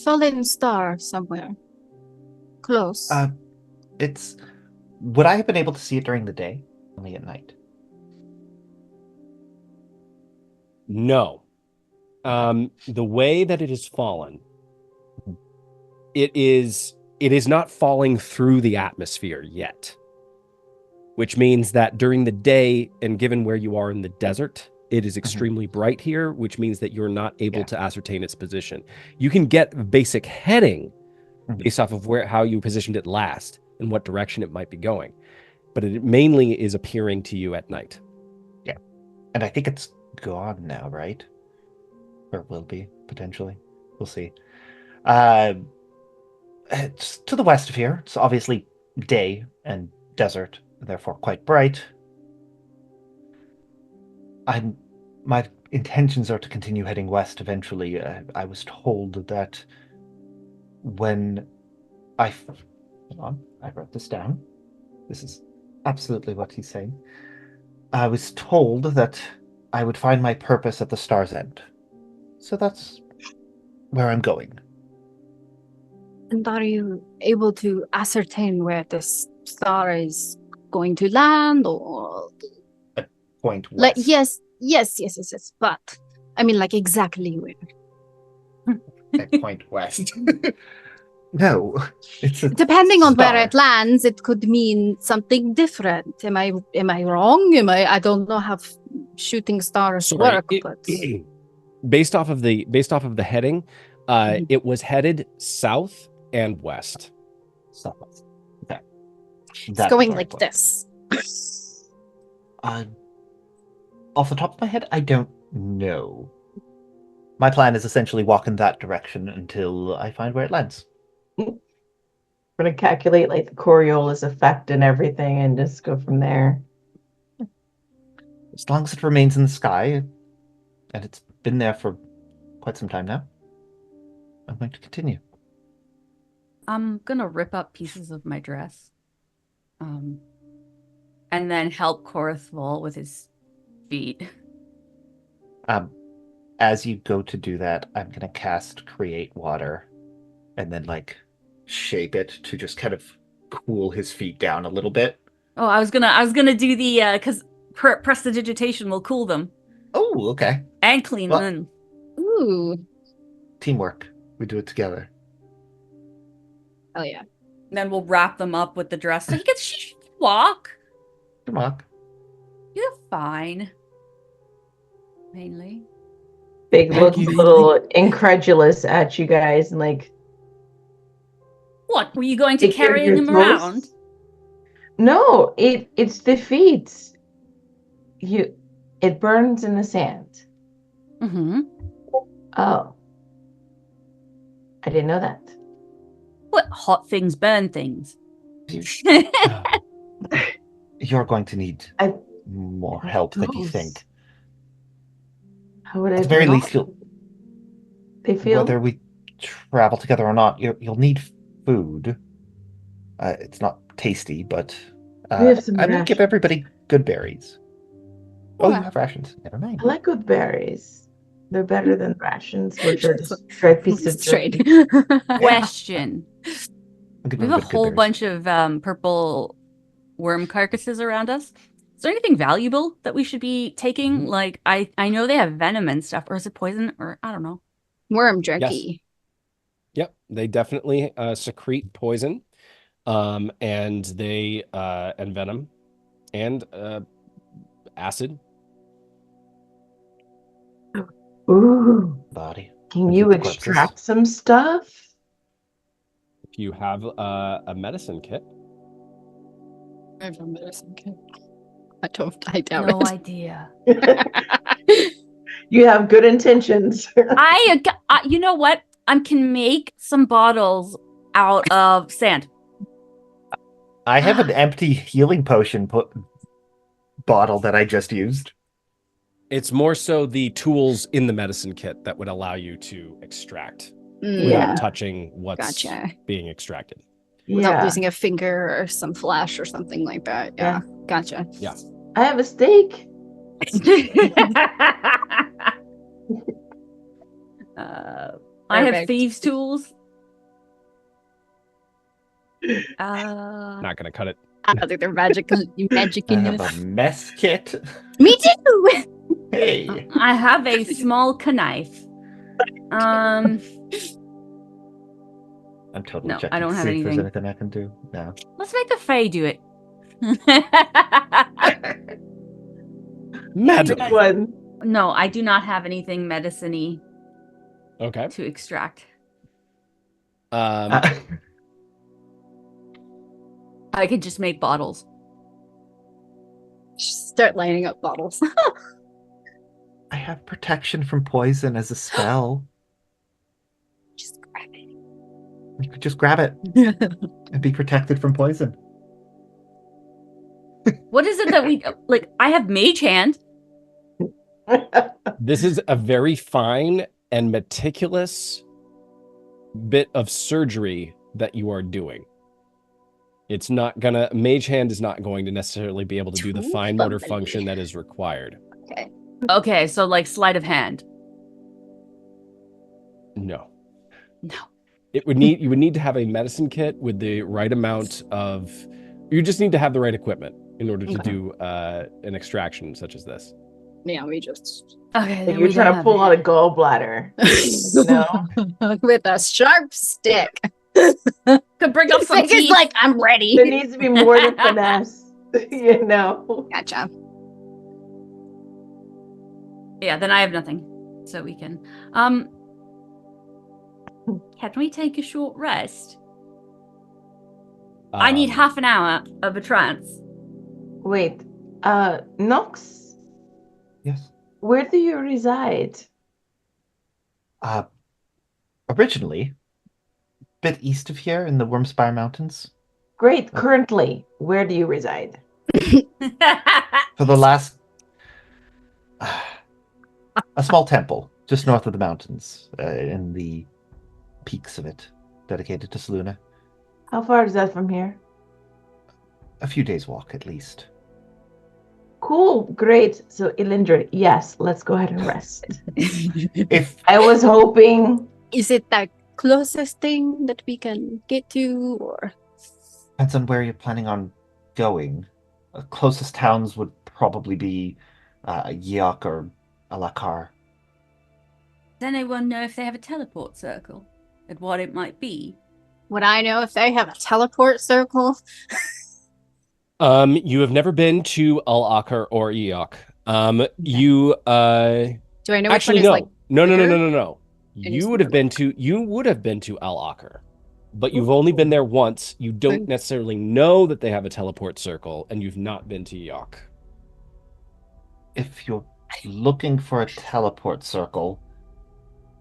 fallen star somewhere close? It's... Would I have been able to see it during the day? Only at night. No. The way that it has fallen, it is not falling through the atmosphere yet. Which means that during the day, and given where you are in the desert, it is extremely bright here, which means that you're not able to ascertain its position. You can get a basic heading based off of how you positioned it last and what direction it might be going. But it mainly is appearing to you at night. Yeah. And I think it's gone now, right? Or will be, potentially. We'll see. It's to the west of here. It's obviously day and desert, therefore quite bright. My intentions are to continue heading west eventually. I was told that when hold on, I wrote this down. This is absolutely what he's saying. I was told that I would find my purpose at the star's end. So that's where I'm going. And are you able to ascertain where this star is going to land, or Point like west. yes, but I mean like exactly where? At point west. No, it's a Depending on where star. it lands, it could mean something different. Am I wrong? I don't know how shooting stars work, but Based off of the heading, it was headed south and west. Southwest. Okay. it's going like this. Off the top of my head, I don't know. My plan is essentially walk in that direction until I find where it lands. We're gonna calculate like the Coriolis effect and everything, and just go from there. As long as it remains in the sky, and it's been there for quite some time now, I'm going to continue. I'm gonna rip up pieces of my dress. And then help Korrith vault with his feet. As you go to do that, I'm going to cast Create Water and then, shape it to just kind of cool his feet down a little bit. Oh, I was gonna do the, because prestidigitation will cool them. Oh, okay. And clean them. Ooh, Teamwork. We do it together. oh yeah. Then we'll wrap them up with the dress. So he can walk. Come on. You're fine. Mainly. Big looks a little incredulous at you guys, and like, What? Were you going to take care of carrying your him toes? around? No, it's the feet. It burns in the sand. Mm-hmm. Oh, I didn't know that. What? Hot things burn things. You're going to need more help than you Toes. think. How would I? At the very least, They feel. whether we travel together or not, you'll need food. It's not tasty, but We have some I'm going to give rations. everybody good berries. Oh, Yeah. you have rations. Never mind. I like good berries. They're better than rations, which are just dried pieces of Straight. jerky. Question. I'll give We have a everybody good whole berries. bunch of purple worm carcasses around us. Is there anything valuable that we should be taking? Like, I know they have venom and stuff, or is it poison? Or I don't know. Worm jerky. Yep, they definitely secrete poison, and they and venom, and acid. Ooh, Body. can And you eat the corpses. extract some stuff? If you have a medicine kit, I have a medicine kit. I doubt No it. idea. You have good intentions. You know what? I can make some bottles out of sand. I have an empty healing potion bottle that I just used? It's more so the tools in the medicine kit that would allow you to extract Mm, without Yeah. touching what's Gotcha. being extracted. Without Yeah. losing a finger or some flesh or something like that. Yeah. Gotcha. I have a steak. I have Perfect. thieves' tools. Not gonna cut it. I don't think they're magic I have enough. a mess kit. Me too. Hey. I have a small knife. I'm totally No, checking I don't to have see if there's anything. anything I can do. No. Let's make the Fae do it. Madam. Which one? No, I do not have anything medicine-y Okay. to extract. Uh, I could just make bottles. Start lining up bottles. I have protection from poison as a spell. Just grab it. You could just grab it and be protected from poison. What is it that we like? I have mage hand. This is a very fine and meticulous bit of surgery that you are doing. It's not gonna, mage hand is not going to necessarily be able to do the Too fine motor lovely. function that is required. Okay. Okay, so like sleight of hand. No. No. You would need to have a medicine kit with the right amount of, you just need to have the right equipment in order to Okay. do an extraction such as this. Yeah, we just Okay, Like then you're we trying don't to have pull it. out a gallbladder. No. with a sharp stick. Could bring up some Fig is teeth. like, I'm ready. There needs to be more than finesse. You know. Gotcha. Yeah, then I have nothing. So we can can we take a short rest? I need half an hour of a trance. Wait. Nox, Yes. where do you reside? Originally, a bit east of here in the Wormspire Mountains. Great. Currently, where do you reside? For the last... a small temple, just north of the mountains, in the peaks of it, dedicated to Selune. How far is that from here? A few days' walk, at least. Cool. Great. So, Elindra, yes, let's go ahead and rest. If I was hoping. Is it the closest thing that we can get to, or depends on where you're planning on going. Closest towns would probably be Yeok or Alakar. Does anyone know if they have a teleport circle and what it might be? would I know if they have a teleport circle? You have never been to Al-Akar or Eok. You Do I know which actually one is no. like? No. And You it's would have nearby. been to Al-Akar. But you've only been there once. You don't necessarily know that they have a teleport circle, and you've not been to Eok. If you're looking for a teleport circle,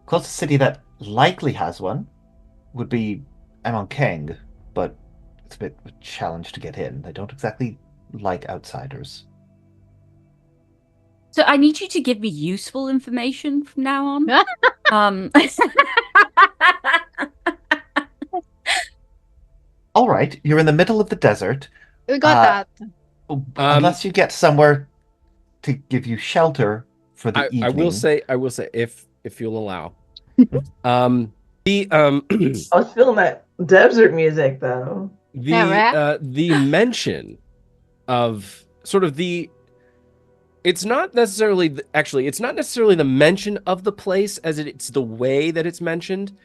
closest city that likely has one would be Amon Keng, but it's a bit of a challenge to get in. They don't exactly like outsiders. So I need you to give me useful information from now on. All right, you're in the middle of the desert. We got that. Unless you get somewhere to give you shelter for the evening. I will say, if you'll allow. I was feeling that desert music though. The mention of sort of it's not necessarily the mention of the place as it's the way that it's mentioned.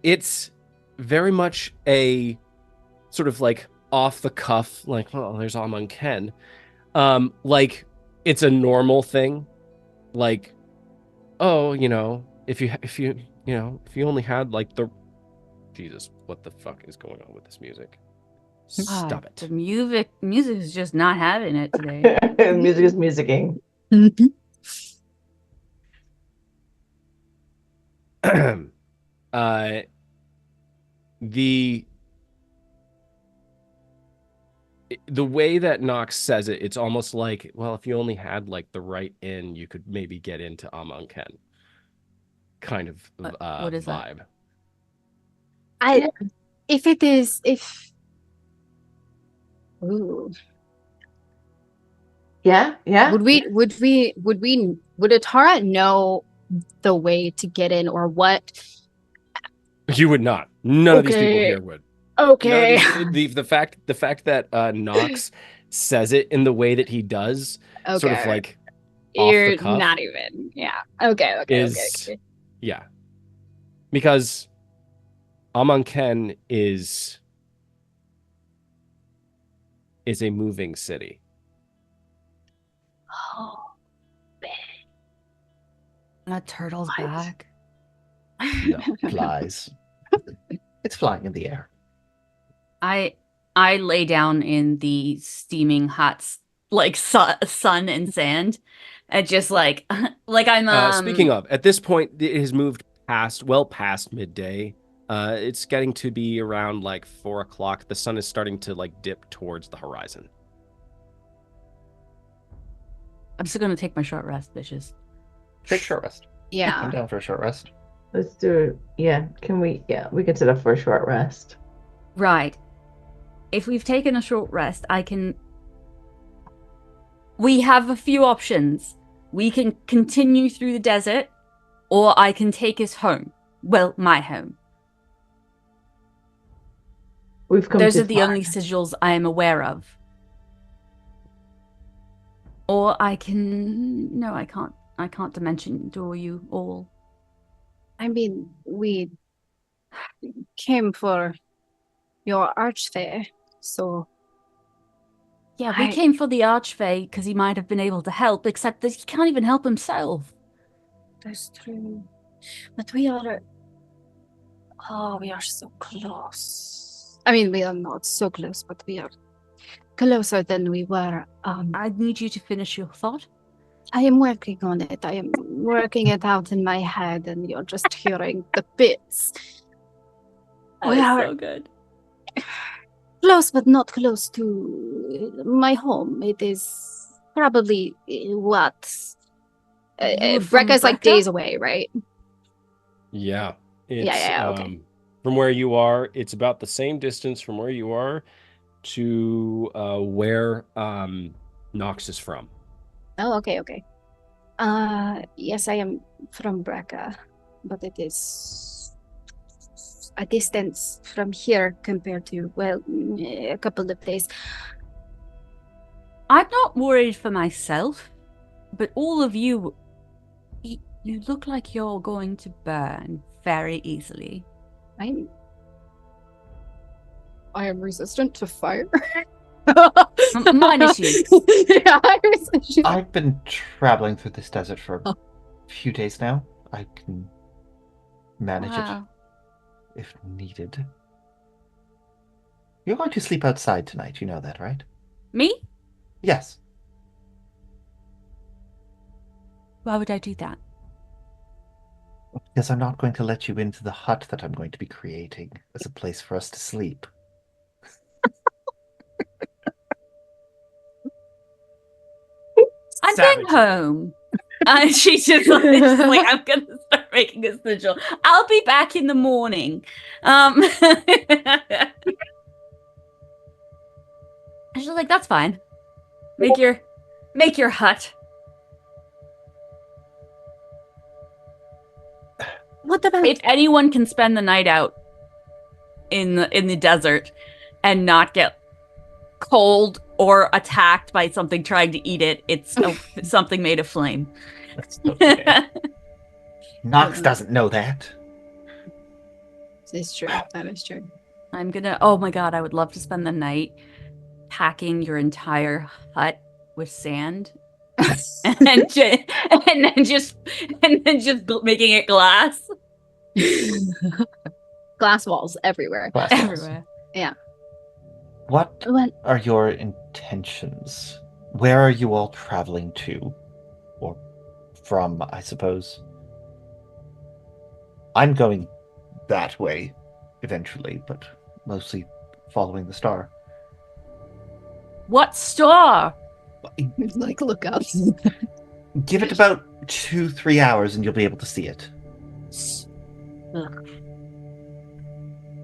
It's very much a sort of like off the cuff, like, oh, there's Amon Keng. Like it's a normal thing. Like, oh, if you only had like Jesus, what the fuck is going on with this music? Stop it. The music is just not having it today. Music is musicking. the way that Nox says it, it's almost like, well, if you only had like the right inn, you could maybe get into Amon Keng kind of what is that? vibe. Ooh. Yeah. Would Atara know the way to get in or what? You would not. None of these people Okay. here would. Okay. The fact that Nox says it in the way that he does, sort of like off the You're cuff, not even. Yeah. Okay. yeah, because Amon Keng is a moving city. Oh, That turtle's What? back. No. Flies. It's flying in the air. I lay down in the steaming hot like sun and sand, and just like I'm Speaking of, at this point, it has moved past midday. It's getting to be around like 4 o'clock. The sun is starting to like dip towards the horizon. I'm still gonna take my short rest, bitches. Take a short rest. yeah. I'm down for a short rest. Let's do it. Yeah. Can we? Yeah, we can sit up for a short rest. Right. If we've taken a short rest, we have a few options. We can continue through the desert, or I can take us home. Well, my home. We've come Those too are the far. only sigils I am aware of. Or I can... No, I can't. I can't dimension door you all. I mean, we came for your archfey, so Yeah, we came for the Archfey because he might have been able to help, except that he can't even help himself. that's true. But we are. Oh, we are so close. I mean, we are not so close, but we are closer than we were. I need you to finish your thought. I am working on it. I am working it out in my head, and you're just hearing the bits. We That are is so good. close, but not close to my home. It is probably what? You were from Brekka's like Brekka? days away, right? Yeah. It's, Yeah, okay. From where you are, it's about the same distance from where you are to where Nox is from. Oh, okay. Yes, I am from Brekka, but it is a distance from here compared to, well, a couple of days. I'm not worried for myself, but all of you, you look like you're going to burn very easily. I am resistant to fire. Minus you. Yeah, I'm resistant. I've been traveling through this desert for a few days now. I can manage Wow. it if needed. You're going to sleep outside tonight, you know that, right? Me? Yes. Why would I do that? Because I'm not going to let you into the hut that I'm going to be creating as a place for us to sleep. I'm going home. And she's just like, I'm going to start making a sigil. I'll be back in the morning. She's like, that's fine. Make your hut. What about If anyone can spend the night out in the desert and not get cold or attacked by something trying to eat it, it's something made of flame. That's okay. Nox doesn't know that. It's true. That is true. I'm gonna. Oh my god, I would love to spend the night packing your entire hut with sand, and then just making it glass. Glass walls everywhere. Glass walls. Everywhere. What Well, are your intentions? Where are you all traveling to? Or from, I suppose? I'm going that way eventually, but mostly following the star. What star? Like, look up. Give it about 2-3 hours and you'll be able to see it. Ugh.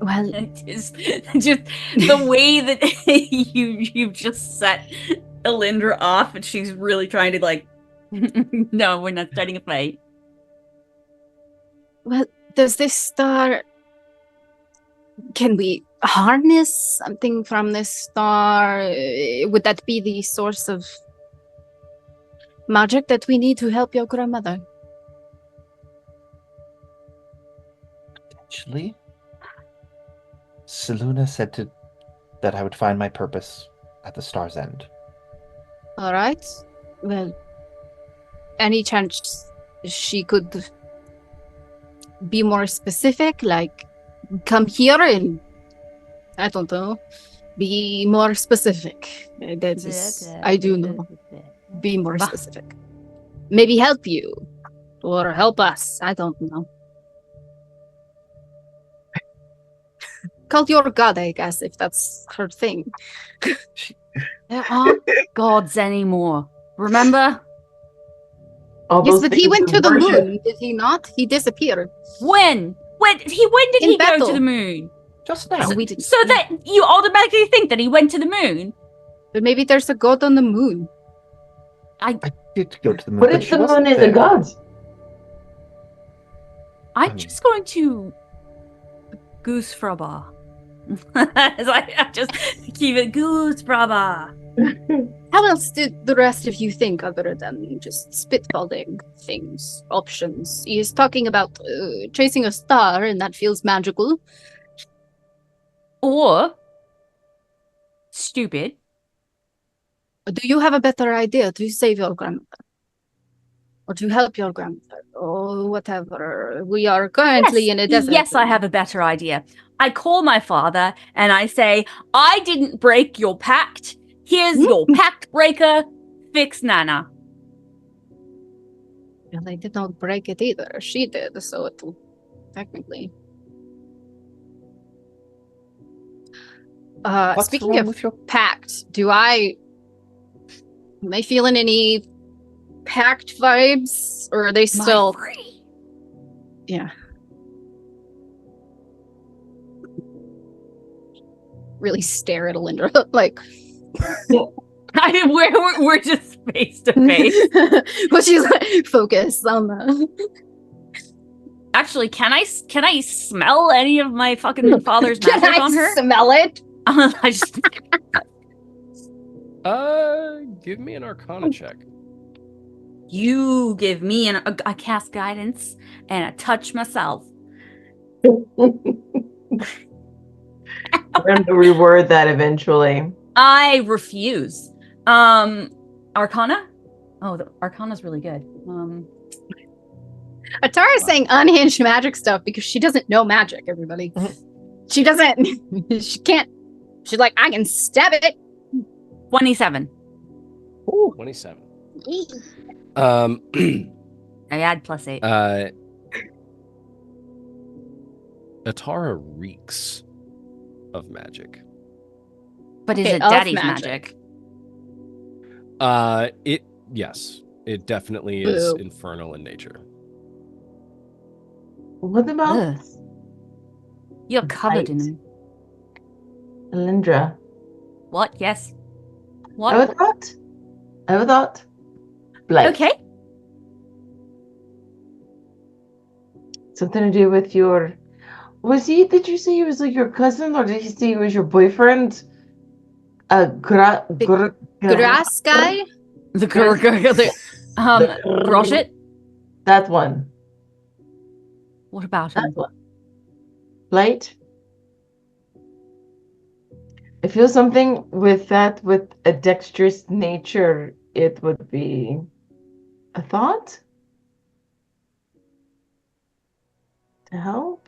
Well, just the way that you've just set Elindra off, and she's really trying to like. No, we're not starting a fight. Well, does this star... Can we harness something from this star? Would that be the source of magic that we need to help your grandmother? Potentially. Selune said that I would find my purpose at the star's end. All right. Well, any chance she could be more specific? Like, come here and, I don't know, be more specific. That is, I do know. Be more specific. Maybe help you. Or help us. I don't know. Call your god, I guess, if that's her thing. There aren't gods anymore. Remember? All Yes, those but he things went we to the worship. moon, did he not? He disappeared. When? When did In he go battle. to the moon? Just now. So we didn't. So that you automatically think that he went to the moon? But maybe there's a god on the moon. I did go to the moon, What but if she the wasn't moon is there. a god? I'm just going to goose fraba. I just keep it goose fraba. How else did the rest of you think other than just spitballing things, options? He is talking about chasing a star, and that feels magical. Or stupid. Do you have a better idea to save your grandmother? Or to help your grandmother? Or whatever. We are currently in a desert. Yes, I have a better idea. I call my father and I say, I didn't break your pact. Here's your pact breaker. Fix Nana. Well, I did not break it either. She did, so it will technically. What's Speaking wrong of with your... pact, am I feeling any pact vibes? Or are they still... Yeah. Really stare at Elindra, like... I mean, we're just face to face. But she's like, focus on the... Actually, can I smell any of my fucking father's magic on her? Smell it? I just... Give me an Arcana check. You give me a cast guidance and a touch myself. We're going to reword that eventually. I refuse. Arcana? Oh, the Arcana's really good. Atara's saying unhinged magic stuff because she doesn't know magic, everybody. She doesn't... She can't... She's like, I can stab it. 27. Ooh. 27. I add +8. Atara reeks of magic. But is Okay, it of daddy's magic. magic? Yes, it definitely is Boo. infernal in nature. What about Ugh. You're covered in Right. them. Elindra? What? Yes. I What? would thought. Blight. Okay. Something to do with your... Did you say he was like your cousin, or did he say he was your boyfriend? Grass guy? The Groshet? That one. What about That him? one. Blight? I feel something with that, with a dexterous nature, it would be a thought to help.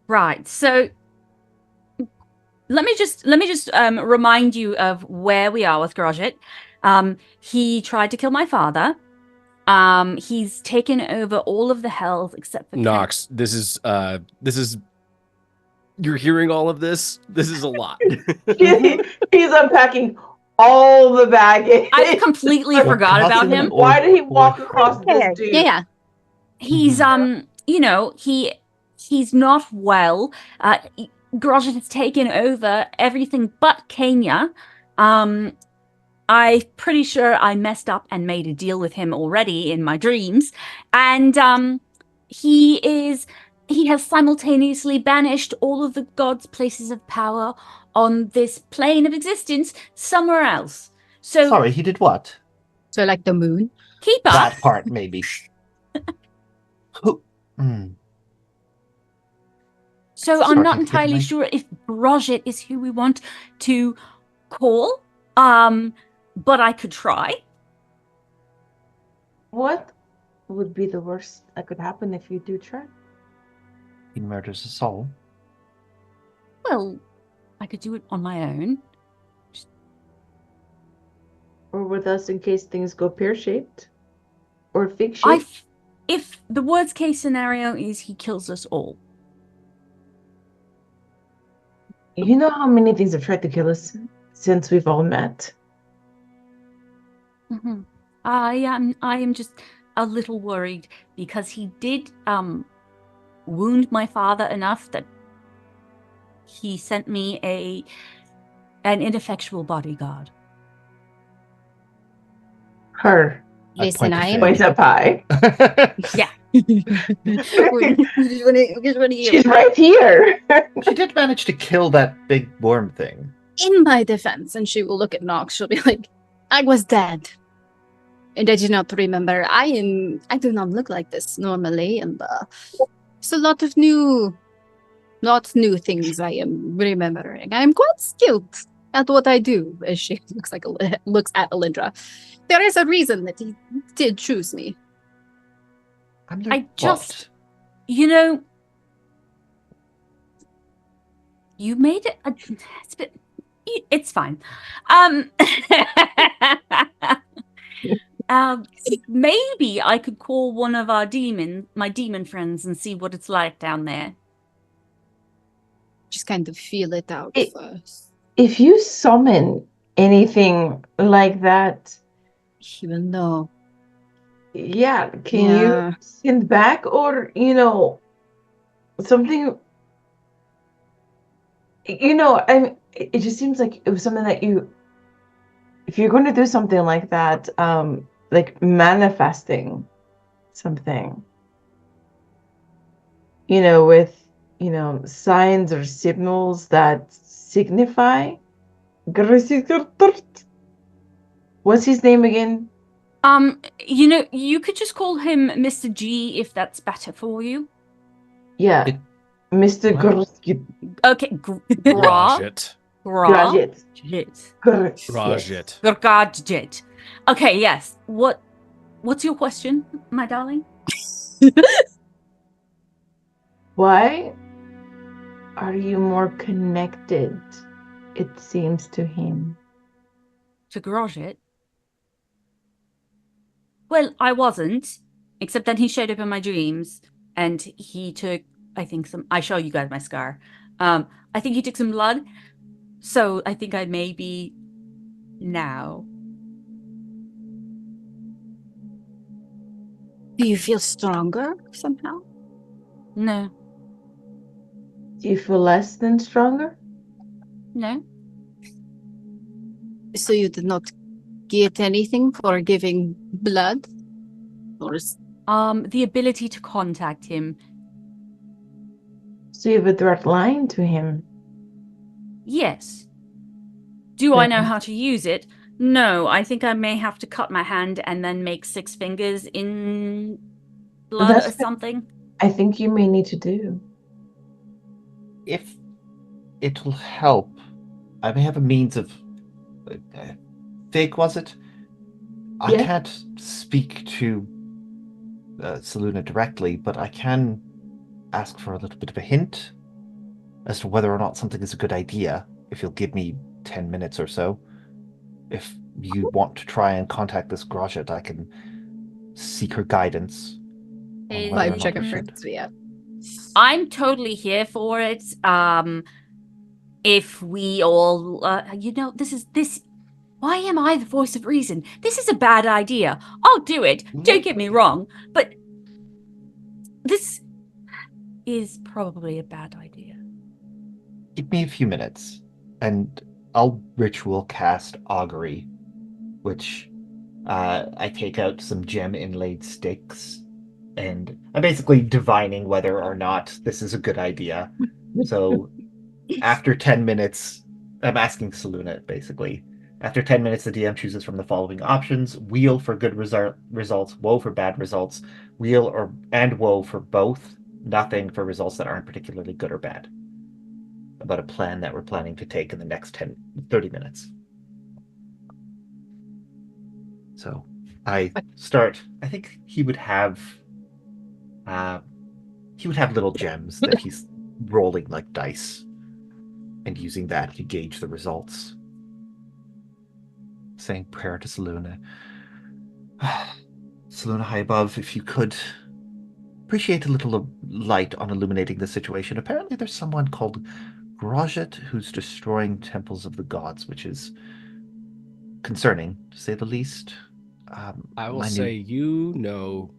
Right. So let me just remind you of where we are with Grosjet. He tried to kill my father. He's taken over all of the hells except for Nox, this is you're hearing all of this. This is a lot. He's unpacking all the baggage. I completely forgot about him. Why did he walk across this dude? Yeah. He's he's not well. Grosjean has taken over everything but Kenya. I'm pretty sure I messed up and made a deal with him already in my dreams. And he has simultaneously banished all of the gods' places of power on this plane of existence somewhere else. So Sorry, he did what? So like the moon. keep up. That part, maybe. Who? So I'm Sorry, not forgive entirely me. sure if Grosjean is who we want to call. But I could try. What would be the worst that could happen if you do try? He murders us all. Well, I could do it on my own. Or with us in case things go pear-shaped? Or fig-shaped? If the worst case scenario is he kills us all. You know how many things have tried to kill us since we've all met? Mm-hmm. I am just a little worried because he did wound my father enough that he sent me an ineffectual bodyguard. Her. Listen, I am. Points up high. Yeah. She's right here. She did manage to kill that big worm thing. In my defense, and she will look at Nox. She'll be like, "I was dead, and I do not remember. I do not look like this normally, and it's a lot of new things I am remembering. I am quite skilled at what I do." As she looks at Elindra, there is a reason that he did choose me. I just, you made it. It's fine. Maybe I could call one of my demon friends, and see what it's like down there. Just kind of feel it out first. If you summon anything like that, He will know. yeah, can you send back or, something? It just seems like it was something that if you're going to do something like that, like manifesting something, with, signs or signals that signify. What's his name again? You could just call him Mr. G if that's better for you. Yeah. Mr. Korrith. Okay. Grosjean. Grosjean. Okay, yes. What's your question, my darling? Why are you more connected, it seems, to him? To Grosjean? Well, I wasn't, except then he showed up in my dreams, and he took, I think, I show you guys my scar. I think he took some blood, so I think I may be now. Do you feel stronger somehow? No. Do you feel less than stronger? No. So you did not get anything for giving blood? Or the ability to contact him. So you have a direct line to him? Yes. Do I know how to use it? No, I think I may have to cut my hand and then make 6 fingers in blood or something. I think you may need to do. If it will help, I may have a means of... Fig, was it? I can't speak to Selune directly, but I can ask for a little bit of a hint as to whether or not something is a good idea, if you'll give me 10 minutes or so. If you want to try and contact this Grosjean, I can seek her guidance. Check it first, yeah. I'm totally here for it. If we all, this. Why am I the voice of reason? This is a bad idea. I'll do it. Don't get me wrong, but this is probably a bad idea. Give me a few minutes, and I'll ritual cast Augury, which I take out some gem inlaid sticks, and I'm basically divining whether or not this is a good idea. So after 10 minutes, I'm asking Selune, basically. After 10 minutes, the DM chooses from the following options: wheel for good results, woe for bad results, wheel and woe for both, nothing for results that aren't particularly good or bad. About a plan that we're planning to take in the next 30 minutes. So I start. I think he would have little gems that he's rolling like dice and using that to gauge the results. Saying prayer to Selune. Selune high above, if you could appreciate a little light on illuminating the situation. Apparently there's someone called Grajit who's destroying temples of the gods, which is concerning, to say the least. I will say you know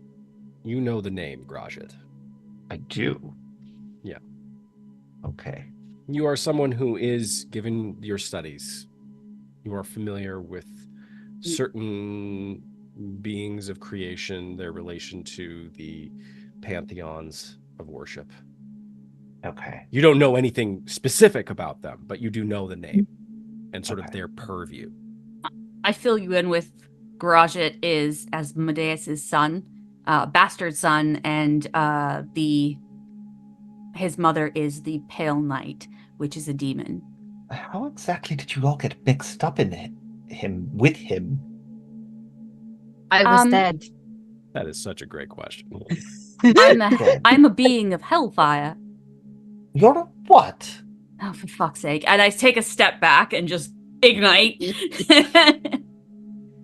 the name Grajit. I do. Yeah. Okay. You are someone who is, given your studies, you are familiar with certain beings of creation, their relation to the pantheons of worship. Okay. You don't know anything specific about them, but you do know the name and sort of their purview. I fill you in with Grajit is Asmodeus' son, bastard son, and his mother is the Pale Knight, which is a demon. How exactly did you all get mixed up in with him? I was dead. That is such a great question. I'm a being of hellfire. You're a what? Oh, for fuck's sake. And I take a step back and just ignite. Oh,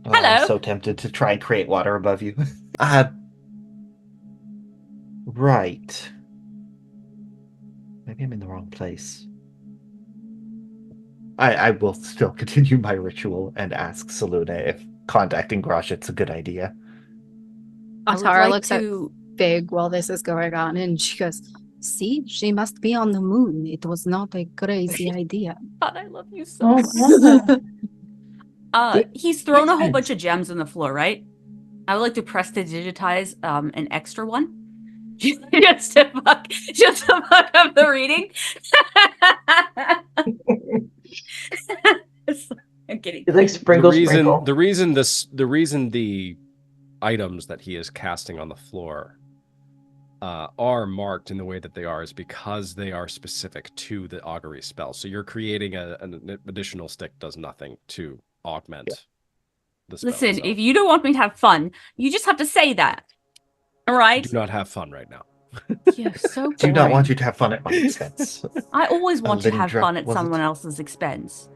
Hello. I'm so tempted to try and create water above you. Right. Maybe I'm in the wrong place. I will still continue my ritual and ask Selune if contacting Grajit's a good idea. Atara looks at Big while this is going on, and she goes, "See, she must be on the moon. It was not a crazy idea." God, I love you so much. He's thrown a whole bunch of gems on the floor, right? I would like to press to digitize an extra one. just to fuck up the reading. I'm kidding. It's like sprinkle. The reason the items that he is casting on the floor are marked in the way that they are is because they are specific to the augury spell. So you're creating an additional stick does nothing to augment the spell. Listen, itself. If you don't want me to have fun, you just have to say that. All right? Do not have fun right now. You're so boring. Do not want you to have fun at my expense. I always want to have Elindra, fun at someone else's expense.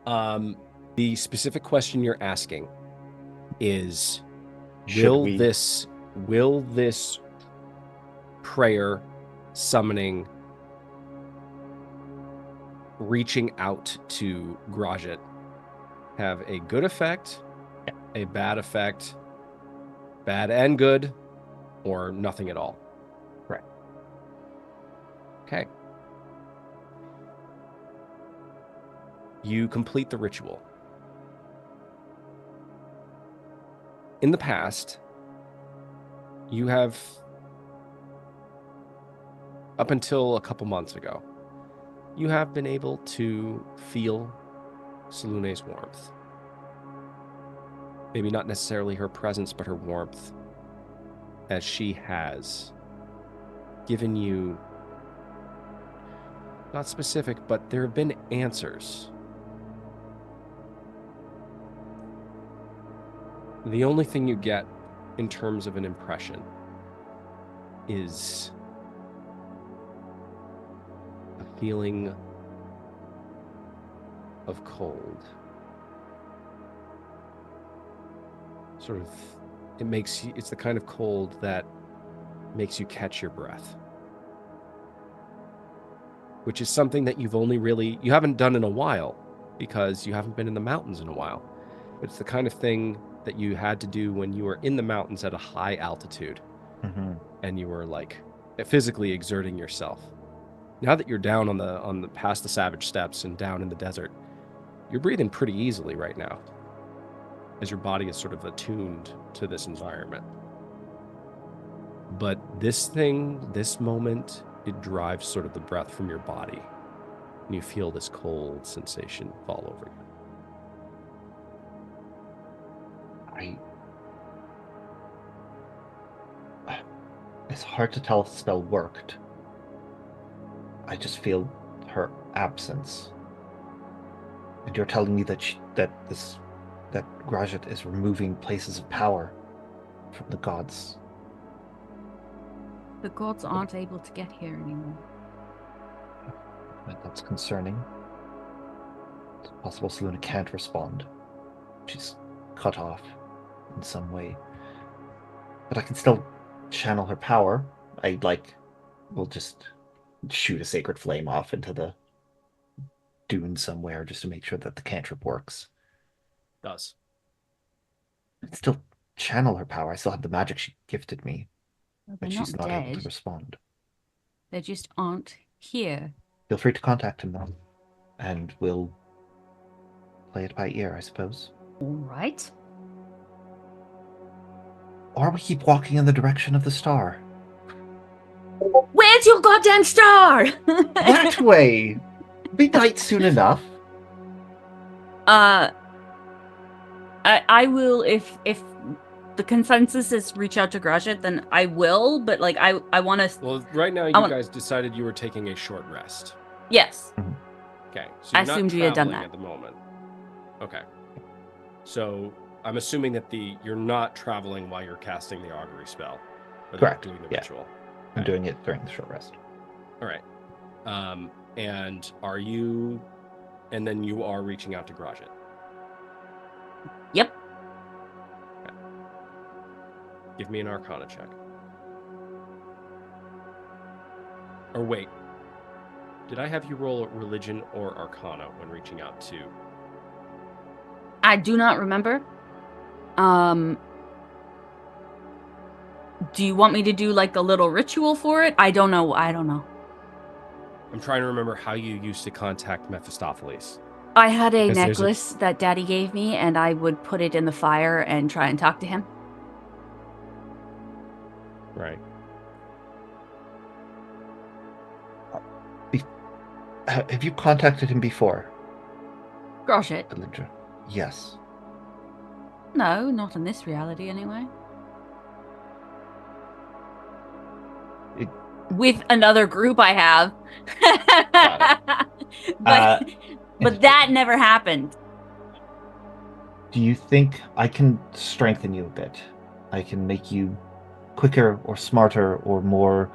The specific question you're asking is, will this prayer, summoning, reaching out to Grajit have a good effect, a bad effect, bad and good, or nothing at all? Right. Okay. You complete the ritual. In the past, you have, up until a couple months ago, you have been able to feel Selune's warmth. Maybe not necessarily her presence, but her warmth, as she has given you, not specific, but there have been answers. The only thing you get in terms of an impression is a feeling of cold. Sort of, it's the kind of cold that makes you catch your breath, which is something that you haven't done in a while because you haven't been in the mountains in a while. It's the kind of thing that you had to do when you were in the mountains at a high altitude and you were like physically exerting yourself. Now that you're down on the past the savage steppes and down in the desert, you're breathing pretty easily right now as your body is sort of attuned to this environment. But this moment, it drives sort of the breath from your body, and you feel this cold sensation fall over you. It's hard to tell if the spell worked. I just feel her absence. And you're telling me that Grajit is removing places of power from the gods. The gods aren't able to get here anymore. That's concerning. It's possible Selune can't respond. She's cut off in some way. But I can still channel her power. We'll just shoot a sacred flame off into the dune somewhere just to make sure that the cantrip works. Does. I can still channel her power. I still have the magic she gifted me. Well, But they're she's not able dead. to respond. They just aren't here. Feel free to contact him though. And we'll play it by ear, I suppose. All right. Or we keep walking in the direction of the star. Where's your goddamn star? That way! Be night soon enough. I will if the consensus is reach out to Grajit, then I will. But like I want to. Well, right now you guys decided you were taking a short rest. Yes. Okay, so I you're not assumed you had done traveling that. at the moment. Okay, so I'm assuming that you're not traveling while you're casting the augury spell. Or Correct. Doing the Yeah. ritual. I'm Okay. doing it during the short rest. All right. And are you? And then you are reaching out to Grajit. Yep. Okay. Give me an Arcana check. Or wait. Did I have you roll religion or Arcana when reaching out to? I do not remember. Do you want me to do like a little ritual for it? I don't know. I'm trying to remember how you used to contact Mephistopheles. I had a Because there's necklace that Daddy gave me, and I would put it in the fire and try and talk to him. Right. Have you contacted him before, Grajit? Elindra? Yes. No, not in this reality anyway. With another group I have. but that never happened. Do you think I can strengthen you a bit? I can make you quicker or smarter or more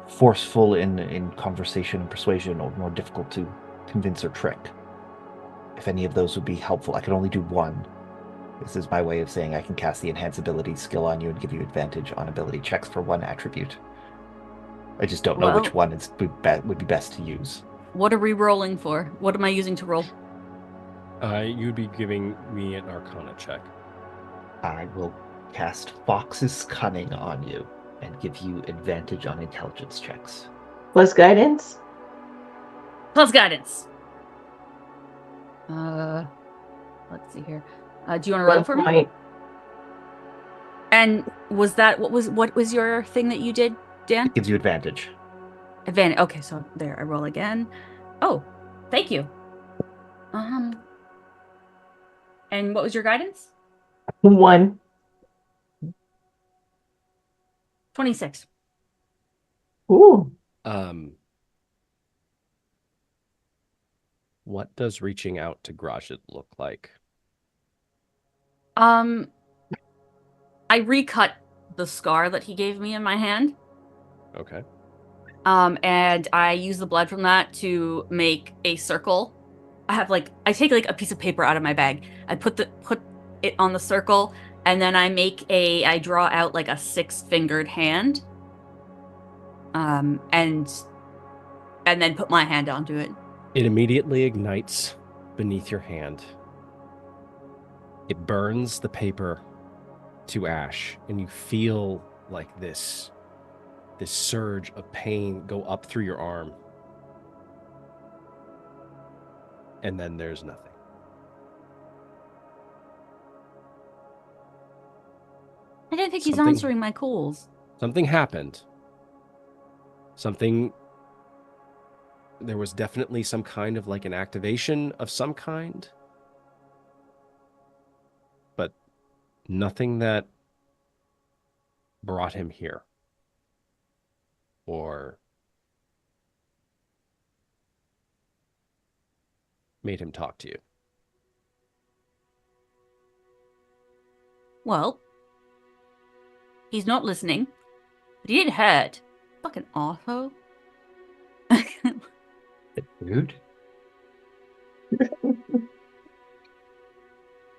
forceful in conversation and persuasion, or more difficult to convince or trick. If any of those would be helpful, I can only do one. This is my way of saying I can cast the Enhance Ability skill on you and give you advantage on ability checks for one attribute. I just don't know which one would be best to use. What are we rolling for? What am I using to roll? You'd be giving me an Arcana check. I will cast Fox's Cunning on you and give you advantage on intelligence checks. Plus guidance? Plus guidance. Let's see here. Do you want to roll for me? And was that what was your thing that you did, Dan? It gives you advantage. Advantage. Okay, so there, I roll again. Oh, thank you. And what was your guidance? 1. 26. Ooh. What does reaching out to Grajit look like? I recut the scar that he gave me in my hand. Okay. And I use the blood from that to make a circle. I take a piece of paper out of my bag. I put it on the circle, and then I draw out like a 6-fingered hand. and then put my hand onto it. It immediately ignites beneath your hand. It burns the paper to ash, and you feel like this surge of pain go up through your arm. And then there's nothing. I don't think he's answering my calls. Something happened. There was definitely some kind of like an activation of some kind. But nothing that brought him here. Or made him talk to you. Well, he's not listening, but he did hurt. Fucking arsehole. Rude.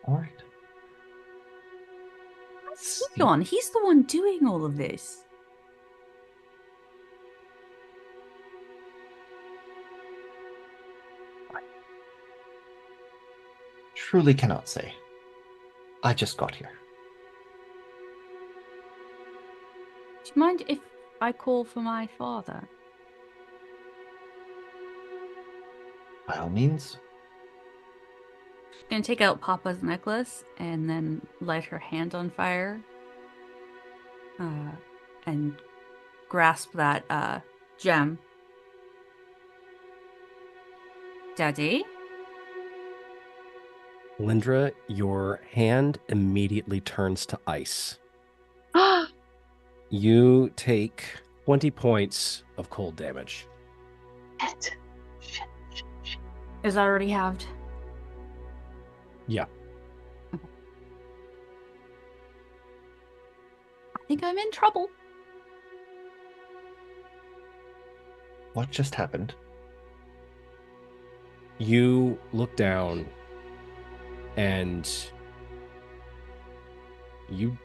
All right. Hold on, he's the one doing all of this. Truly cannot say. I just got here. Do you mind if I call for my father? By all means. Gonna take out Papa's necklace and then light her hand on fire. And grasp that gem. Daddy? Elindra, your hand immediately turns to ice. You take 20 points of cold damage. Shit. Is already halved. Yeah. Okay. I think I'm in trouble. What just happened? You look down and you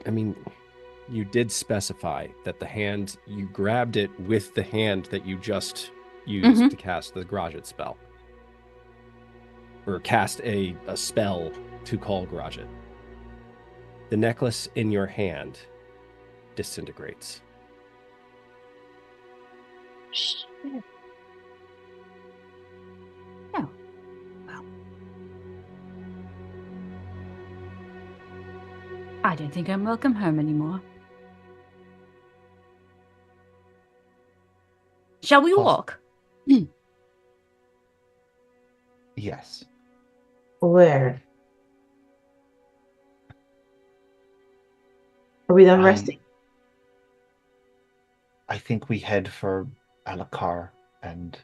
did specify that the hand, you grabbed it with the hand that you just used to cast the Grajit spell. Or cast a spell to call Grajit. The necklace in your hand disintegrates. Shit. Oh. Well. I don't think I'm welcome home anymore. Shall we walk? Yes. Where? Are we done resting? I think we head for Alakar and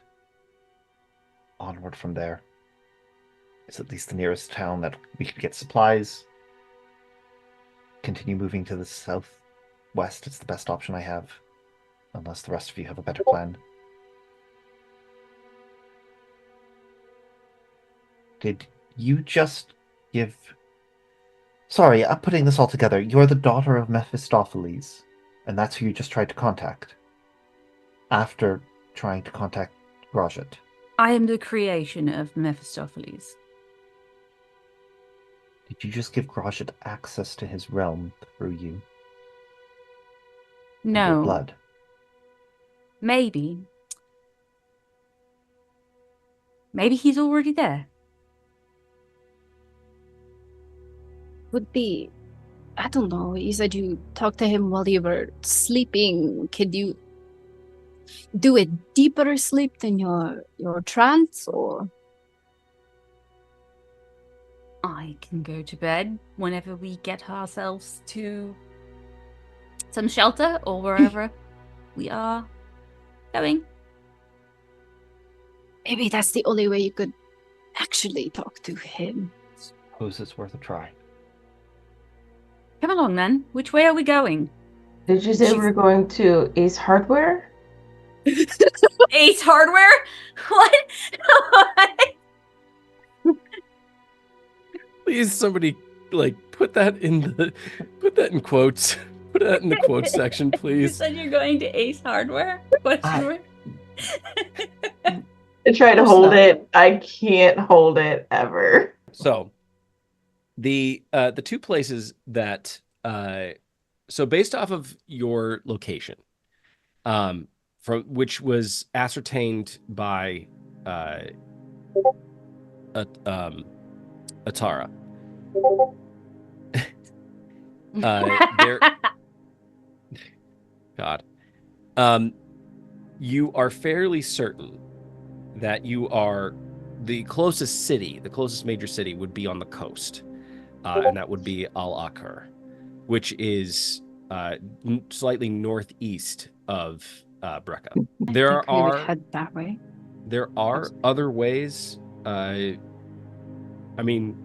onward from there. It's at least the nearest town that we could get supplies. Continue moving to the southwest. It's the best option I have. Unless the rest of you have a better plan. Did you just give... Sorry, I'm putting this all together. You're the daughter of Mephistopheles, and that's who you just tried to contact. After trying to contact Grajit. I am the creation of Mephistopheles. Did you just give Grajit access to his realm through you? No. Your blood? Maybe. Maybe he's already there. Would be, I don't know. You said you talked to him while you were sleeping. Could you do a deeper sleep than your trance, or? I can go to bed whenever we get ourselves to some shelter or wherever we are going. Maybe that's the only way you could actually talk to him. Suppose it's worth a try. Come along then. Which way are we going? Did you say we're going to Ace Hardware? Ace Hardware? What? Please, somebody put that in quotes. Put Put that in the quote section, You please. said you're going to Ace Hardware? Question mark. I try to Close hold enough. it. I can't hold it ever. So the two places that so based off of your location, from which was ascertained by Atara. There, God, you are fairly certain that you are the closest major city would be on the coast, and that would be Al Akhir, which is slightly northeast of Brekka. I think we would head that way. There are other ways. I mean,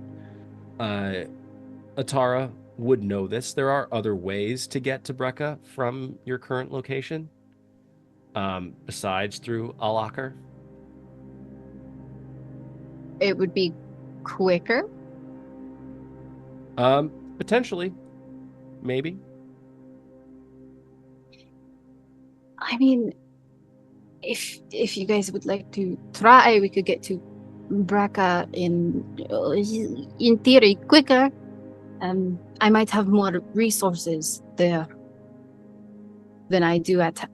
Atara would know this. There are other ways to get to Brekka from your current location, besides through Al Akhir. It would be quicker. Potentially, maybe. I mean, if you guys would like to try, we could get to Braca in theory quicker. I might have more resources there than I do at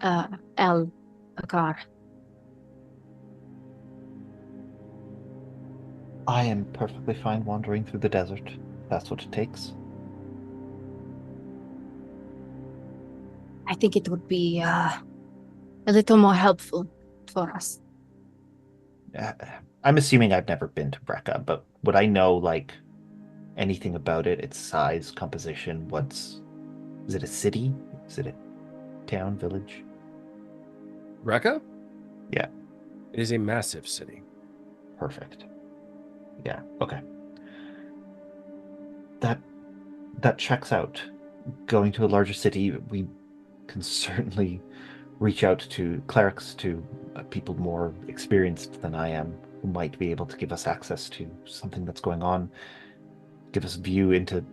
El Akar. I am perfectly fine wandering through the desert. If that's what it takes. I think it would be a little more helpful for us. I'm assuming I've never been to Brekka, but would I know, like, anything about it? Its size, composition, is it a city? Is it a town, village? Brekka? Yeah. It is a massive city. Perfect. Yeah, okay. That checks out. Going to a larger city, we can certainly reach out to clerics, to people more experienced than I am, who might be able to give us access to something that's going on, give us view into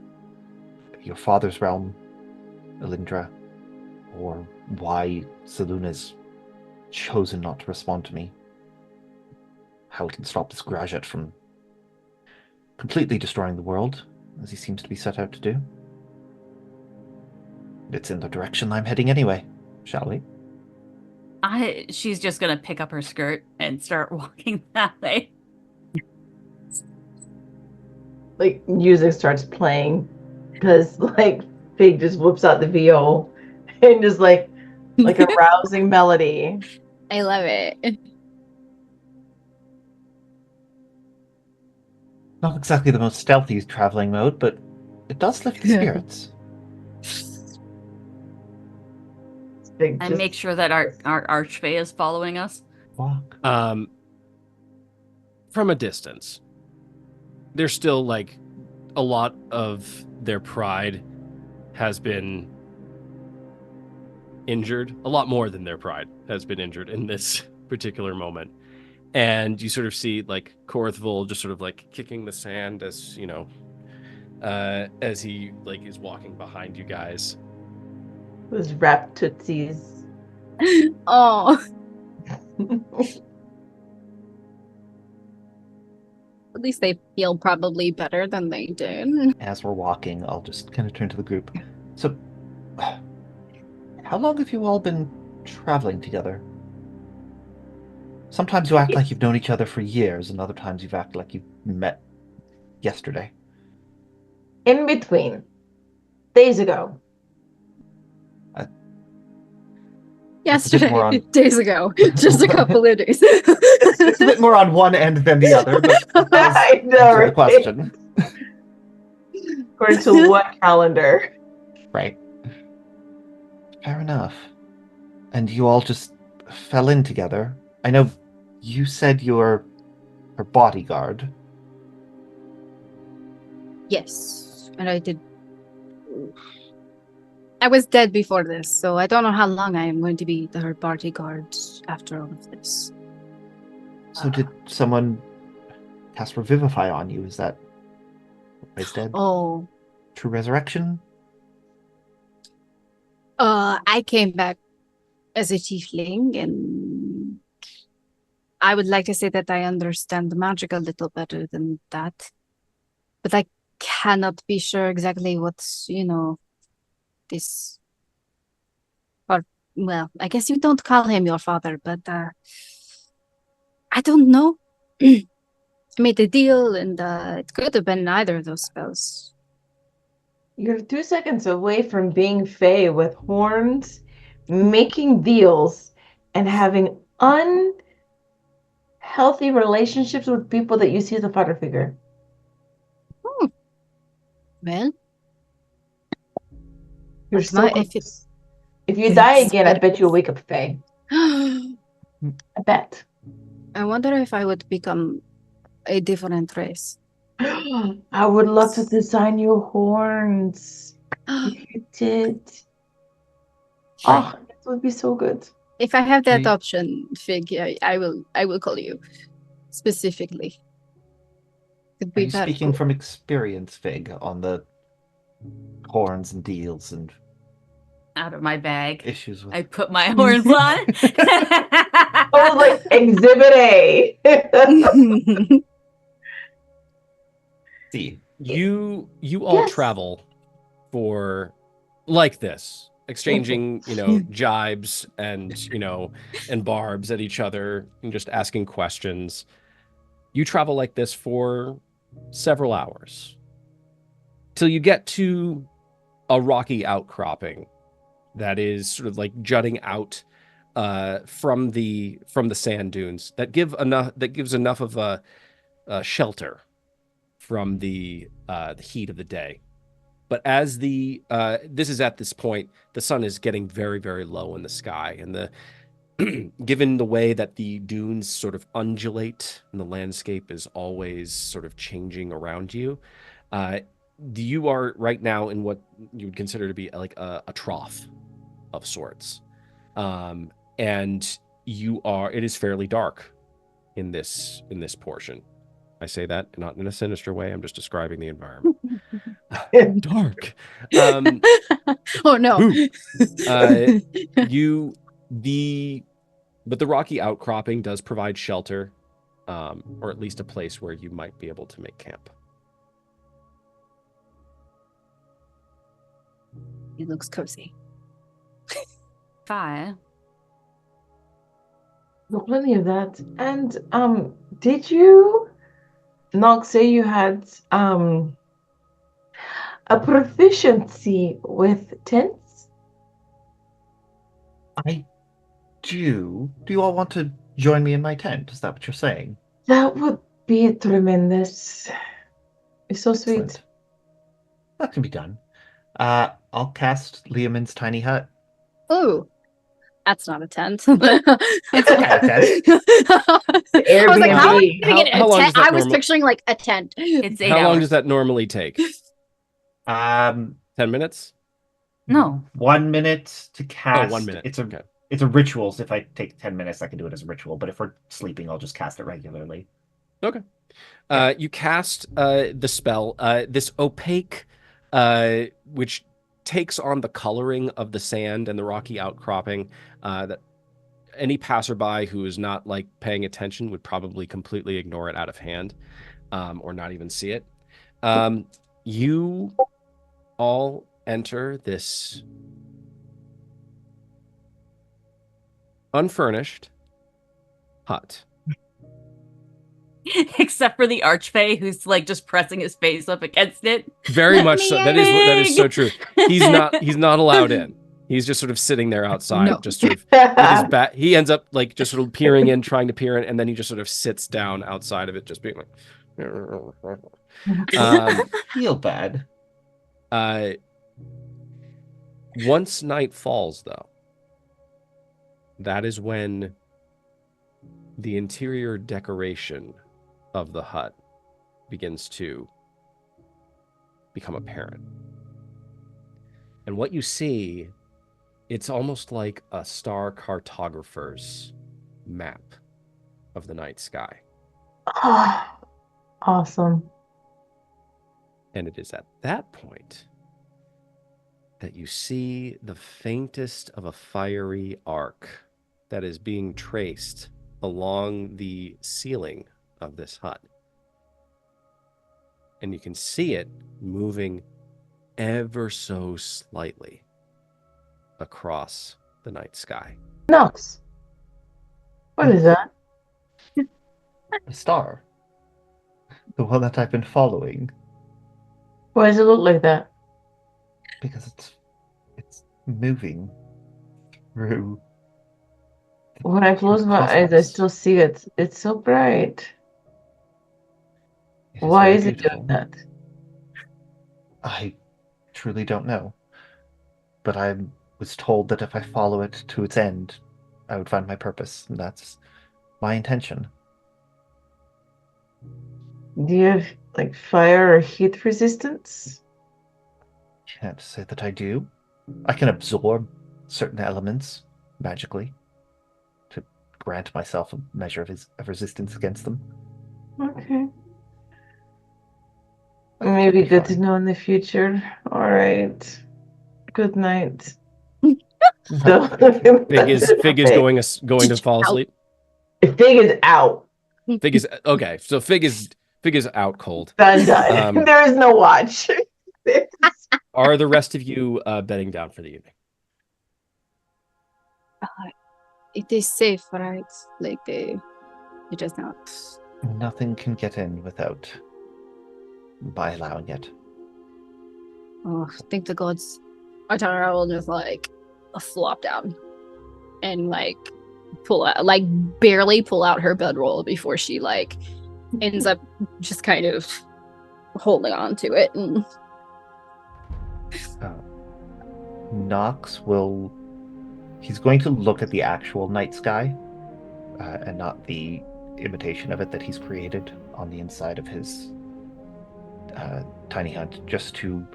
your father's realm, Elindra, or why Selune has chosen not to respond to me. How we can stop this Grajet from completely destroying the world, as he seems to be set out to do. It's in the direction I'm heading anyway, shall we? She's just gonna pick up her skirt and start walking that way. Like, music starts playing because, like, Fig just whips out the VO and just like a rousing melody. I love it. Not exactly the most stealthy traveling mode, but it does lift the spirits. Fig And just make sure that our archfey is following us. Walk. From a distance. There's still, like, a lot of their pride has been injured. A lot more than their pride has been injured in this particular moment. And you sort of see, like, Korrith just sort of, like, kicking the sand as, you know, as he, like, is walking behind you guys. was rap tootsies. Oh, at least they feel probably better than they did. As we're walking, I'll just kind of turn to the group. So, how long have you all been traveling together? Sometimes you act like you've known each other for years, and other times you've acted like you met yesterday. In between. Days ago. Yesterday, days ago, just a couple of days. It's a bit more on one end than the other, but I know, answer the right? question. According to what calendar? Right. Fair enough. And you all just fell in together. I know you said you're her bodyguard. Yes, and I did. I was dead before this, so I don't know how long I am going to be her bodyguard after all of this. So did someone cast Revivify on you? Is that why he's dead? Oh, True resurrection? I came back as a tiefling, and I would like to say that I understand magic a little better than that. But I cannot be sure exactly what's, this... Or, well, I guess you don't call him your father, but I don't know. I made a deal, and it could have been either of those spells. You're 2 seconds away from being Fae with horns, making deals, and having unhealthy relationships with people that you see as a father figure. Well, You're But so my- close. If you It's die again, I better. bet you'll wake up Fae. I I bet. wonder if I would become a different race. I would love to design your horns if you did. Oh, that would be so good. If I have that Are you- option, Fig, I will call you specifically. Could Are be you very speaking cool. from experience, Fig, on the horns and deals and Out of my bag. issues with? I put my horns on. I was like, Exhibit A. See, You all Yes. travel for like this, exchanging, jibes and, and barbs at each other and just asking questions. You travel like this for several hours till you get to a rocky outcropping that is sort of like jutting out from the sand dunes that gives enough of a shelter from the heat of the day. But as this is at this point, the sun is getting very, very low in the sky, and given the way that the dunes sort of undulate and the landscape is always sort of changing around you, you are right now in what you would consider to be like a trough of sorts, and it is fairly dark in this portion. I say that not in a sinister way. I'm just describing the environment. Dark. Oh no. But the rocky outcropping does provide shelter, or at least a place where you might be able to make camp. It looks cozy. Fire. No, plenty of that. And did you not say you had a proficiency with tents? I do. Do you all want to join me in my tent? Is that what you're saying? That would be tremendous. It's so sweet. Excellent. That can be done. I'll cast Liamon's tiny hut. Oh, that's not a tent. It's kind of tent. I was like, how are you Airbnb. doing it in How a long tent? does that I was normal- picturing like a tent. It's 8 How hours. long does that normally take? 10 minutes? No. 1 minute to cast. 1 minute. Okay. It's a ritual, so if I take 10 minutes, I can do it as a ritual. But if we're sleeping, I'll just cast it regularly. Okay. You cast the spell. This opaque, which takes on the coloring of the sand and the rocky outcropping, that any passerby who is not like paying attention would probably completely ignore it out of hand, or not even see it. You all enter this unfurnished hut. Except for the archfey who's like just pressing his face up against it. Very much so. That is so Meg! true. He's not allowed in. He's just sort of sitting there outside, No. just sort of with his back. He ends up like just sort of peering in, trying to peer in, and then he just sort of sits down outside of it, just being like. Feel bad. Once night falls, though, that is when the interior decoration of the hut begins to become apparent. And what you see, it's almost like a star cartographer's map of the night sky. Oh, awesome. And it is at that point that you see the faintest of a fiery arc that is being traced along the ceiling of this hut. And you can see it moving ever so slightly across the night sky. Nox. What is that? A star. The one that I've been following. Why does it look like that? Because it's moving through. When I close my eyes, I still see it. It's so bright. Why is it doing that? I truly don't know. But I was told that if I follow it to its end, I would find my purpose, and that's my intention. Do you have, like, fire or heat resistance? Can't say that I do. I can absorb certain elements magically to grant myself a measure of resistance against them. Okay. Maybe good to know in the future. All right. Good night. So, Fig is going to fall asleep. Fig is out. Fig is okay. So Fig is out cold. Done. There is no watch. Are the rest of you bedding down for the evening? It is safe, right? Like it does not. Nothing can get in without by allowing it. Oh, thank the gods. Atara will just like flop down and like pull out, like barely pull out her bedroll before she like ends up just kind of holding on to it. And Nox will. He's going to look at the actual night sky and not the imitation of it that he's created on the inside of his tiny hut, just to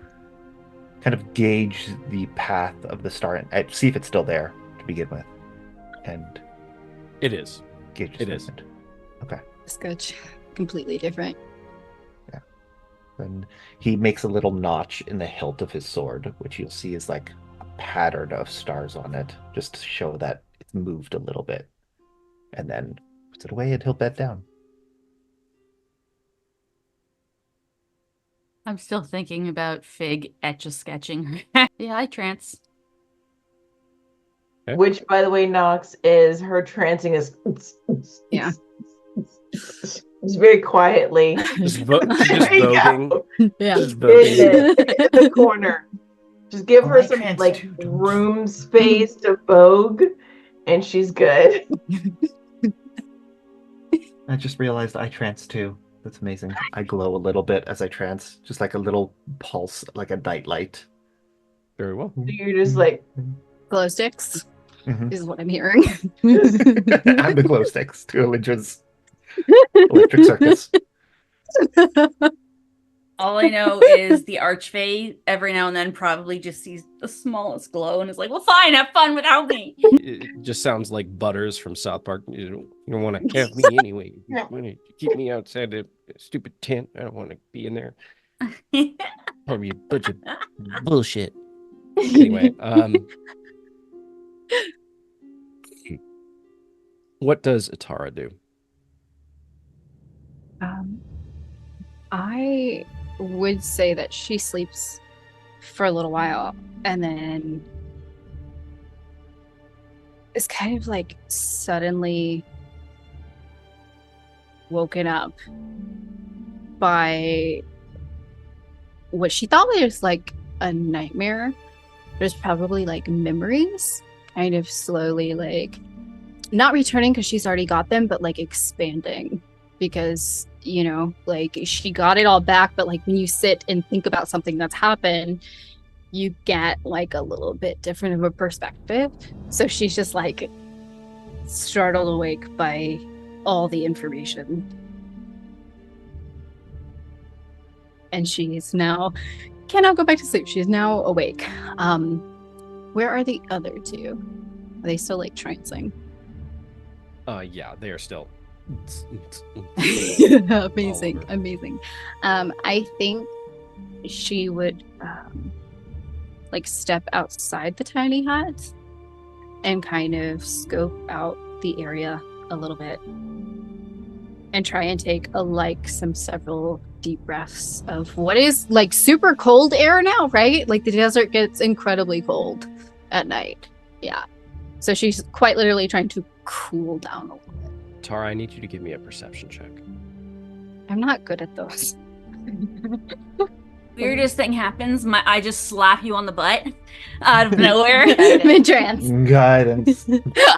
kind of gauge the path of the star and see if it's still there to begin with. And it is. Gauge it is. Okay. Sketch completely different. Yeah. Then he makes a little notch in the hilt of his sword, which you'll see is like a pattern of stars on it, just to show that it's moved a little bit. And then puts it away and he'll bed down. I'm still thinking about Fig etch-a-sketching. Yeah, I trance. Okay. Which, by the way, Nox, is her trancing is Yeah. Just very quietly. Just voguing. Yeah. Just voguing. In the corner. Just give her some like room space to vogue, and she's good. I just realized I trance too. That's amazing. I glow a little bit as I trance, just like a little pulse, like a nightlight. Very well. You're just like Glow sticks Mhm. is what I'm hearing. I'm the glow sticks to Elindra's electric circus. All I know is the Archfey every now and then probably just sees the smallest glow and is like, well, fine, have fun without me. It just sounds like Butters from South Park. You don't want to have me anyway. You want to keep me outside the stupid tent. I don't want to be in there. Probably a bunch of bullshit. Anyway, what does Atara do? I would say that she sleeps for a little while and then is kind of like suddenly woken up by what she thought was like a nightmare. There's probably like memories kind of slowly like not returning because she's already got them, but like expanding because, you know, like she got it all back. But like when you sit and think about something that's happened, you get like a little bit different of a perspective. So she's just like startled awake by all the information. And she's now cannot go back to sleep. She's now awake. Where are the other two? Are they still like trancing? Yeah, they are still. Amazing, amazing. I think she would like step outside the tiny hut and kind of scope out the area a little bit and try and take some several deep breaths of what is like super cold air now, right? Like the desert gets incredibly cold at night. Yeah. So she's quite literally trying to cool down a little bit. Tara, I need you to give me a perception check. I'm not good at those. Weirdest thing happens, I just slap you on the butt out of nowhere. Mid-trance. Guidance.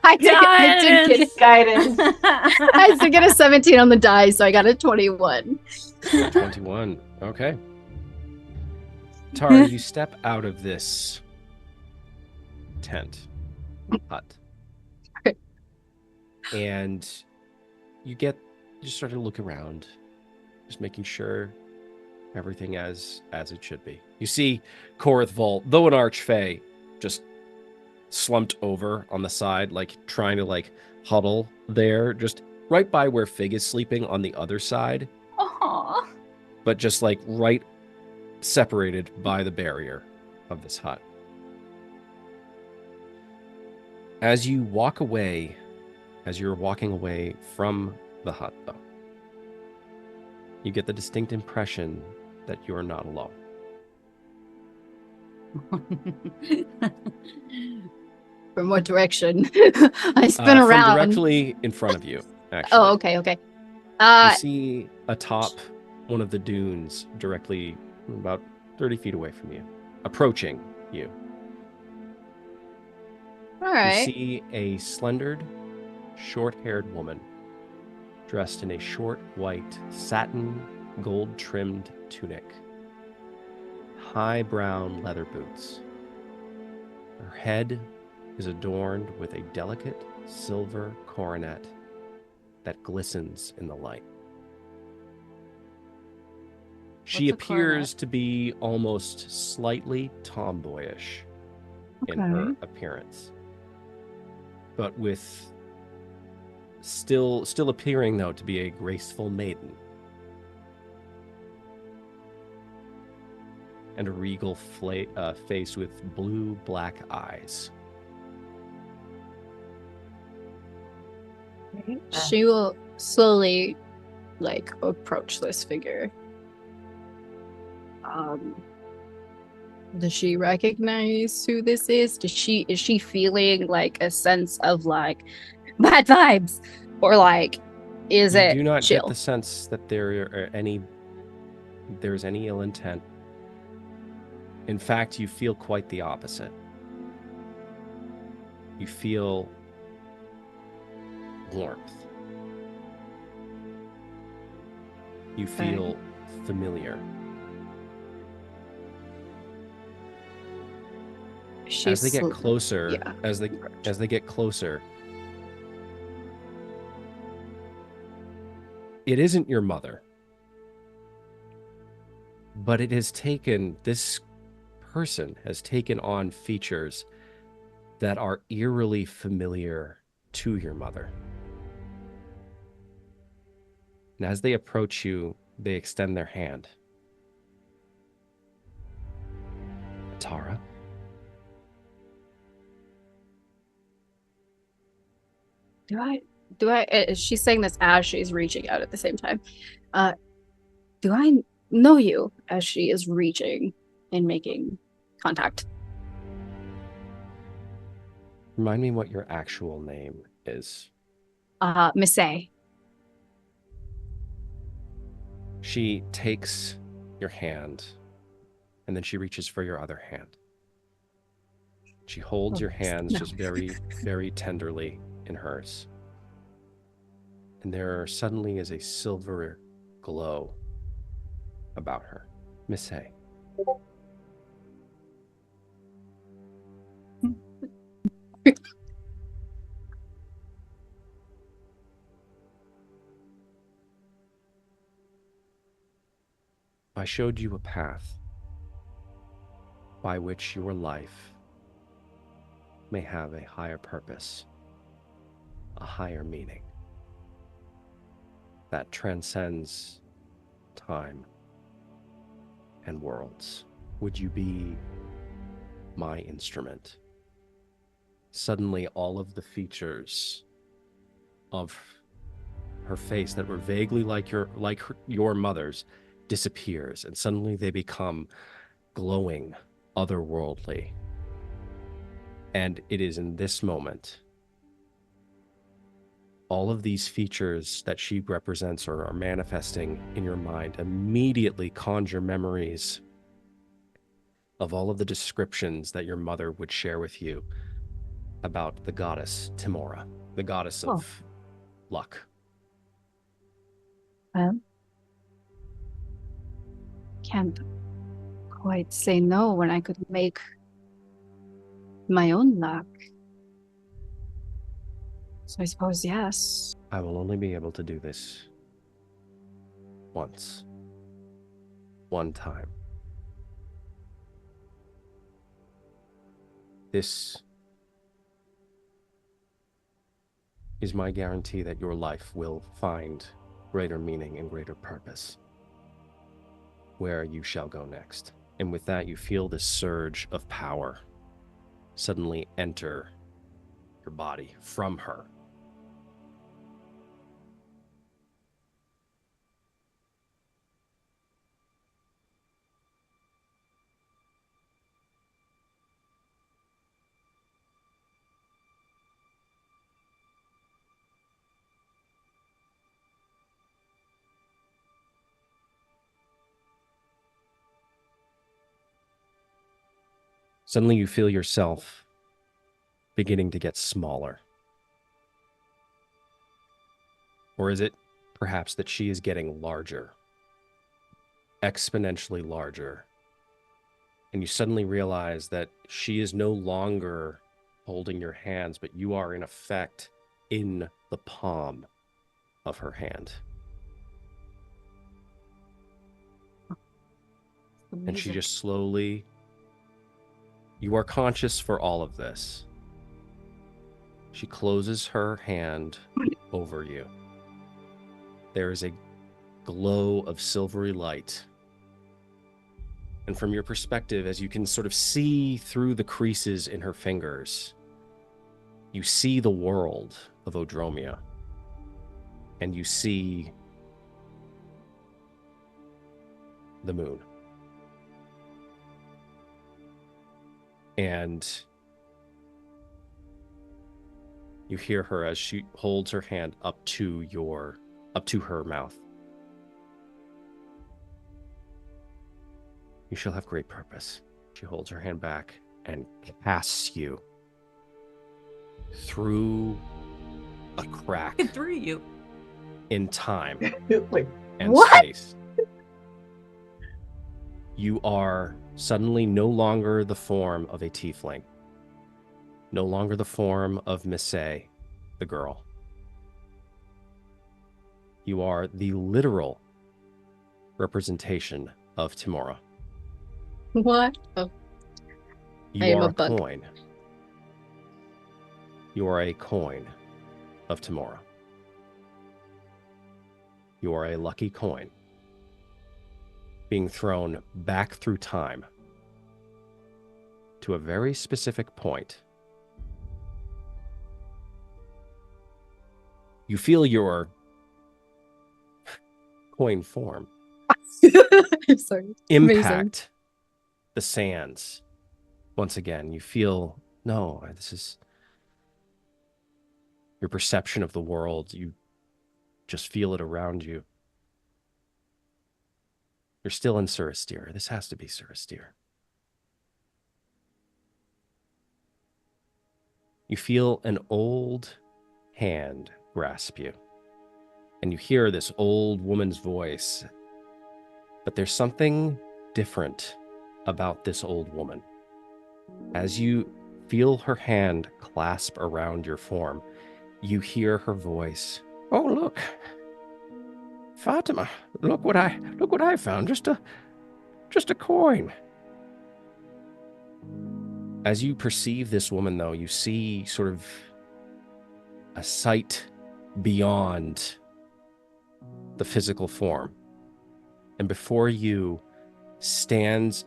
I did get Guidance. I did get a 17 on the die, so I got a 21. 21. Okay. Tara, you step out of this tent, hut, and you start to look around, just making sure everything as it should be. You see Korrith Vault, though an archfey, just slumped over on the side, like trying to like huddle there, just right by where Fig is sleeping on the other side. Aww. But just like right separated by the barrier of this hut. As you're walking away from the hut, though, you get the distinct impression that you're not alone. From what direction? I spin From around. directly in front of you, actually. Oh, okay. You see atop one of the dunes directly about 30 feet away from you, approaching you. All right. You see a slendered, short-haired woman dressed in a short white satin gold-trimmed tunic, high brown leather boots. Her head is adorned with a delicate silver coronet that glistens in the light. She What's a appears coronet? to be almost slightly tomboyish in her appearance, but with still appearing though to be a graceful maiden, and a regal face with blue-black eyes. She will slowly, approach this figure. Does she recognize who this is? Is she feeling a sense of bad vibes, or is You it do not chill? get the sense that there's any ill intent. In fact, you feel quite the opposite. You feel warmth. You feel familiar. As they get closer, as they get closer, it isn't your mother, but this person has taken on features that are eerily familiar to your mother. And as they approach you, they extend their hand. Atara? Do I she's saying this as she's reaching out at the same time. Do I know you, as she is reaching and making contact? Remind me what your actual name is. Miss A. She takes your hand, and then she reaches for your other hand. She holds your hands just very, very tenderly in hers. And there suddenly is a silver glow about her. Miss A. I showed you a path by which your life may have a higher purpose, a higher meaning that transcends time and worlds. Would you be my instrument. Suddenly, all of the features of her face that were vaguely like your mother's disappears, and suddenly they become glowing, otherworldly. And it is in this moment, all of these features that she represents or are manifesting in your mind immediately conjure memories of all of the descriptions that your mother would share with you about the goddess Tamorah, the goddess of luck. Well, can't quite say no when I could make my own luck. So I suppose yes. I will only be able to do this once. One time. This is my guarantee that your life will find greater meaning and greater purpose where you shall go next. And with that, you feel this surge of power suddenly enter your body from her. Suddenly you feel yourself beginning to get smaller. Or is it perhaps that she is getting larger, exponentially larger? And you suddenly realize that she is no longer holding your hands, but you are in effect in the palm of her hand. And she just slowly, you are conscious for all of this. She closes her hand over you. There is a glow of silvery light. And from your perspective, as you can sort of see through the creases in her fingers, you see the world of Odromia. And you see the moon. And you hear her as she holds her hand up to her mouth. You shall have great purpose. She holds her hand back and casts you through a crack Through you. in time Like, and what? space. You are suddenly no longer the form of a tiefling. No longer the form of Missay, the girl. You are the literal representation of Tamorah. What? Oh, I You am are a a bug. coin. You are a coin of Tamorah. You are a lucky coin being thrown back through time to a very specific point. You feel your coin form I'm sorry. impact Amazing. the sands. Once again, you feel, no, this is your perception of the world. You just feel it around you. You're still in Suristir. This has to be Suristir. You feel an old hand grasp you. And you hear this old woman's voice. But there's something different about this old woman. As you feel her hand clasp around your form, you hear her voice. Oh, look. Fatema, look what I found. Just a coin. As you perceive this woman, though, you see sort of a sight beyond the physical form. And before you stands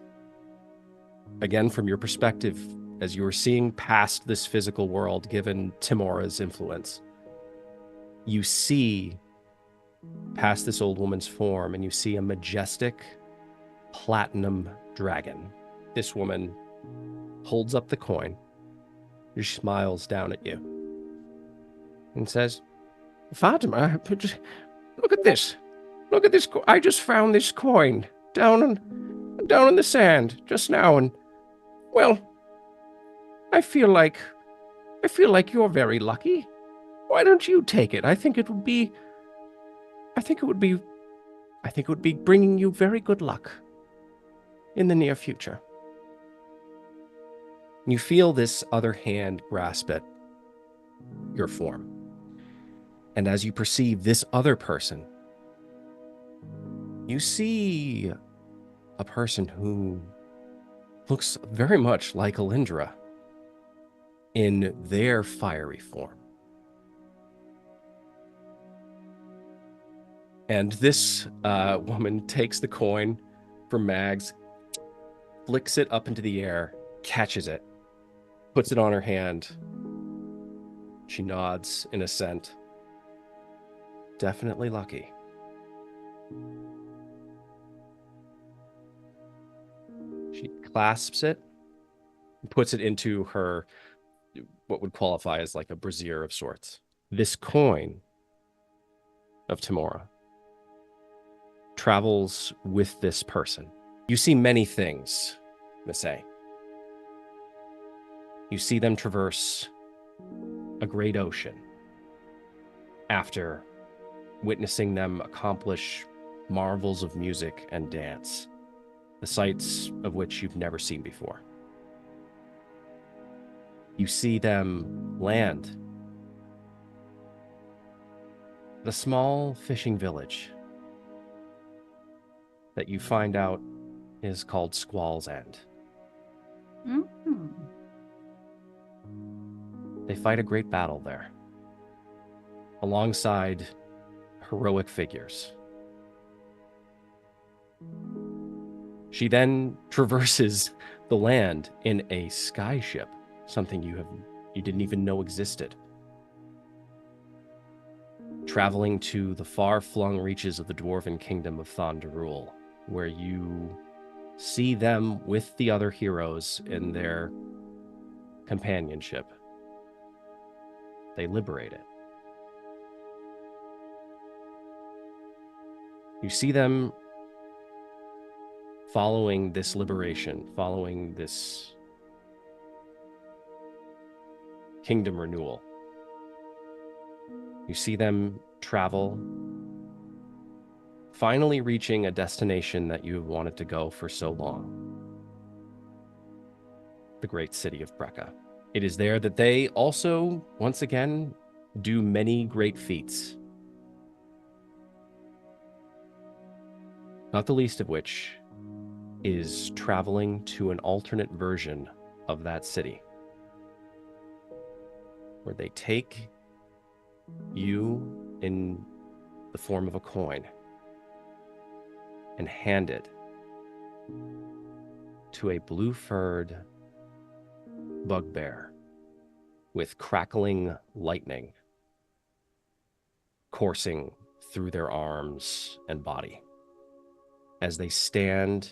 again, from your perspective, as you are seeing past this physical world, given Tamorah's influence, you see past this old woman's form, and you see a majestic platinum dragon. This woman holds up the coin. She smiles down at you and says, Fatima, look at this. Look at this. I just found this coin down in the sand just now, and, well, I feel like you're very lucky. Why don't you take it? I think it would be bringing you very good luck in the near future. You feel this other hand grasp at your form. And as you perceive this other person, you see a person who looks very much like Elindra in their fiery form. And this woman takes the coin from Mags, flicks it up into the air, catches it, puts it on her hand. She nods in assent. Definitely lucky. She clasps it and puts it into her, what would qualify as like a brassiere of sorts. This coin of Tamorah travels with this person. You see many things, Miss A. You see them traverse a great ocean after witnessing them accomplish marvels of music and dance, the sights of which you've never seen before. You see them land at a small fishing village that you find out is called Squall's End. Mm-hmm. They fight a great battle there, alongside heroic figures. She then traverses the land in a skyship, something you didn't even know existed, traveling to the far-flung reaches of the dwarven kingdom of Thondarul, where you see them with the other heroes in their companionship. They liberate it. You see them following this liberation, following this kingdom renewal. You see them travel, finally reaching a destination that you have wanted to go for so long. The great city of Brekka. It is there that they also, once again, do many great feats. Not the least of which is traveling to an alternate version of that city, where they take you in the form of a coin and hand it to a blue-furred bugbear with crackling lightning coursing through their arms and body as they stand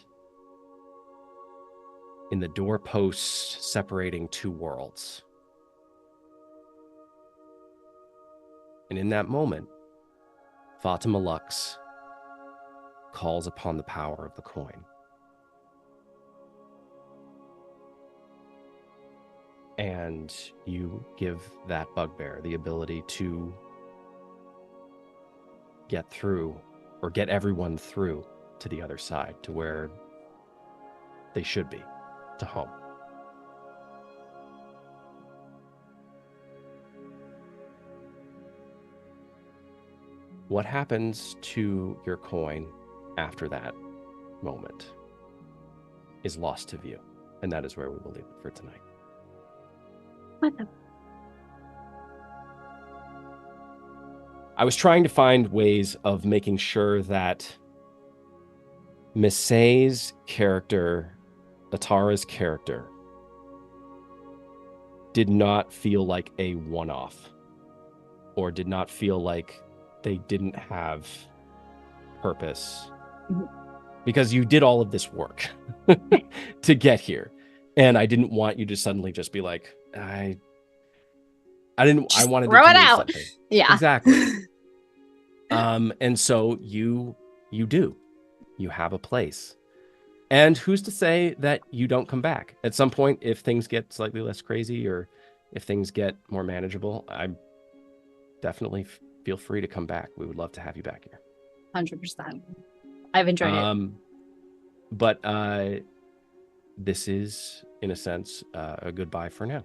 in the doorposts separating two worlds. And in that moment, Fatima Lux calls upon the power of the coin. And you give that bugbear the ability to get through, or get everyone through to the other side, to where they should be, to home. What happens to your coin after that moment is lost to view, and that is where we will leave it for tonight. What the? I was trying to find ways of making sure that Miss Say's character Atara's character did not feel like a one-off, or did not feel like they didn't have purpose, because you did all of this work to get here, and I didn't want you to suddenly just be like, I wanted throw to it mean out. something. Yeah. Exactly. And so you have a place. And who's to say that you don't come back at some point if things get slightly less crazy, or if things get more manageable? I definitely feel free to come back. We would love to have you back here. 100%. I've enjoyed it. But this is, in a sense, a goodbye for now.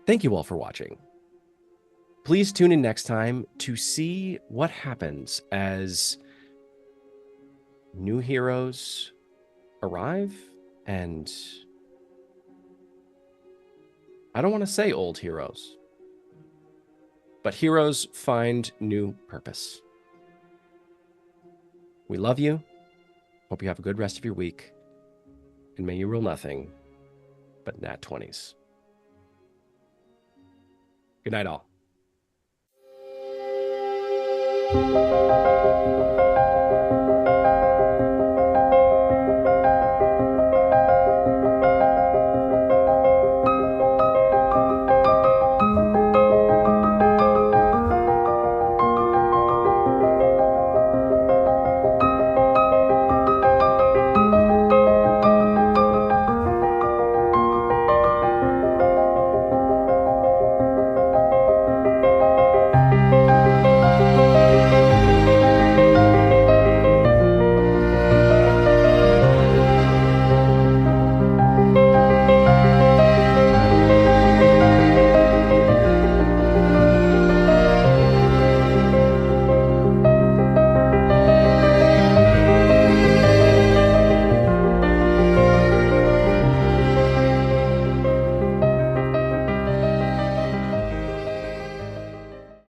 Thank you all for watching. Please tune in next time to see what happens as new heroes arrive, and I don't want to say old heroes, but heroes find new purpose. We love you. Hope you have a good rest of your week, and may you roll nothing but nat 20s. Good night, all.